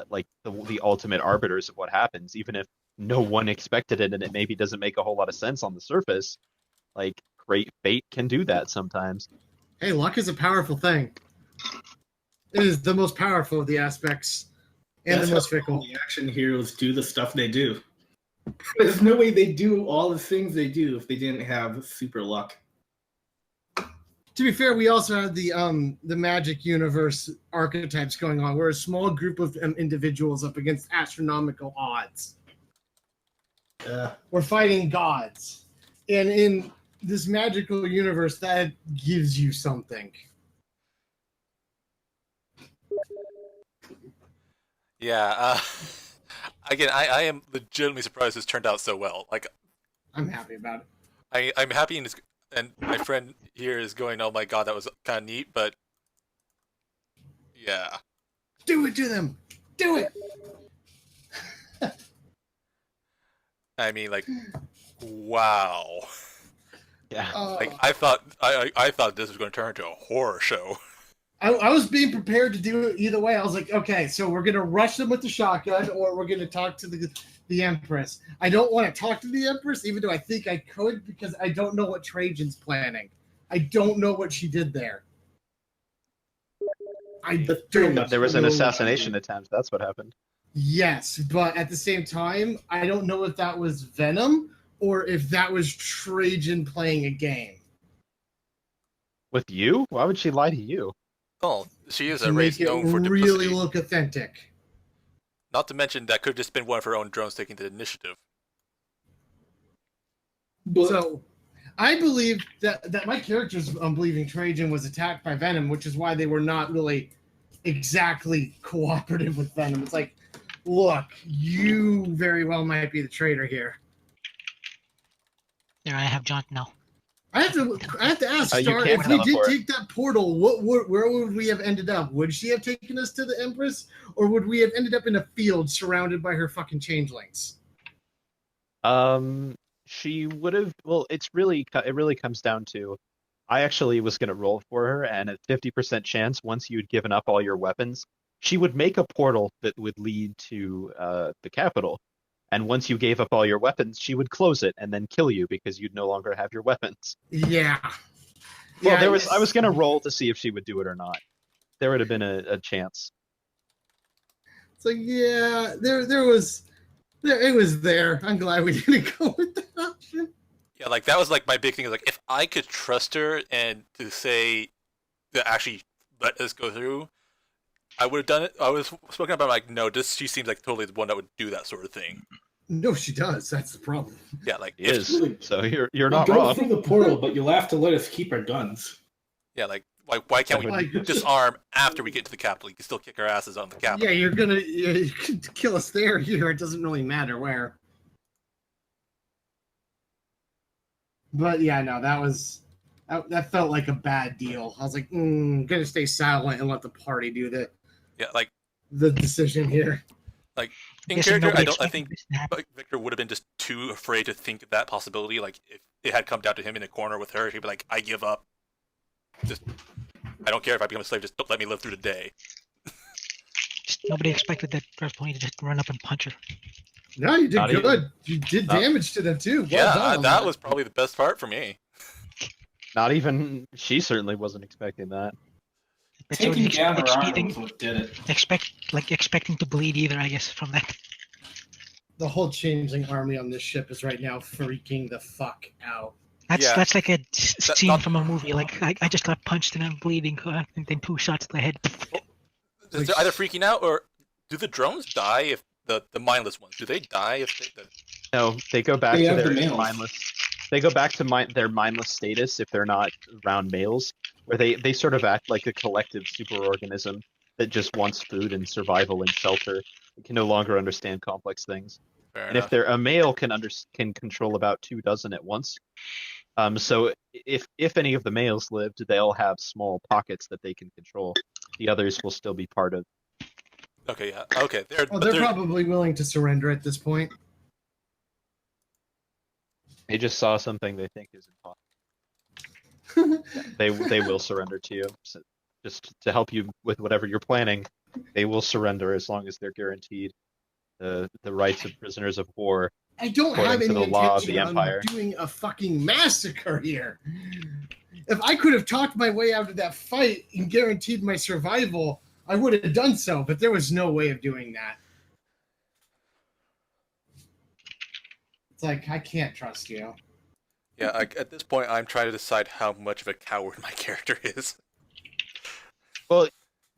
like the ultimate arbiters of what happens, even if no one expected it and it maybe doesn't make a whole lot of sense on the surface. Like great fate can do that sometimes. Hey, luck is a powerful thing. It is the most powerful of the aspects and the most fickle. The action heroes do the stuff they do. There's no way they do all the things they do if they didn't have super luck. To be fair, we also have the magic universe archetypes going on. We're a small group of individuals up against astronomical odds. We're fighting gods. And in this magical universe, that gives you something. Yeah. Again, I am legitimately surprised this turned out so well. Like, I'm happy about it. I'm happy, and my friend here is going, "Oh my god, that was kind of neat," but yeah. Do it to them. Do it. I mean, like, wow. Yeah. Like I thought this was going to turn into a horror show. I was being prepared to do it either way. I was like, okay, so we're going to rush them with the shotgun, or we're going to talk to the Empress. I don't want to talk to the Empress, even though I think I could, because I don't know what Trajan's planning. I don't know what she did there. There was an assassination attempt. That's what happened. Yes, but at the same time, I don't know if that was Venom or if that was Trajan playing a game. With you? Why would she lie to you? Oh, she is To a race make it known for really duplicity. look authentic. Not to mention that could have just been one of her own drones taking the initiative. So, I believe that my characters believing Trajan was attacked by Venom, which is why they were not really exactly cooperative with Venom. It's like, look, you very well might be the traitor here. There, I have John now. I have to ask, You Star, can't if we did teleport. take that portal, where would we have ended up? Would she have taken us to the Empress, or would we have ended up in a field surrounded by her fucking changelings? She would have. Well, it really comes down to. I actually was gonna roll for her, and at 50% chance, once you'd given up all your weapons, she would make a portal that would lead to the capital. And once you gave up all your weapons, she would close it and then kill you because you'd no longer have your weapons. Yeah. Well, Yeah, I was gonna roll to see if she would do it or not. There would have been a chance. It's like, yeah, it was there. I'm glad we didn't go with that option. Yeah, like that was like my big thing. Is like if I could trust her and to say to actually let this go through, I would have done it. I was spoken about like no, she seems like totally the one that would do that sort of thing. No, she does. That's the problem. Yeah, like It is. So you're We'll not go wrong. through the portal, but you'll have to let us keep our guns. Yeah, like why can't we Like- disarm after we get to the capital? You can still kick our asses on the capital. Yeah, you can kill us there, here. It doesn't really matter where. But yeah, no, that felt like a bad deal. I was like, gonna stay silent and let the party do Yeah, like the decision here. in Guessing character, nobody I expected think this to happen. like Victor would have been just too afraid to think of that possibility. Like if it had come down to him in a corner with her, he'd be like, "I give up. Just I don't care if I become a slave. Just don't let me live through the day." Just nobody expected that first point to just run up and punch her. No, you did Not good. even- You did not- damage to them too. Well Yeah, done on that was probably the best part for me. Not even she certainly wasn't expecting that. But she Taking wasn't down her armor expecting, was what did it. expecting to bleed either, I guess, from that. The whole changeling army on this ship is right now freaking the fuck out. Yeah. That's like a scene not- from a movie. Like I just got punched and I'm bleeding, and then 2 shots to the head. Is they're either freaking out or do the drones die if the mindless ones? Do they die if they, No, they go back They to have their the males. mindless. They go back to their mindless status if they're not around males, where they sort of act like a collective superorganism that just wants food and survival and shelter. It can no longer understand complex things. Fair And enough. if they're a male can control about 24 at once. So if any of the males lived, they'll have small pockets that they can control. The others will still be part of. Okay, yeah, okay. They're, Well, but they're probably willing to surrender at this point. They just saw something they think is impossible. They will surrender to you. So just to help you with whatever you're planning, they will surrender as long as they're guaranteed the rights of prisoners of war. I don't According have to any the law of intention the on Empire. doing a fucking massacre here. If I could have talked my way out of that fight and guaranteed my survival, I would have done so, but there was no way of doing that. It's like, I can't trust you. yeah. At this point, I'm trying to decide how much of a coward my character is. Well,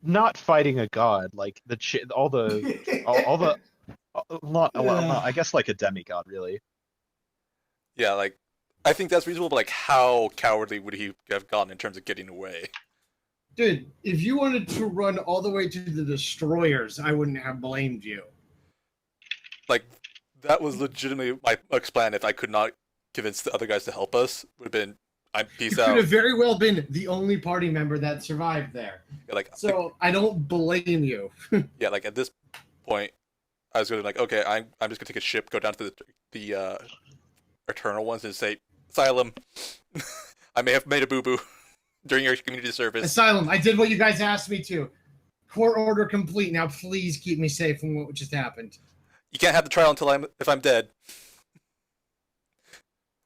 not fighting a god like all the not a lot. Yeah. I guess like a demigod, really. Yeah, like I think that's reasonable, but like how cowardly would he have gotten in terms of getting away? Dude, if you wanted to run all the way to the destroyers, I wouldn't have blamed you. Like that was legitimately my next plan. If I could not convince the other guys to help us, would have been I'm You peace could out. have very well been the only party member that survived there. Yeah, like So I don't blame you. yeah, like at this point, I was gonna like okay, I'm just gonna take a ship, go down to the Eternal ones, and say Asylum. I may have made a boo boo during your community service. Asylum, I did what you guys asked me to. Court order complete. Now please keep me safe from what just happened. You can't have the trial until if I'm dead.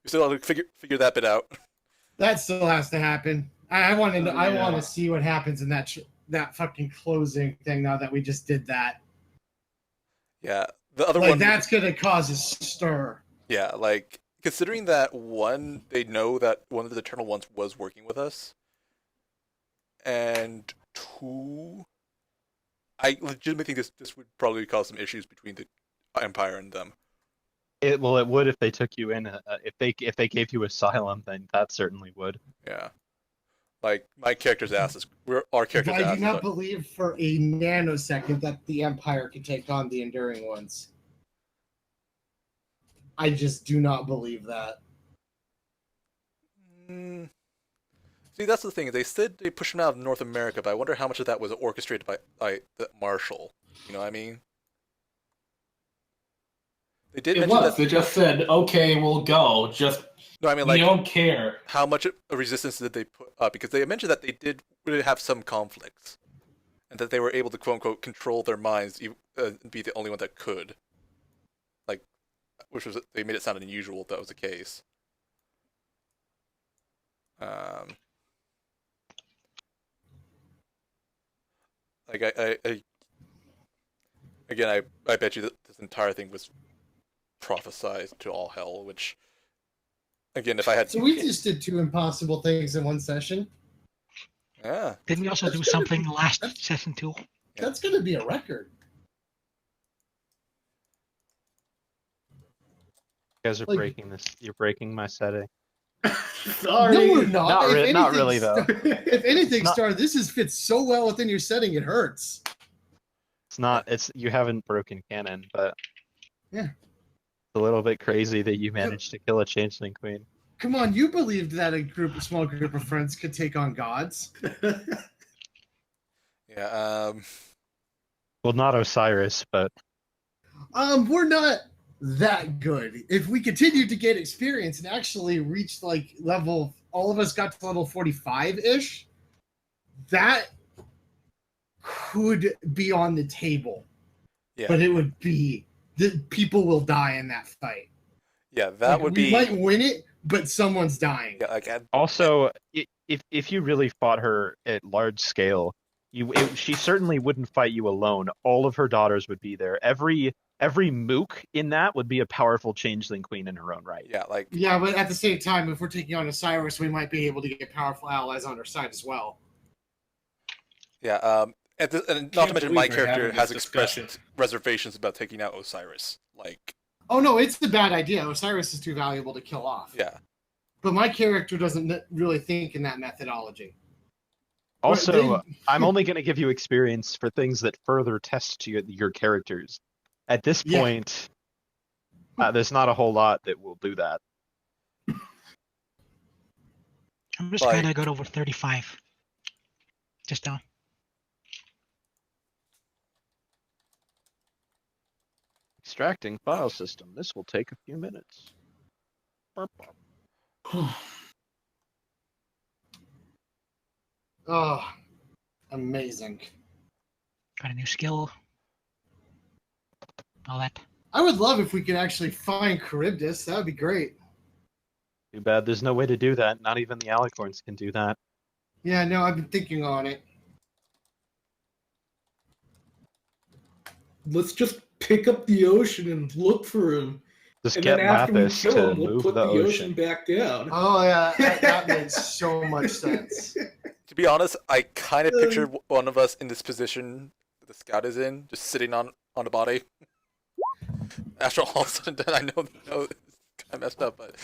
You still have to figure that bit out. That still has to happen. I want to. I Yeah. want to see what happens in that fucking closing thing. Now that we just did that, Yeah, the other like one. that's gonna cause a stir. Yeah, like considering that one, they know that one of the Eternal Ones was working with us, and two, I legitimately think this would probably cause some issues between the Empire and them. It would if they took you in. If they gave you asylum, then that certainly would. Yeah, Like my character's ass is our character's I ass. do not believe for a nanosecond that the Empire can take on the Enduring Ones. I just do not believe that. See, that's the thing. They said they pushed him out of North America, but I wonder how much of that was orchestrated by the Marshal. You know what I mean? They did mention that. They just said, "Okay, we'll go." Just no, I mean, we like, don't care. How much of a resistance did they put up? Because they mentioned that they did really have some conflicts, and that they were able to quote unquote control their minds, be the only one that could. Like, which was they made it sound unusual if that was the case. Like I bet you that this entire thing was prophesized to all hell. Which, again, if I had so we just did 2 impossible things in one session. Yeah. Didn't we also do something last session too? That's gonna be a record. You guys are breaking this. You're breaking my setting. Sorry. No, we're not. Not really though. If anything, Star, this fits so well within your setting, it hurts. It's not. It's you haven't broken canon, but yeah, it's a little bit crazy that you managed to kill a changeling queen. Come on, you believed that a small group of friends could take on gods. Yeah. Well, not Osiris, but we're not that good. If we continue to get experience and actually reach like level, all of us got to level 45-ish, that could be on the table. Yeah. But it would be that people will die in that fight. Yeah, that would be. We might win it, but someone's dying. Yeah, like, also, if you really fought her at large scale, she certainly wouldn't fight you alone. All of her daughters would be there. Every mook in that would be a powerful changeling queen in her own right. Yeah, like. Yeah, but at the same time, if we're taking on Osiris, we might be able to get powerful allies on our side as well. Yeah. And not to mention, my character has expressed reservations about taking out Osiris. Like. Oh no, it's the bad idea. Osiris is too valuable to kill off. Yeah. But my character doesn't really think in that methodology. Also, I'm only going to give you experience for things that further test your characters. At this point, there's not a whole lot that will do that. I'm just glad I got over 35. Just now. Extracting file system. This will take a few minutes. Oh, amazing. Got a new skill. All that. I would love if we could actually find Charybdis. That would be great. Too bad there's no way to do that. Not even the alicorns can do that. Yeah, no, I've been thinking on it. Let's just pick up the ocean and look for him. Just and get then after Mathis we kill to him, we'll move put the the ocean. back down. Oh yeah, that makes so much sense. To be honest, I kind of pictured one of us in this position that the scout is in, just sitting on a body. After all is said and done, I know it's kind of messed up, but.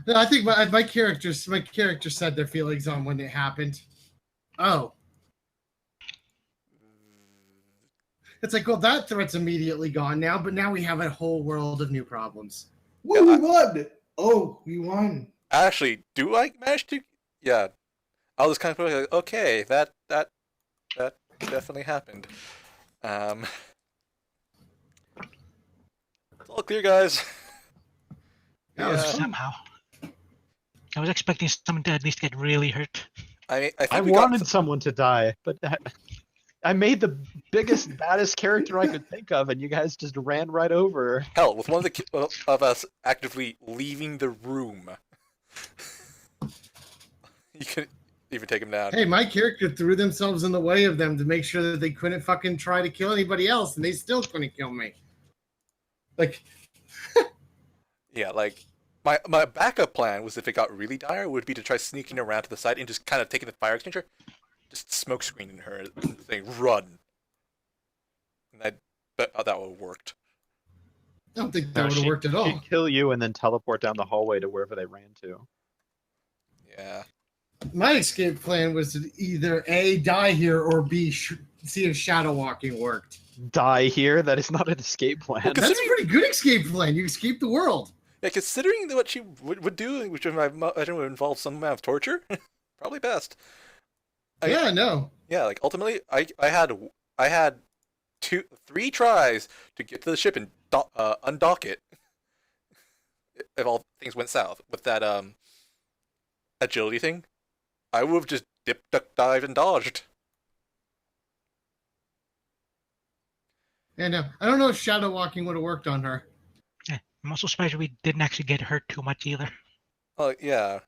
No, I think my character said their feelings on when it happened. Oh. It's like, well, that threat's immediately gone now, but now we have a whole world of new problems. Woo, we won! Oh, we won. Actually, do I manage to? Yeah. I was kind of like, okay, that definitely happened. It's all clear, guys. Somehow. I was expecting someone to at least get really hurt. I wanted someone to die, but I made the biggest, baddest character I could think of, and you guys just ran right over. Hell, with one of us actively leaving the room, you could even take him down. Hey, my character threw themselves in the way of them to make sure that they couldn't fucking try to kill anybody else, and they still couldn't kill me. Like, yeah, like my backup plan was if it got really dire, would be to try sneaking around to the side and just kind of taking the fire extinguisher, just smoke screening her and saying run. And that would have worked. I don't think that would have worked at all. She'd kill you and then teleport down the hallway to wherever they ran to. Yeah. My escape plan was to either A, die here, or B, see if shadow walking worked. Die here? That is not an escape plan. Well, That's a pretty good escape plan. You escape the world. Yeah, considering what she would do, which I imagine would involve some amount of torture, probably best. No. Yeah, like ultimately, I had 3 tries to get to the ship and undock it. If all things went south with that agility thing, I would have just dipped, duck, dived, and dodged. And I don't know if shadow walking would have worked on her. Yeah, I'm also surprised we didn't actually get hurt too much either. Oh yeah.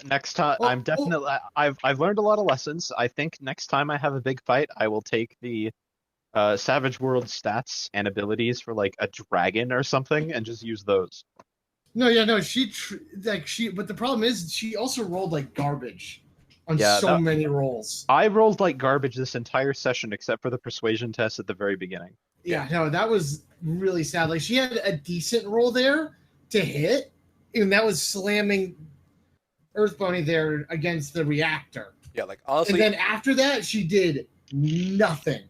Next time, I'm definitely. I've learned a lot of lessons. I think next time I have a big fight, I will take the Savage World stats and abilities for like a dragon or something, and just use those. No, but the problem is she also rolled like garbage on many rolls. I rolled like garbage this entire session except for the persuasion test at the very beginning. Yeah, no, that was really sad. Like she had a decent roll there to hit, and that was slamming Earth Pony there against the reactor. Yeah, like honestly. And then after that, she did nothing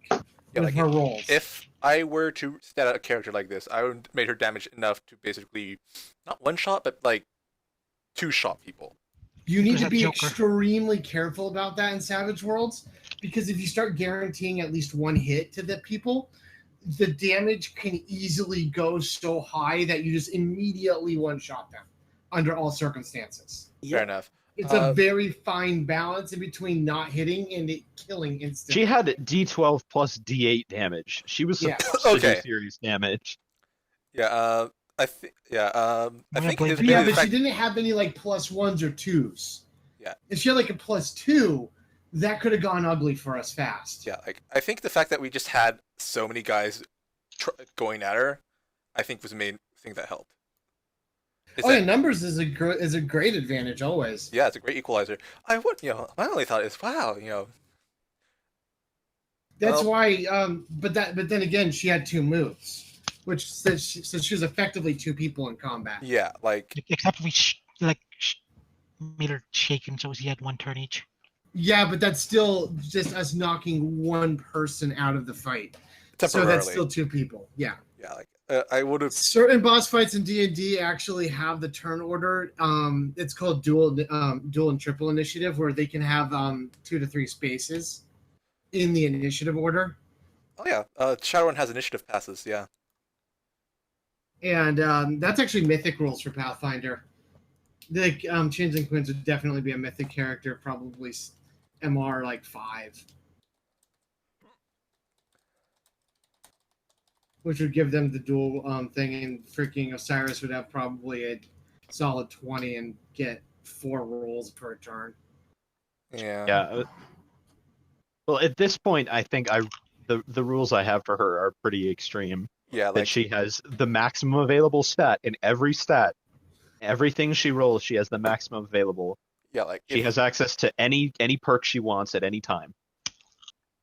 with her rolls. If I were to stat out a character like this, I would make her damage enough to basically not one shot, but like 2-shot people. You need to be extremely careful about that in Savage Worlds, because if you start guaranteeing at least one hit to the people, the damage can easily go so high that you just immediately one-shot them under all circumstances. Fair enough. It's a very fine balance in between not hitting and it killing instantly. She had D12 plus D8 damage. She was supposed to do serious damage. Yeah, I think. Yeah, I think. But she didn't have any like +1s or 2s. Yeah. If she had like a +2, that could have gone ugly for us fast. Yeah, like I think the fact that we just had so many guys going at her, I think was the main thing that helped. Numbers is a great advantage always. Yeah, it's a great equalizer. My only thought is, wow, That's why. But then again, she had 2 moves, which says she was effectively 2 people in combat. Yeah, like except we made her shaken, so she had 1 turn each. Yeah, but that's still just us knocking 1 person out of the fight. So that's still 2 people. Yeah. Yeah, like I would have. Certain boss fights in D&D actually have the turn order. It's called dual and triple initiative, where they can have 2 to 3 spaces in the initiative order. Oh yeah, Shadowrun has initiative passes. Yeah. And that's actually mythic rules for Pathfinder. The Changeling Queens would definitely be a mythic character, probably MR like 5. Which would give them the dual thing, and freaking Osiris would have probably a solid 20 and get 4 rolls per turn. Yeah. Yeah. Well, at this point, I think the rules I have for her are pretty extreme. Yeah, like that she has the maximum available stat in every stat. Everything she rolls, she has the maximum available. Yeah, like she has access to any perk she wants at any time.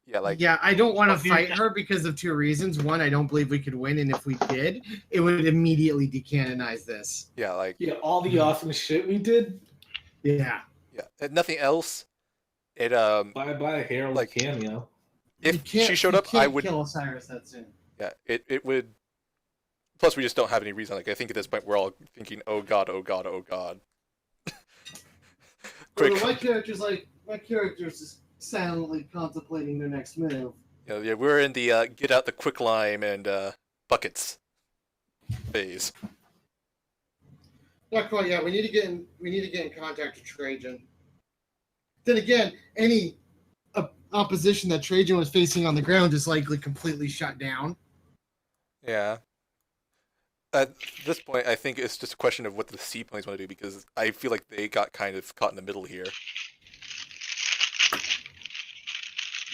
Yeah, I don't want to fight her because of 2 reasons. One, I don't believe we could win, and if we did, it would immediately decanonize this. Yeah, all the awesome shit we did. Yeah. Yeah, and nothing else. It bye Harold like cameo. If she showed up, I would kill Osiris that soon. Yeah, it would. Plus, we just don't have any reason. Like I think at this point we're all thinking, "Oh God, oh God, oh God." Quick. Well, my character's just silently contemplating their next move. Yeah, we're in the get out the quicklime and buckets phase. Not quite yet. We need to get in contact with Trajan. Then again, any opposition that Trajan was facing on the ground is likely completely shut down. Yeah. At this point, I think it's just a question of what the Sea Ponies want to do, because I feel like they got kind of caught in the middle here.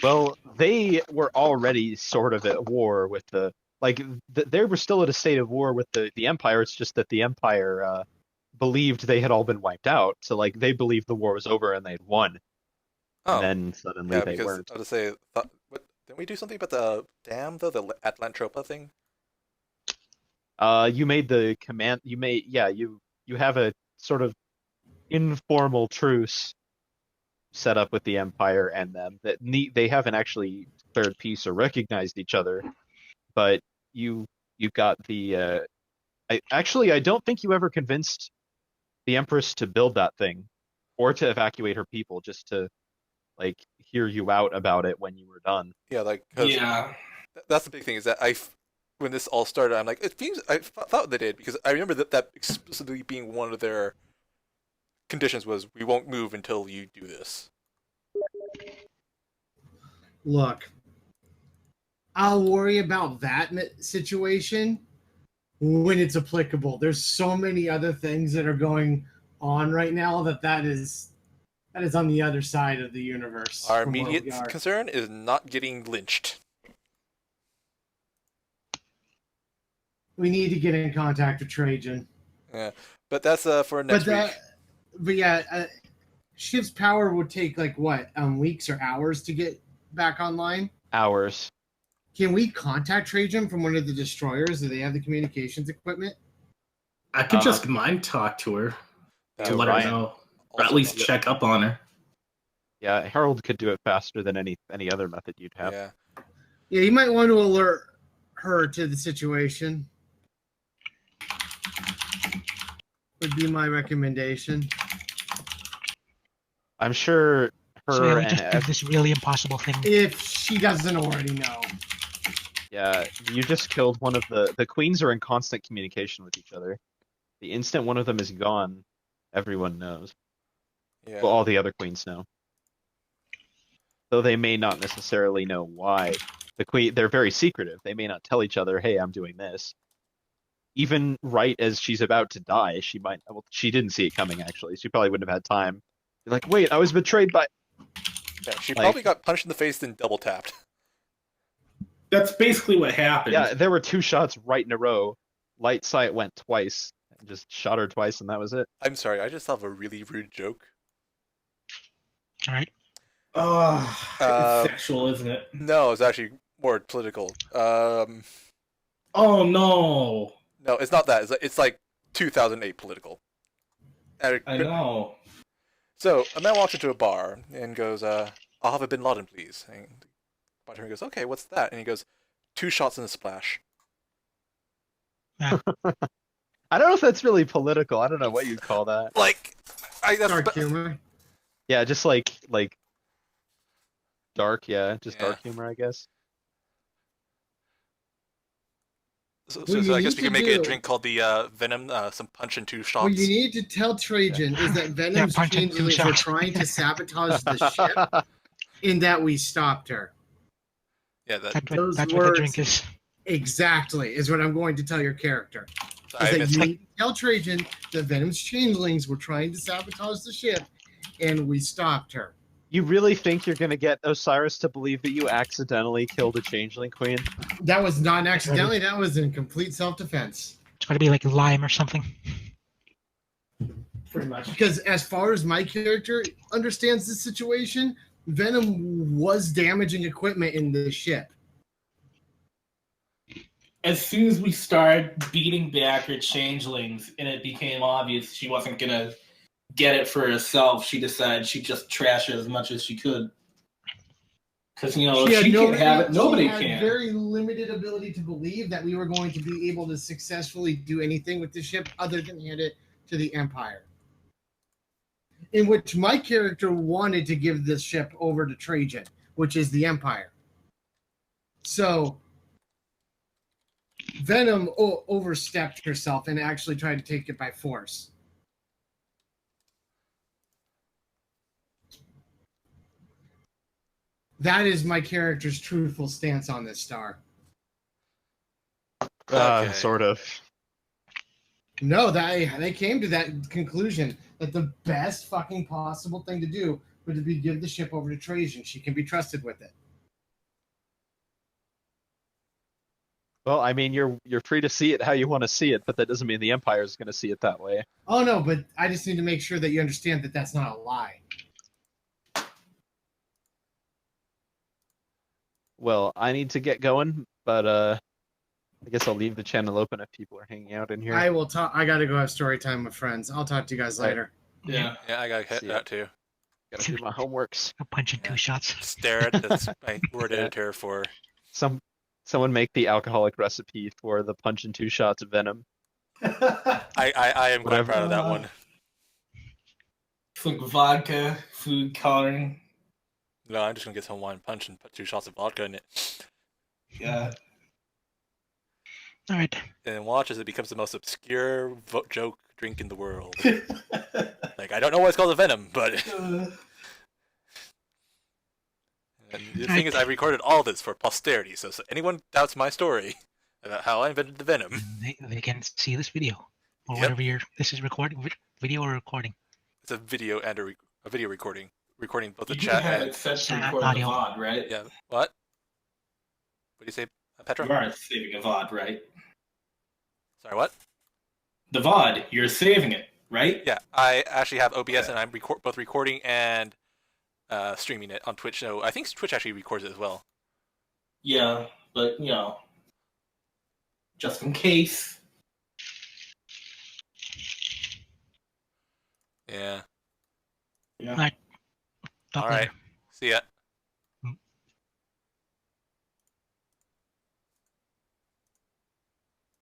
Well, they were already sort of at war with they were still at a state of war with the Empire. It's just that the Empire believed they had all been wiped out. So like they believed the war was over and they'd won. Oh. And then suddenly they weren't. I was say, didn't we do something about the dam though, the Atlantropa thing? You made the command. You have a sort of informal truce set up with the Empire and them. That they haven't actually declared peace or recognized each other, but you got the. I don't think you ever convinced the Empress to build that thing, or to evacuate her people, just to like hear you out about it when you were done. Yeah, like 'cause Yeah. that's the big thing is that when this all started, I'm like, it seems I thought they did because I remember that explicitly being one of their conditions was we won't move until you do this. Look, I'll worry about that situation when it's applicable. There's so many other things that are going on right now that is on the other side of the universe. Our from where immediate we are. concern is not getting lynched. We need to get in contact with Trajan. Yeah, but that's for next week. But yeah, ship's power would take like what, weeks or hours to get back online? Hours. Can we contact Trajan from one of the destroyers? Do they have the communications equipment? I could just mind talk to her to let her know, or at least check up on her. Yeah, Harold could do it faster than any other method you'd have. Yeah. Yeah, you might want to alert her to the situation. Would be my recommendation. I'm sure her So yeah, we and just did this really impossible thing. If she doesn't already know. Yeah, you just killed one of the queens are in constant communication with each other. The instant one of them is gone, everyone knows. Yeah. Well, all the other queens know. Though they may not necessarily know why. They're very secretive. They may not tell each other, "Hey, I'm doing this." Even right as she's about to die, she didn't see it coming, actually. She probably wouldn't have had time. Be like, wait, I was betrayed by... Yeah, she probably got punched in the face and double tapped. That's basically what happened. Yeah, there were 2 shots right in a row. Light sight went twice. And just shot her twice, and that was it. I'm sorry, I just thought of a really rude joke. All right. Oh, it's sexual, isn't it? No, it's actually more political. Oh, no. No, it's not that. It's like 2008 political. I know. So, a man walks into a bar and goes, I'll have a Bin Laden, please. And the bartender goes, okay, what's that? And he goes, 2 shots in a splash. I don't know if that's really political. I don't know what you'd call that. Like, Dark humor. Yeah, just like dark, just dark humor, I guess. So I guess we can make a drink called the Venom, some punch and 2 shots. What you need to tell Trajan is that Venom's changelings were trying to sabotage the ship, in that we stopped her. Yeah, that's what the drink is. Exactly, is what I'm going to tell your character. You need to tell Trajan that Venom's changelings were trying to sabotage the ship, and we stopped her. You really think you're going to get Osiris to believe that you accidentally killed a changeling queen? That was not accidentally. That was in complete self-defense. It's got to be like lime or something. Pretty much. Because as far as my character understands the situation, Venom was damaging equipment in the ship. As soon as we started beating back her changelings and it became obvious she wasn't going to get it for herself, she decided she'd just trash it as much as she could. Because, if she can't have it, nobody can. She had very limited ability to believe that we were going to be able to successfully do anything with the ship other than hand it to the Empire. In which my character wanted to give this ship over to Trajan, which is the Empire. So Venom overstepped herself and actually tried to take it by force. That is my character's truthful stance on this, Star. Sort of. No, they came to that conclusion that the best fucking possible thing to do would be give the ship over to Trajan. She can be trusted with it. Well, I mean, you're free to see it how you want to see it, but that doesn't mean the Empire is going to see it that way. Oh no, but I just need to make sure that you understand that that's not a lie. Well, I need to get going, but I guess I'll leave the channel open if people are hanging out in here. I will talk. I gotta go have story time with friends. I'll talk to you guys later. Yeah. Yeah, I gotta hit that too. Gotta do my homeworks. A punch in 2 shots. Stare at that's my word editor for. Someone make the alcoholic recipe for the punch in 2 shots of venom. I am quite proud of that one. It's like vodka, food coloring. No, I'm just gonna get some wine punch and put 2 shots of vodka in it. Yeah. All right. And watch as it becomes the most obscure joke drink in the world. Like, I don't know why it's called a venom, but. And the thing is, I recorded all this for posterity, so anyone doubts my story about how I invented the venom. They can see this video or Yep. whatever this is recording, video or recording. It's a video and a video recording both the You chat have and it set to Sound record the audio. VOD, right? yeah. What? What do you say, Petra? You are saving a VOD, right? Sorry, what? The VOD, you're saving it, right? Yeah, I actually have OBS and I'm both recording and streaming it on Twitch. So I think Twitch actually records it as well. Yeah, but just in case. Yeah. Yeah. Right. Talk All right. later. See ya.